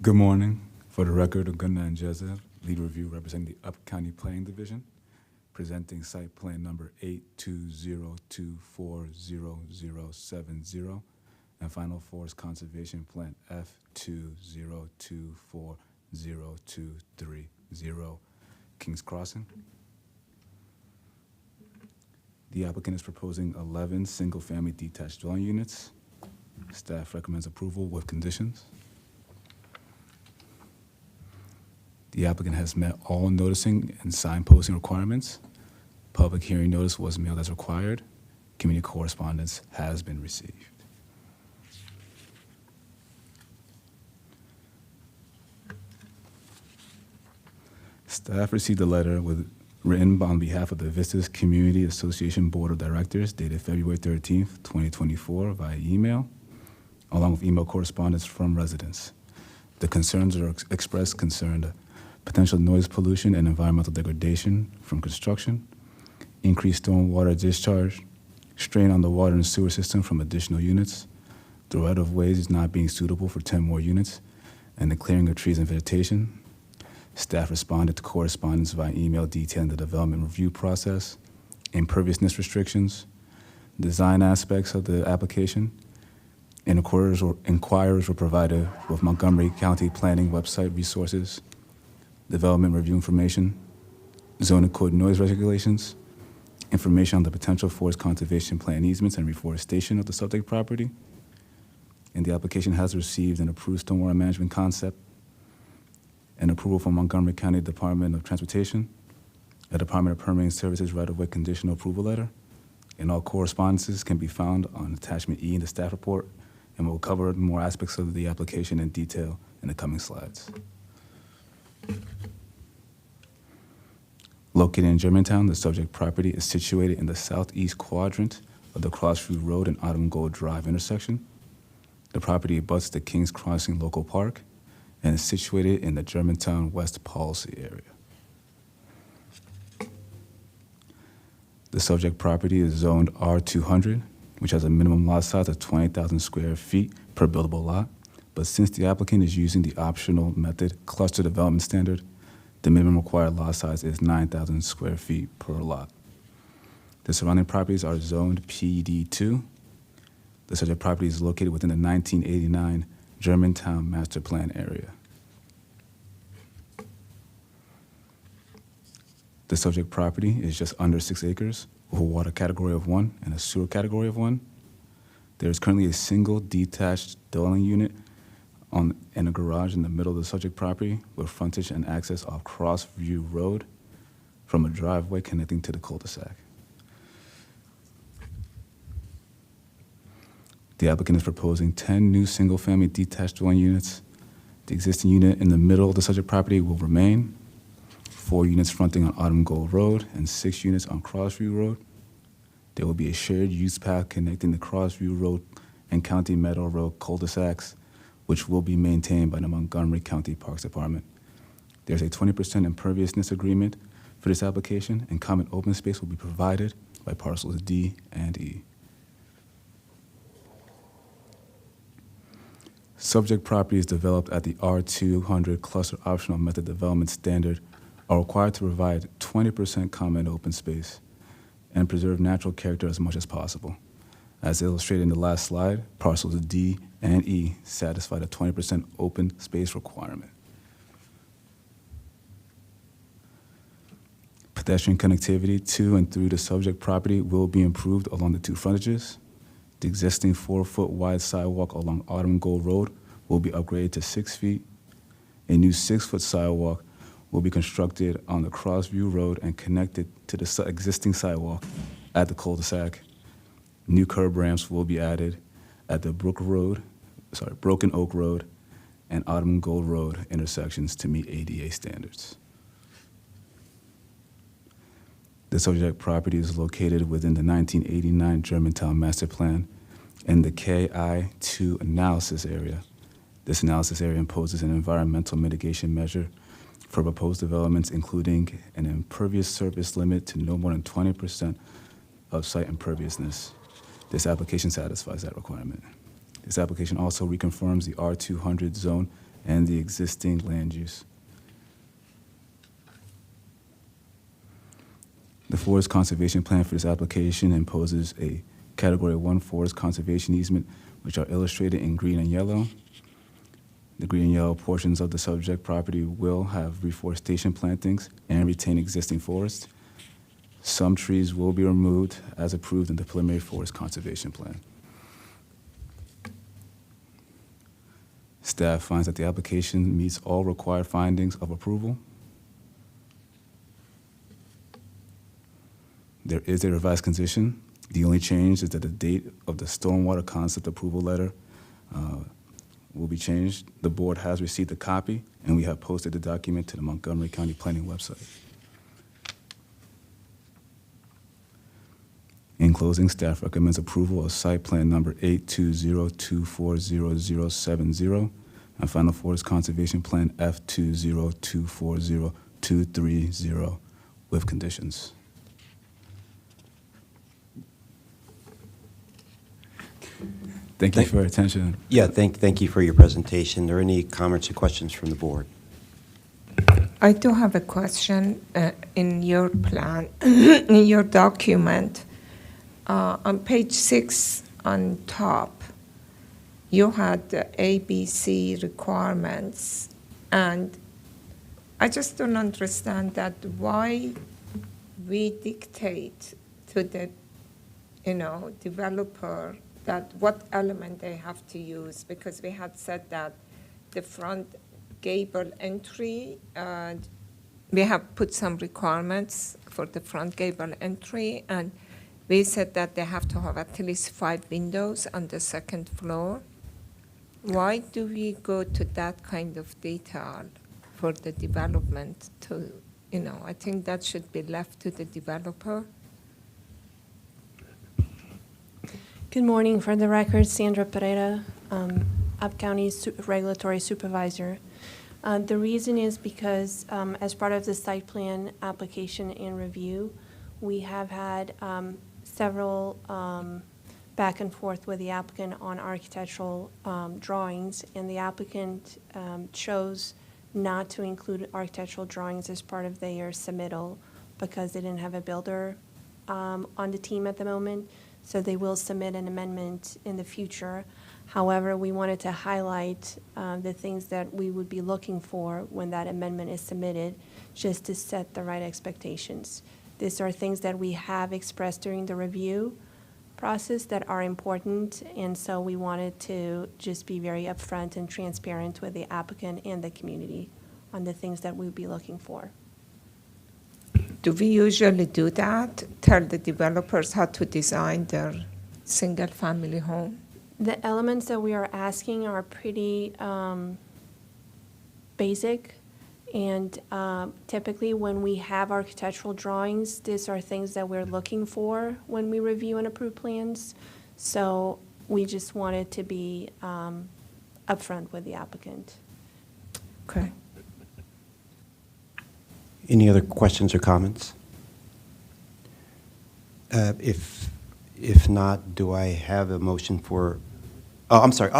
Good morning. For the record, Gunnar Njeze, lead review representing the Upper County Planning Division, presenting site plan number 820240070 and final forest conservation plan F2024023, Kings Crossing. The applicant is proposing 11 single-family detached dwelling units. Staff recommends approval with conditions. The applicant has met all noticing and signposting requirements. Public hearing notice was mailed as required. Community correspondence has been received. Staff received a letter written on behalf of the Vistas Community Association Board of Directors dated February 13th, 2024 via email, along with email correspondence from residents. The concerns are expressed concerned potential noise pollution and environmental degradation from construction, increased stormwater discharge, strain on the water and sewer system from additional units, the right-of-ways is not being suitable for 10 more units, and the clearing of trees and vegetation. Staff responded to correspondence via email detailing the development review process, imperviousness restrictions, design aspects of the application, and inquirers were provided with Montgomery County Planning website resources, development review information, zoning code noise regulations, information on the potential forest conservation plan easements and reforestation of the subject property. And the application has received an approved stormwater management concept, an approval from Montgomery County Department of Transportation, a Department of Permitting Services right-of-way conditional approval letter, and all correspondences can be found on attachment E in the staff report, and we'll cover more aspects of the application in detail in the coming slides. Located in Germantown, the subject property is situated in the southeast quadrant of the Crossview Road and Autumn Gold Drive intersection. The property abuts the Kings Crossing Local Park and is situated in the Germantown West Policy area. The subject property is zoned R200, which has a minimum lot size of 20,000 square feet per buildable lot. But since the applicant is using the optional method cluster development standard, the minimum required lot size is 9,000 square feet per lot. The surrounding properties are zoned PD2. The subject property is located within the 1989 Germantown Master Plan area. The subject property is just under 6 acres with a water category of 1 and a sewer category of 1. There is currently a single detached dwelling unit and a garage in the middle of the subject property with frontage and access off Crossview Road from a driveway connecting to the cul-de-sac. The applicant is proposing 10 new single-family detached dwelling units. The existing unit in the middle of the subject property will remain, 4 units fronting on Autumn Gold Road and 6 units on Crossview Road. There will be a shared use path connecting the Crossview Road and County Meadow Road cul-de-sacs, which will be maintained by the Montgomery County Parks Department. There's a 20% imperviousness agreement for this application, and common open space will be provided by parcels D and E. Subject properties developed at the R200 Cluster Optional Method Development Standard are required to provide 20% common open space and preserve natural character as much as possible. As illustrated in the last slide, parcels D and E satisfy the 20% open space requirement. Pedestrian connectivity to and through the subject property will be improved along the 2 frontages. The existing 4-foot wide sidewalk along Autumn Gold Road will be upgraded to 6 feet. A new 6-foot sidewalk will be constructed on the Crossview Road and connected to the existing sidewalk at the cul-de-sac. New curb ramps will be added at the Broken Oak Road and Autumn Gold Road intersections to meet ADA standards. The subject property is located within the 1989 Germantown Master Plan and the KI2 analysis area This analysis area imposes an environmental mitigation measure for proposed developments, including an impervious surface limit to no more than 20% of site imperviousness. This application satisfies that requirement. This application also reconfirms the R200 zone and the existing land use. The forest conservation plan for this application imposes a Category 1 forest conservation easement, which are illustrated in green and yellow. The green and yellow portions of the subject property will have reforestation plantings and retain existing forest. Some trees will be removed as approved in the preliminary forest conservation plan. Staff finds that the application meets all required findings of approval. There is a revised condition. The only change is that the date of the stormwater concept approval letter will be changed. The board has received a copy, and we have posted the document to the Montgomery County Planning website. In closing, staff recommends approval of site plan number 820240070 and final forest conservation plan F2024023 with conditions. Thank you for your attention. Yeah, thank you for your presentation. Are there any comments or questions from the board? I do have a question in your plan, in your document. On page 6 on top, you had the ABC requirements, and I just don't understand that why we dictate to the, developer that what element they have to use, because we had said that the front gable entry, we have put some requirements for the front gable entry, and we said that they have to have at least 5 windows on the second floor. Why do we go to that kind of detail for the development to, I think that should be left to the developer. Good morning. For the record, Sandra Pereira, Up County Regulatory Supervisor. The reason is because as part of the site plan application and review, we have had several back and forth with the applicant on architectural drawings, and the applicant chose not to include architectural drawings as part of their submittal because they didn't have a builder on the team at the moment. So they will submit an amendment in the future. However, we wanted to highlight the things that we would be looking for when that amendment is submitted, just to set the right expectations. These are things that we have expressed during the review process that are important, and so we wanted to just be very upfront and transparent with the applicant and the community on the things that we'd be looking for. Do we usually do that? Tell the developers how to design their single-family home? The elements that we are asking are pretty basic, and typically when we have architectural drawings, these are things that we're looking for when we review and approve plans. So we just wanted to be upfront with the applicant. Okay. Any other questions or comments? If not, do I have a motion for, I'm sorry.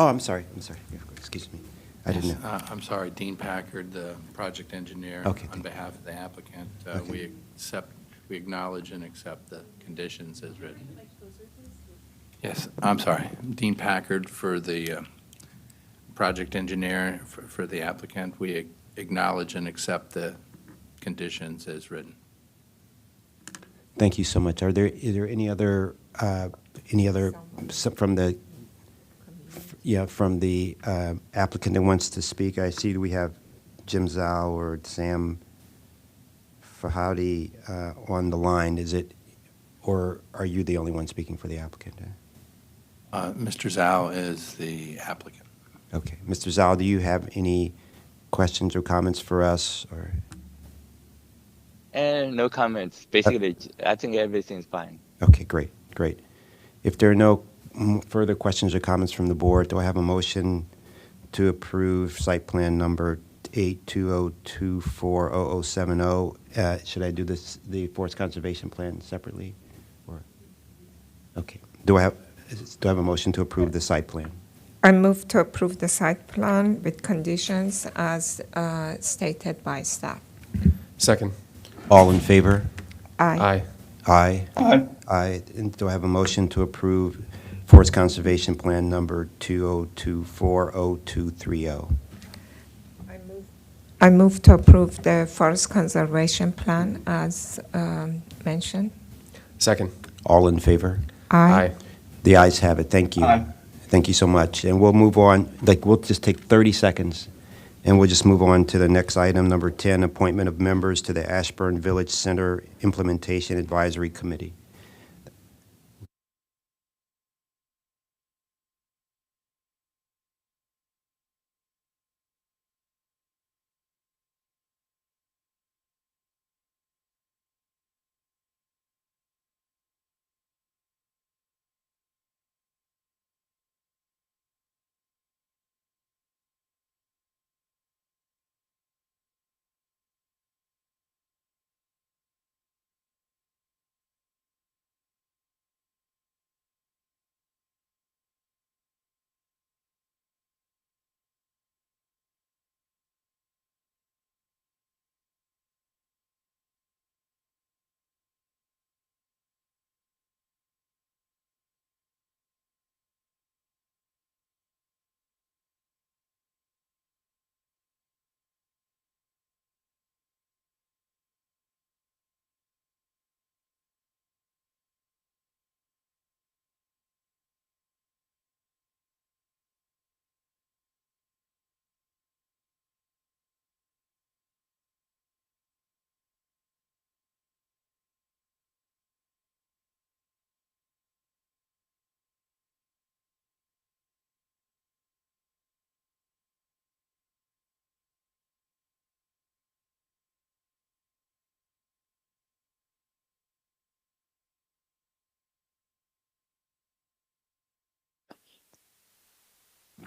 Excuse me. I didn't know. I'm sorry, Dean Packard, the project engineer. Okay. On behalf of the applicant, Okay. we acknowledge and accept the conditions as written. Yes, I'm sorry. Dean Packard for the project engineer for the applicant. We acknowledge and accept the conditions as written. Thank you so much. Is there any other from the applicant that wants to speak? I see we have Jim Zhao or Sam Fahadi on the line. Is it, or are you the only one speaking for the applicant? Mr. Zhao is the applicant. Okay. Mr. Zhao, do you have any questions or comments for us? Or no comments. Basically, I think everything's fine. Okay, great. If there are no further questions or comments from the board, do I have a motion to approve site plan number 82024070. Should I do the forest conservation plan separately? Or okay. Do I have a motion to approve the site plan? I move to approve the site plan with conditions as stated by staff. Second. All in favor? Aye. Aye. Aye. Aye. And do I have a motion to approve forest conservation plan number 20240230? I move to approve the forest conservation plan as mentioned. Second. All in favor? Aye. The ayes have it. Thank you. Aye. Thank you so much. And we'll move on, we'll just take 30 seconds, and we'll just move on to the next item, number 10, appointment of members to the Ashburn Village Center Implementation Advisory Committee.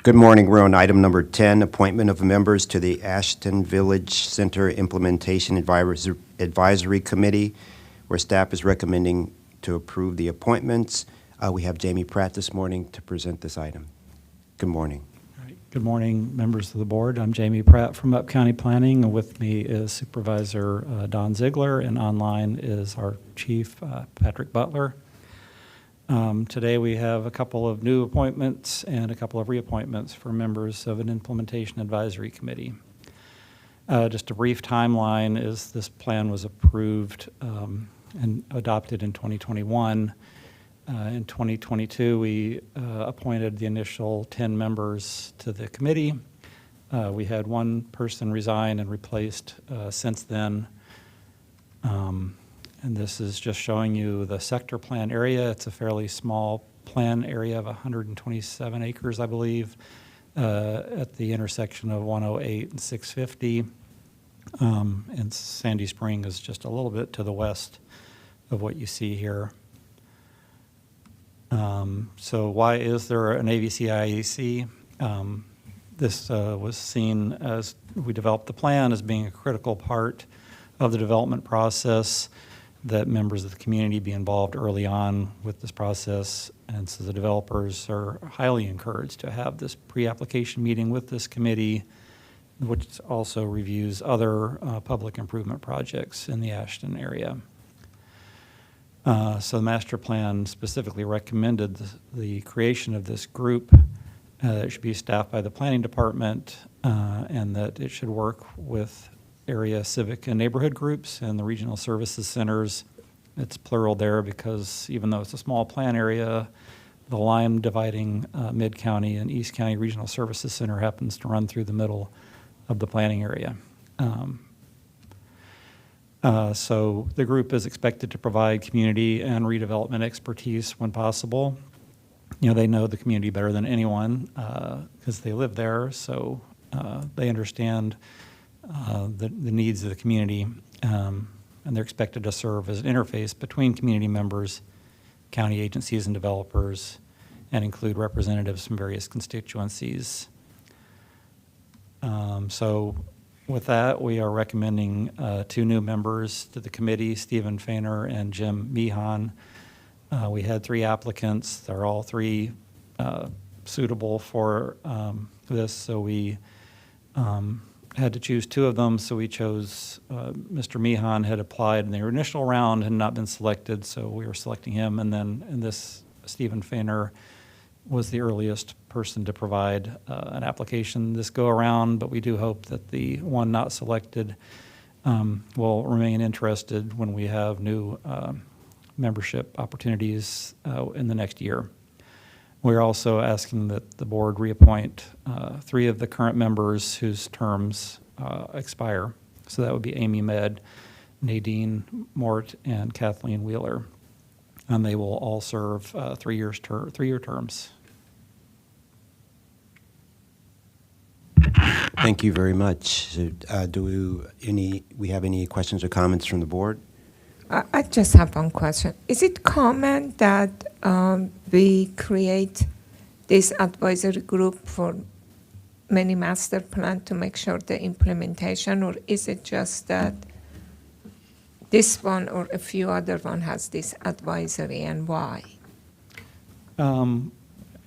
Good morning. We're on item number 10, appointment of members to the Ashton Village Center Implementation Advisory Committee, where staff is recommending to approve the appointments. We have Jamie Pratt this morning to present this item. Good morning. All right. Good morning, members of the board. I'm Jamie Pratt from Up County Planning, and with me is Supervisor Don Ziegler, and online is our Chief, Patrick Butler. Today we have a couple of new appointments and a couple of reappointments for members of an Implementation Advisory Committee. Just a brief timeline is this plan was approved and adopted in 2021. In 2022, we appointed the initial 10 members to the committee. We had one person resign and replaced since then. And this is just showing you the sector plan area. It's a fairly small plan area of 127 acres, I believe, at the intersection of 108 and 650. And Sandy Spring is just a little bit to the west of what you see here. So why is there an AVC-IAC? This was seen as we developed the plan as being a critical part of the development process, that members of the community be involved early on with this process. And so the developers are highly encouraged to have this pre-application meeting with this committee, which also reviews other public improvement projects in the Ashton area. So the master plan specifically recommended the creation of this group. It should be staffed by the planning department, and that it should work with area civic and neighborhood groups and the regional services centers. It's plural there because even though it's a small plan area, the line dividing Mid-County and East County Regional Services Center happens to run through the middle of the planning area. So the group is expected to provide community and redevelopment expertise when possible. You know, they know the community better than anyone because they live there, so they understand the needs of the community, and they're expected to serve as an interface between community members, county agencies, and developers, and include representatives from various constituencies. So with that, we are recommending 2 new members to the committee, Stephen Fainer and Jim Meehan. We had 3 applicants. They're all 3 suitable for this, so we had to choose 2 of them, so we chose Mr. Meehan had applied in their initial round and not been selected, so we were selecting him, and then in this, Stephen Fainer was the earliest person to provide an application this go-around, but we do hope that the one not selected will remain interested when we have new membership opportunities in the next year. We're also asking that the board reappoint 3 of the current members whose terms expire. So that would be Amy Med, Nadine Mort, and Kathleen Wheeler. And they will all serve 3-year terms. Thank you very much. So, do we have any questions or comments from the board? I just have one question. Is it common that we create this advisory group for many master plan to make sure the implementation, or is it just that this one or a few other one has this advisory, and why?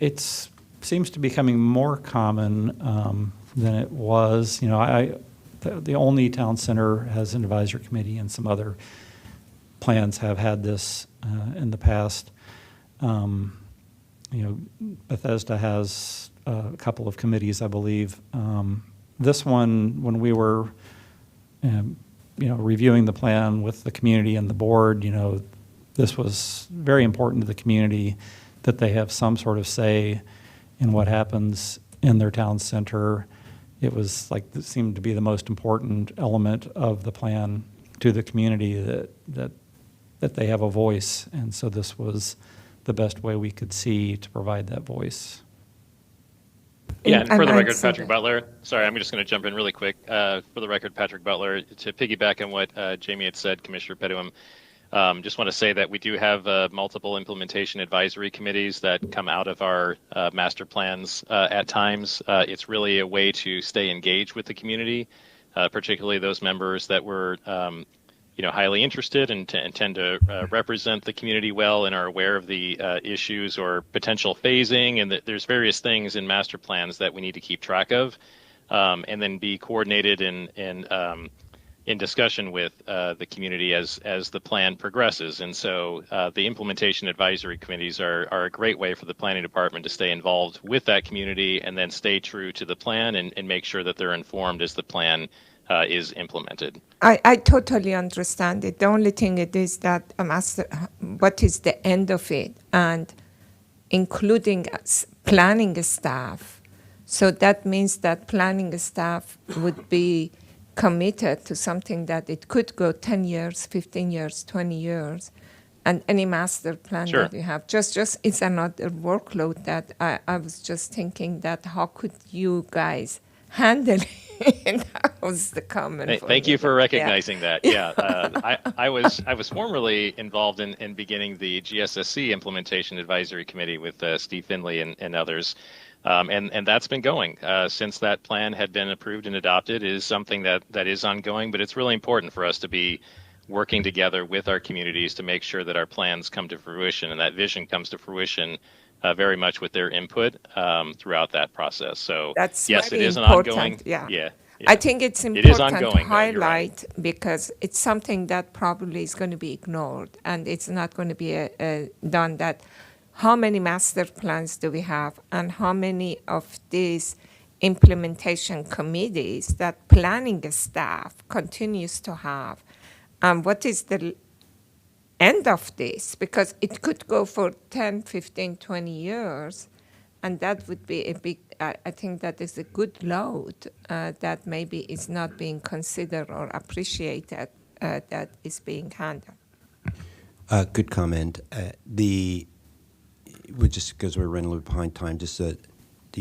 It seems to be becoming more common than it was. You know, the only town center has an advisory committee, and some other plans have had this in the past. You know, Bethesda has a couple of committees, I believe. This one, when we were, you know, reviewing the plan with the community and the board, you know, this was very important to the community that they have some sort of say in what happens in their town center. It was like, it seemed to be the most important element of the plan to the community, that they have a voice, and so this was the best way we could see to provide that voice. Yeah, and for the record, Patrick Butler, sorry, I'm just going to jump in really quick. For the record, Patrick Butler, to piggyback on what Jamie had said, Commissioner Petuum, just want to say that we do have multiple implementation advisory committees that come out of our master plans at times. It's really a way to stay engaged with the community, particularly those members that were you know, highly interested and tend to represent the community well and are aware of the issues or potential phasing, and that there's various things in master plans that we need to keep track of, and then be coordinated in discussion with the community as the plan progresses. And so the implementation advisory committees are a great way for the planning department to stay involved with that community and then stay true to the plan and make sure that they're informed as the plan is implemented. I totally understand it. The only thing it is that what is the end of it, and including planning staff. So that means that planning staff would be committed to something that it could go 10 years, 15 years, 20 years, and any master plan Sure. that you have. Just it's another workload that I was just thinking that how could you guys handle it? That was the comment. Thank you for recognizing that. Yeah, I was formerly involved in beginning the GSSC Implementation Advisory Committee with Steve Finley and others, and that's been going since that plan had been approved and adopted. It is something that is ongoing, but it's really important for us to be working together with our communities to make sure that our plans come to fruition and that vision comes to fruition. Very much with their input throughout that process. So that's yes, it is an important. ongoing. Yeah. I think it's It is important ongoing, to highlight because it's something that probably is going to be ignored, and it's not going to be done. That how many master plans do we have, and how many of these implementation committees that planning staff continues to have, and what is the end of this, because it could go for 10, 15, 20 years, and that would be a big, I think that is a good load that maybe is not being considered or appreciated that is being handled. Good comment. Just because we're running a little behind time, just do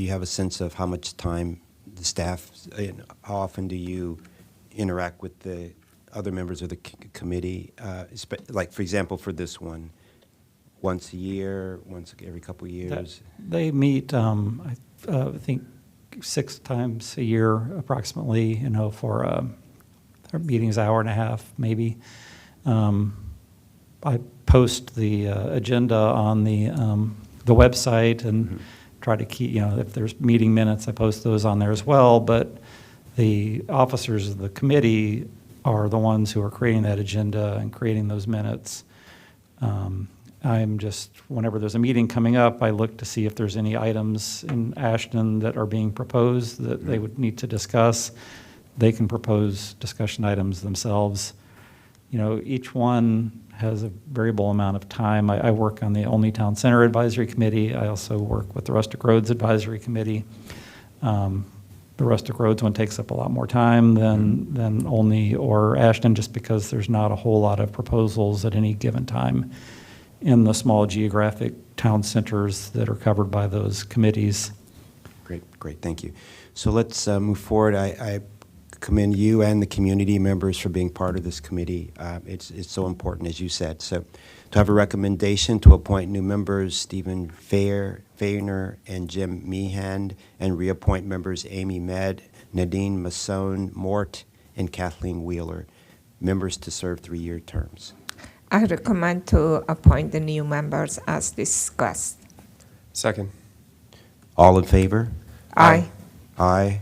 you have a sense of how much time the staff, how often do you interact with the other members of the committee, like for example for this one, once a year, once every couple of years? They meet, I think 6 times a year approximately, for our meeting's hour and a half, maybe. I post the agenda on the website and try to keep, if there's meeting minutes, I post those on there as well. But the officers of the committee are the ones who are creating that agenda and creating those minutes. I'm just, whenever there's a meeting coming up, I look to see if there's any items in Ashton that are being proposed that they would need to discuss. They can propose discussion items themselves. Each one has a variable amount of time. I work on the Only Town Center Advisory Committee. I also work with the Rustic Roads Advisory Committee. The Rustic Roads one takes up a lot more time than Olney or Ashton, just because there's not a whole lot of proposals at any given time in the small geographic town centers that are covered by those committees. Great, thank you. So let's move forward. I commend you and the community members for being part of this committee. It's so important, as you said. So to have a recommendation to appoint new members, Stephen Fayner and Jim Meehan, and reappoint members Amy Med, Nadine Masson Mort, and Kathleen Wheeler, members to serve 3-year terms. I recommend to appoint the new members as discussed. Second. All in favor? Aye. Aye.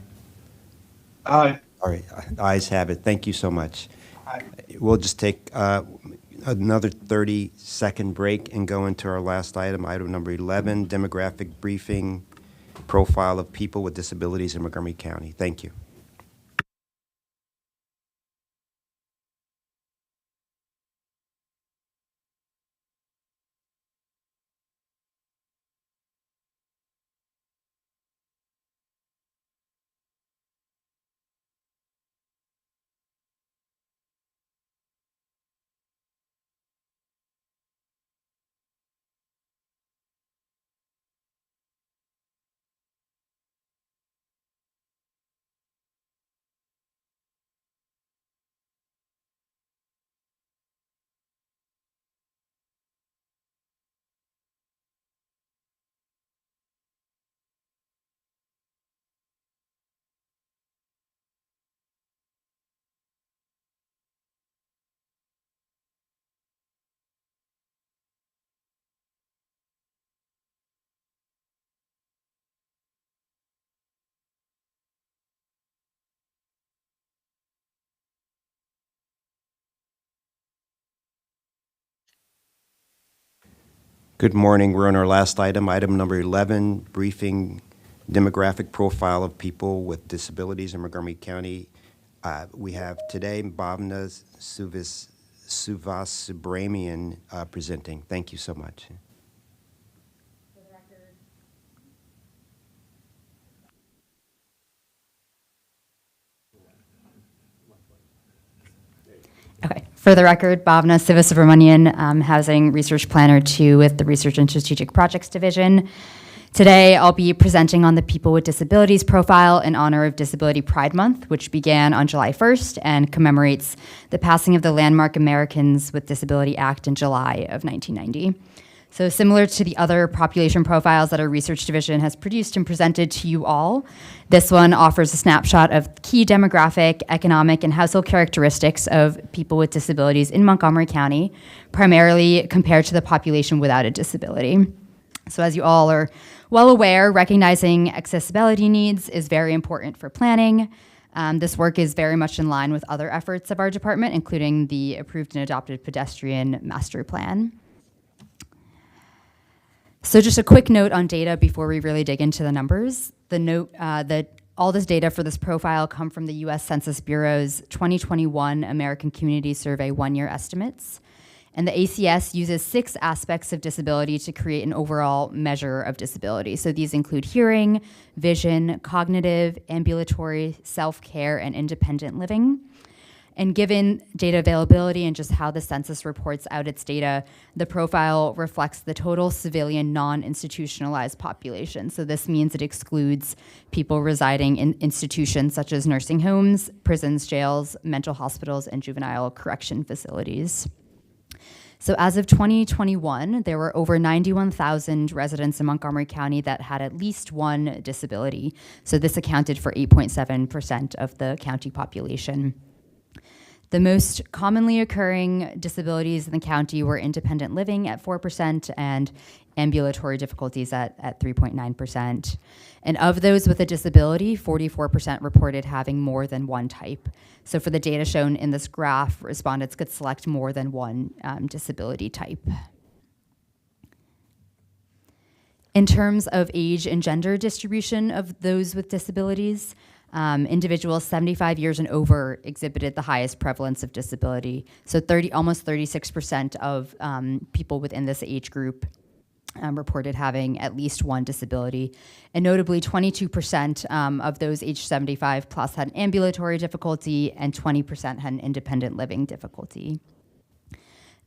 Aye. All right, ayes have it. Thank you so much. We'll just take another 30-second break and go into our last item number 11, demographic briefing, profile of people with disabilities in Montgomery County. Thank you. Good morning. We're on our last item number 11, briefing demographic profile of people with disabilities in Montgomery County. We have today Bhavna Suvasubramanian presenting. Thank you so much. Okay. For the record, Bhavna Sivasubramanian, Housing Research Planner 2 with the Research and Strategic Projects Division. Today, I'll be presenting on the People with Disabilities profile in honor of Disability Pride Month, which began on July 1st and commemorates the passing of the landmark Americans with Disability Act in July of 1990. So similar to the other population profiles that our research division has produced and presented to you all, this one offers a snapshot of key demographic, economic, and household characteristics of people with disabilities in Montgomery County, primarily compared to the population without a disability. So as you all are well aware, recognizing accessibility needs is very important for planning. This work is very much in line with other efforts of our department, including the approved and adopted pedestrian master plan. So just a quick note on data before we really dig into the numbers. The note that all this data for this profile come from the U.S. Census Bureau's 2021 American Community Survey 1-year estimates. And the ACS uses 6 aspects of disability to create an overall measure of disability. So these include hearing, vision, cognitive, ambulatory, self-care, and independent living. And given data availability and just how the census reports out its data, the profile reflects the total civilian non-institutionalized population. So this means it excludes people residing in institutions such as nursing homes, prisons, jails, mental hospitals, and juvenile correction facilities. So as of 2021, there were over 91,000 residents in Montgomery County that had at least one disability. So this accounted for 8.7% of the county population. The most commonly occurring disabilities in the county were independent living at 4% and ambulatory difficulties at 3.9%. And of those with a disability, 44% reported having more than one type. So for the data shown in this graph, respondents could select more than one disability type. In terms of age and gender distribution of those with disabilities, individuals 75 years and over exhibited the highest prevalence of disability. So almost 36% of people within this age group reported having at least one disability. And notably, 22% of those aged 75 plus had an ambulatory difficulty and 20% had an independent living difficulty.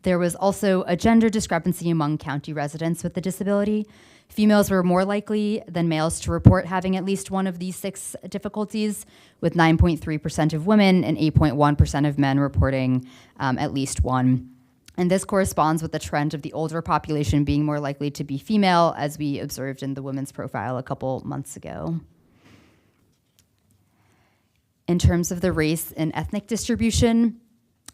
There was also a gender discrepancy among county residents with a disability. Females were more likely than males to report having at least one of these 6 difficulties, with 9.3% of women and 8.1% of men reporting at least one. And this corresponds with the trend of the older population being more likely to be female, as we observed in the women's profile a couple months ago. In terms of the race and ethnic distribution,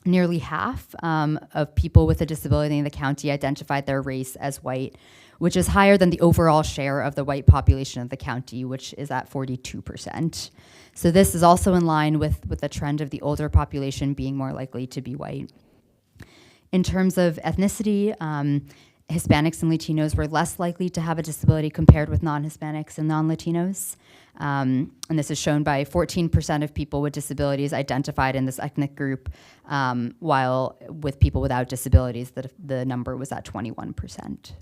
nearly half of people with a disability in the county identified their race as white, which is higher than the overall share of the white population of the county, which is at 42%. So this is also in line with the trend of the older population being more likely to be white. In terms of ethnicity, Hispanics and Latinos were less likely to have a disability compared with non-Hispanics and non-Latinos. And this is shown by 14% of people with disabilities identified in this ethnic group, while with people without disabilities, the number was at 21%.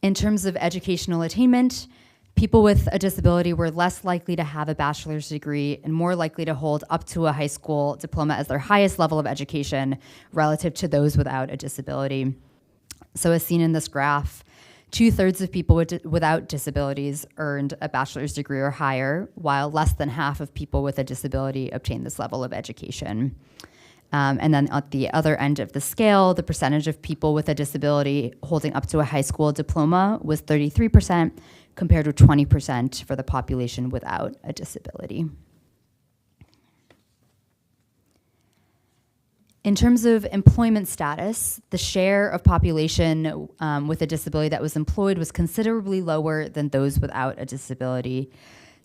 In terms of educational attainment, people with a disability were less likely to have a bachelor's degree and more likely to hold up to a high school diploma as their highest level of education relative to those without a disability. So as seen in this graph, 2/3 of people without disabilities earned a bachelor's degree or higher, while less than half of people with a disability obtained this level of education. And then at the other end of the scale, the percentage of people with a disability holding up to a high school diploma was 33%, compared with 20% for the population without a disability. In terms of employment status, the share of population with a disability that was employed was considerably lower than those without a disability.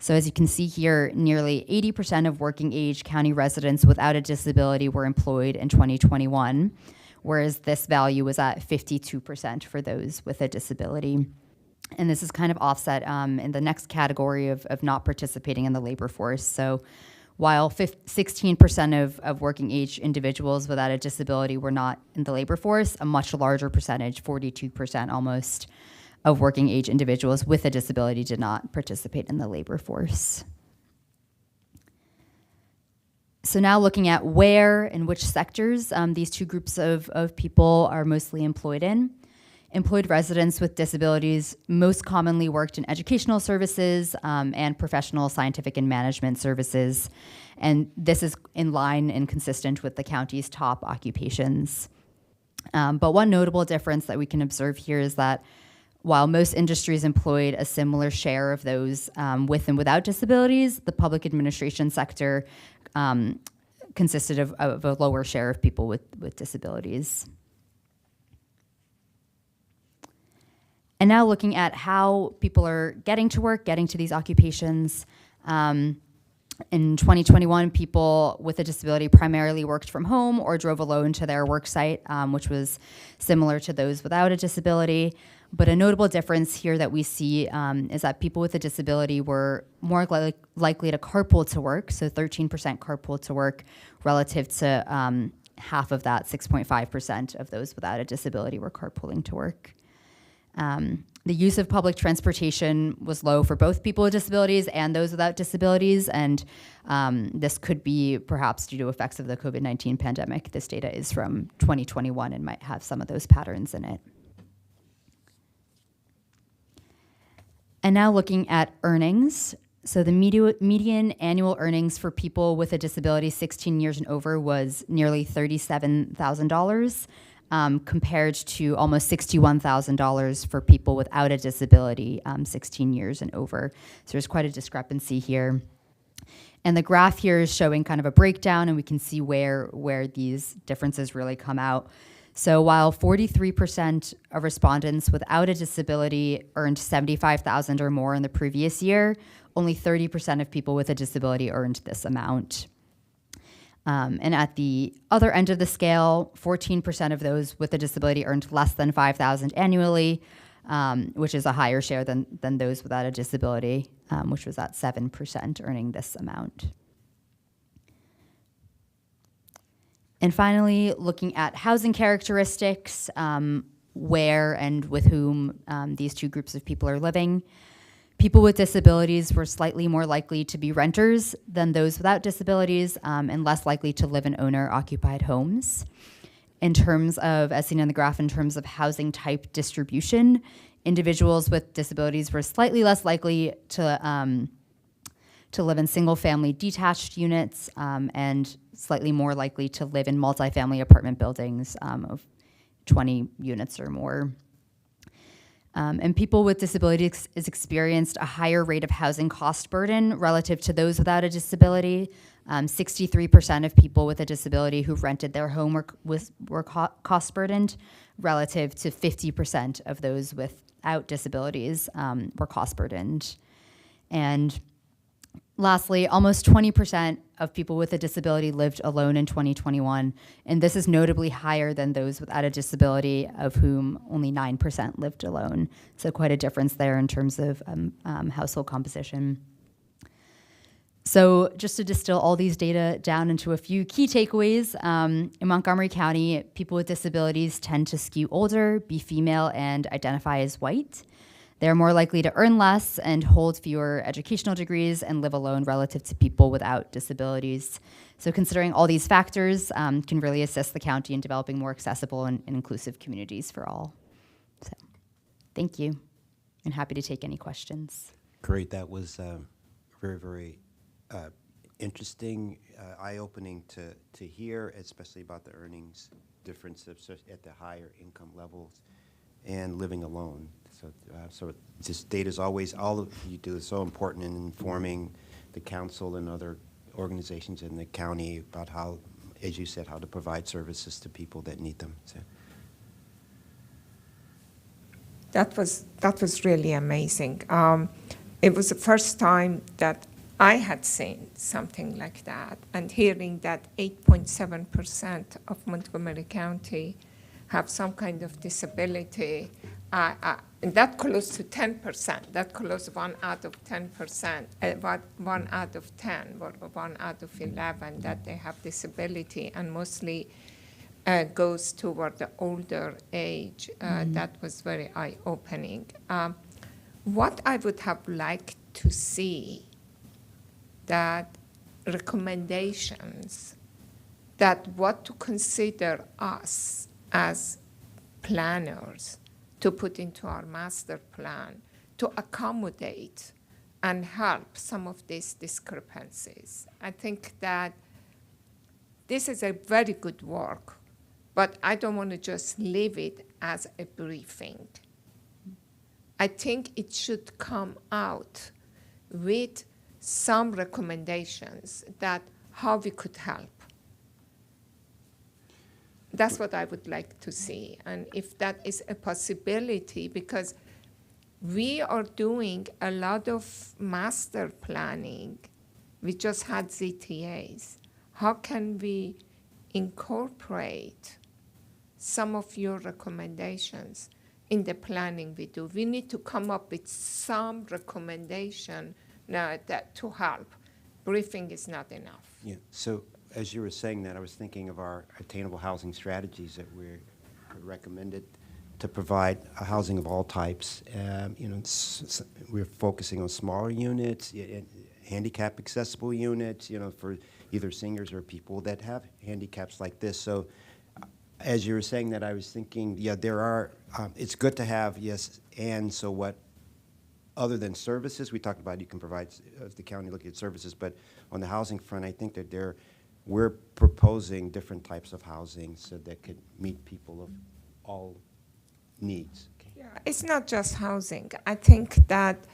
So as you can see here, nearly 80% of working age county residents without a disability were employed in 2021, whereas this value was at 52% for those with a disability. And this is kind of offset in the next category of not participating in the labor force. So while 16% of working age individuals without a disability were not in the labor force, a much larger percentage, 42% almost, of working age individuals with a disability did not participate in the labor force. So now looking at where and which sectors these two groups of people are mostly employed in. Employed residents with disabilities most commonly worked in educational services and professional, scientific, and management services. And this is in line and consistent with the county's top occupations. But one notable difference that we can observe here is that while most industries employed a similar share of those with and without disabilities, the public administration sector consisted of a lower share of people with disabilities. And now looking at how people are getting to work, getting to these occupations. In 2021, people with a disability primarily worked from home or drove alone to their work site, which was similar to those without a disability. But a notable difference here that we see is that people with a disability were more likely to carpool to work, so 13% carpool to work, relative to half of that, 6.5% of those without a disability were carpooling to work. The use of public transportation was low for both people with disabilities and those without disabilities, and this could be perhaps due to effects of the COVID-19 pandemic. This data is from 2021 and might have some of those patterns in it. And now looking at earnings. So the median annual earnings for people with a disability 16 years and over was nearly $37,000, compared to almost $61,000 for people without a disability 16 years and over. So there's quite a discrepancy here. And the graph here is showing kind of a breakdown, and we can see where these differences really come out. So while 43% of respondents without a disability earned $75,000 or more in the previous year, only 30% of people with a disability earned this amount. And at the other end of the scale, 14% of those with a disability earned less than $5,000 annually, which is a higher share than those without a disability, which was at 7% earning this amount. And finally, looking at housing characteristics, where and with whom these two groups of people are living. People with disabilities were slightly more likely to be renters than those without disabilities, and less likely to live in owner-occupied homes. In terms of, as seen in the graph, in terms of housing type distribution, individuals with disabilities were slightly less likely to live in single-family detached units, and slightly more likely to live in multifamily apartment buildings of 20 units or more. And people with disabilities experienced a higher rate of housing cost burden relative to those without a disability. 63% of people with a disability who rented their home were cost burdened, relative to 50% of those without disabilities were cost burdened. And lastly, almost 20% of people with a disability lived alone in 2021, and this is notably higher than those without a disability, of whom only 9% lived alone. So quite a difference there in terms of household composition. So just to distill all these data down into a few key takeaways, in Montgomery County, people with disabilities tend to skew older, be female, and identify as white. They're more likely to earn less and hold fewer educational degrees and live alone relative to people without disabilities. So considering all these factors can really assist the county in developing more accessible and inclusive communities for all. So thank you, and happy to take any questions. Great, that was very, very interesting, eye-opening to hear, especially about the earnings difference at the higher income levels and living alone. So this data is always, all of you do is so important in informing the council and other organizations in the county about how, as you said, how to provide services to people that need them. So. That was really amazing. It was the first time that I had seen something like that, and hearing that 8.7% of Montgomery County have some kind of disability, and that close to 10%, that close 1 out of 10%, 1 out of 10, or 1 out of 11 that they have disability, and mostly goes toward the older age. That was very eye-opening. What I would have liked to see, that recommendations, that what to consider us as planners to put into our master plan to accommodate and help some of these discrepancies. I think that this is a very good work, but I don't want to just leave it as a briefing. I think it should come out with some recommendations that how we could help. That's what I would like to see, and if that is a possibility, because we are doing a lot of master planning. We just had ZTAs. How can we incorporate some of your recommendations in the planning we do? We need to come up with some recommendation now that to help. Briefing is not enough. Yeah, so as you were saying that, I was thinking of our attainable housing strategies that we recommended to provide housing of all types. We're focusing on smaller units, handicap accessible units, for either seniors or people that have handicaps like this. So as you were saying that, I was thinking, yeah, there are, it's good to have, yes, and so what other than services, we talked about you can provide, as the county looking at services, but on the housing front, I think that we're proposing different types of housing so that could meet people of all needs. Yeah, it's not just housing. I think that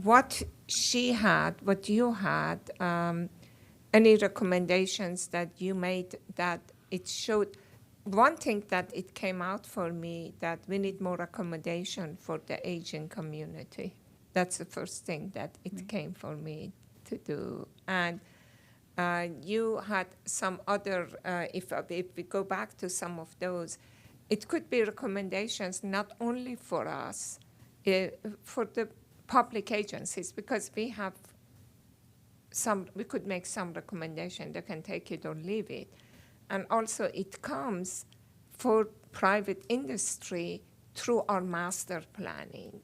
what she had, what you had, any recommendations that you made, that it showed, one thing that it came out for me, that we need more accommodation for the aging community. That's the first thing that it came for me to do. And you had some other, if we go back to some of those, it could be recommendations not only for us, for the public agencies, because we have we could make some recommendation. They can take it or leave it. And also it comes for private industry through our master planning,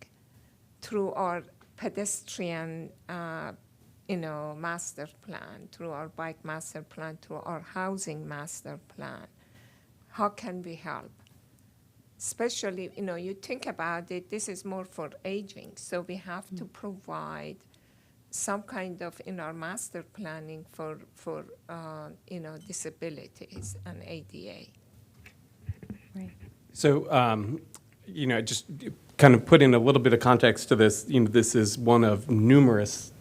through our pedestrian master plan, through our bike master plan, through our housing master plan. How can we help? Especially, you think about it, this is more for aging, so we have to provide some kind of, in our master planning for disabilities and ADA. Right. So, just kind of put in a little bit of context to this, this is one of numerous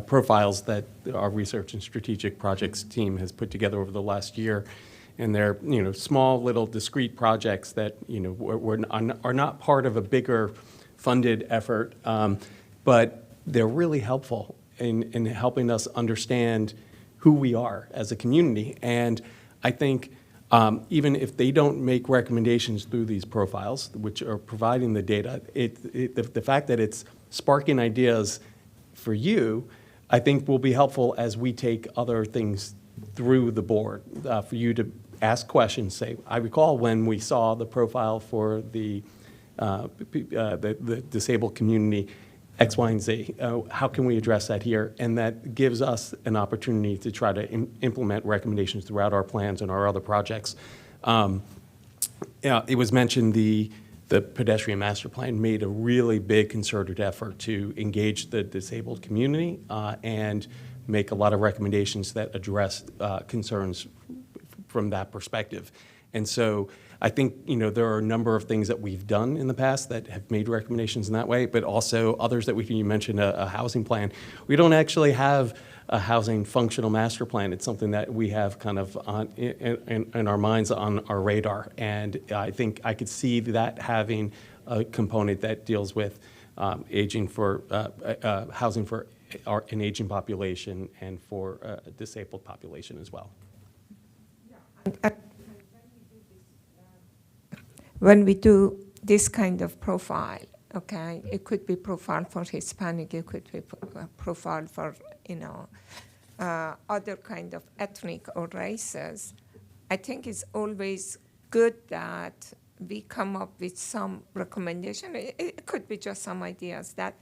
profiles that our research and strategic projects team has put together over the last year. And they're, small little discrete projects that, are not part of a bigger funded effort, but they're really helpful in helping us understand who we are as a community. And I think even if they don't make recommendations through these profiles, which are providing the data, the fact that it's sparking ideas for you, I think will be helpful as we take other things through the board, for you to ask questions. Say, I recall when we saw the profile for the disabled community, X, Y, and Z. How can we address that here? And that gives us an opportunity to try to implement recommendations throughout our plans and our other projects. It was mentioned the pedestrian master plan made a really big concerted effort to engage the disabled community and make a lot of recommendations that address concerns from that perspective. And so I think, there are a number of things that we've done in the past that have made recommendations in that way, but also others that you mentioned a housing plan. We don't actually have a housing functional master plan. It's something that we have kind of in our minds, on our radar. And I think I could see that having a component that deals with aging for housing for an aging population and for a disabled population as well. When we do this kind of profile, okay, it could be profile for Hispanic, it could be profile for, other kind of ethnic or races. I think it's always good that we come up with some recommendation. It could be just some ideas that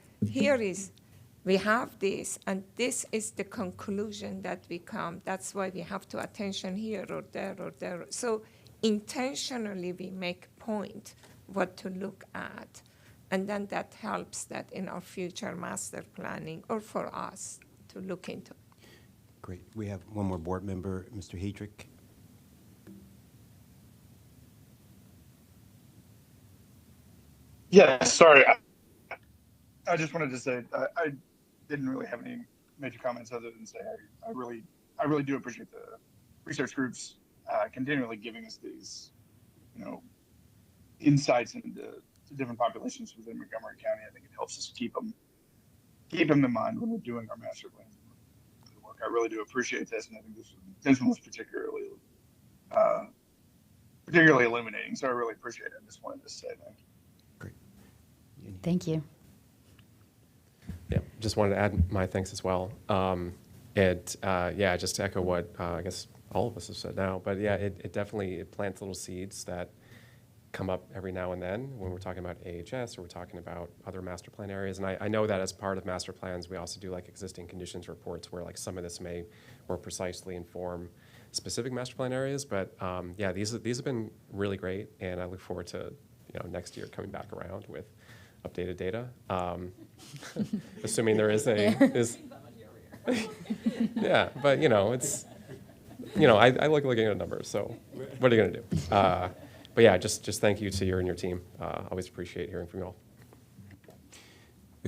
we have this, and this is the conclusion that we come. That's why we have to attention here or there or there. So intentionally we make point what to look at, and then that helps that in our future master planning or for us to look into. Great. We have one more board member, Mr. Hedrick. Yeah, sorry. I just wanted to say I didn't really have any major comments other than say I really do appreciate the research groups continually giving us these, insights into different populations within Montgomery County. I think it helps us keep them in mind when we're doing our master plans work. I really do appreciate this, and I think this one was particularly illuminating. So I really appreciate it. I just wanted to say that. Great. Thank you. Yeah, just wanted to add my thanks as well. Just to echo what I guess all of us have said now, but yeah, it definitely plants little seeds that come up every now and then when we're talking about AHS or we're talking about other master plan areas. And I know that as part of master plans, we also do like existing conditions reports where like some of this may more precisely inform specific master plan areas. But these have been really great, and I look forward to next year coming back around with updated data. Assuming there is yeah, but it's, I like looking at numbers, so what are you gonna do? But yeah, just thank you to you and your team. Always appreciate hearing from you all.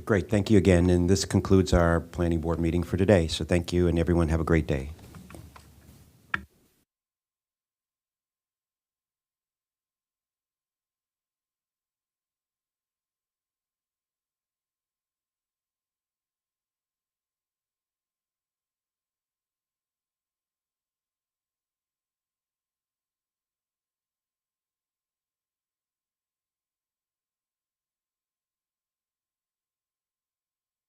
Great, thank you again, and this concludes our planning board meeting for today. So thank you, and everyone have a great day.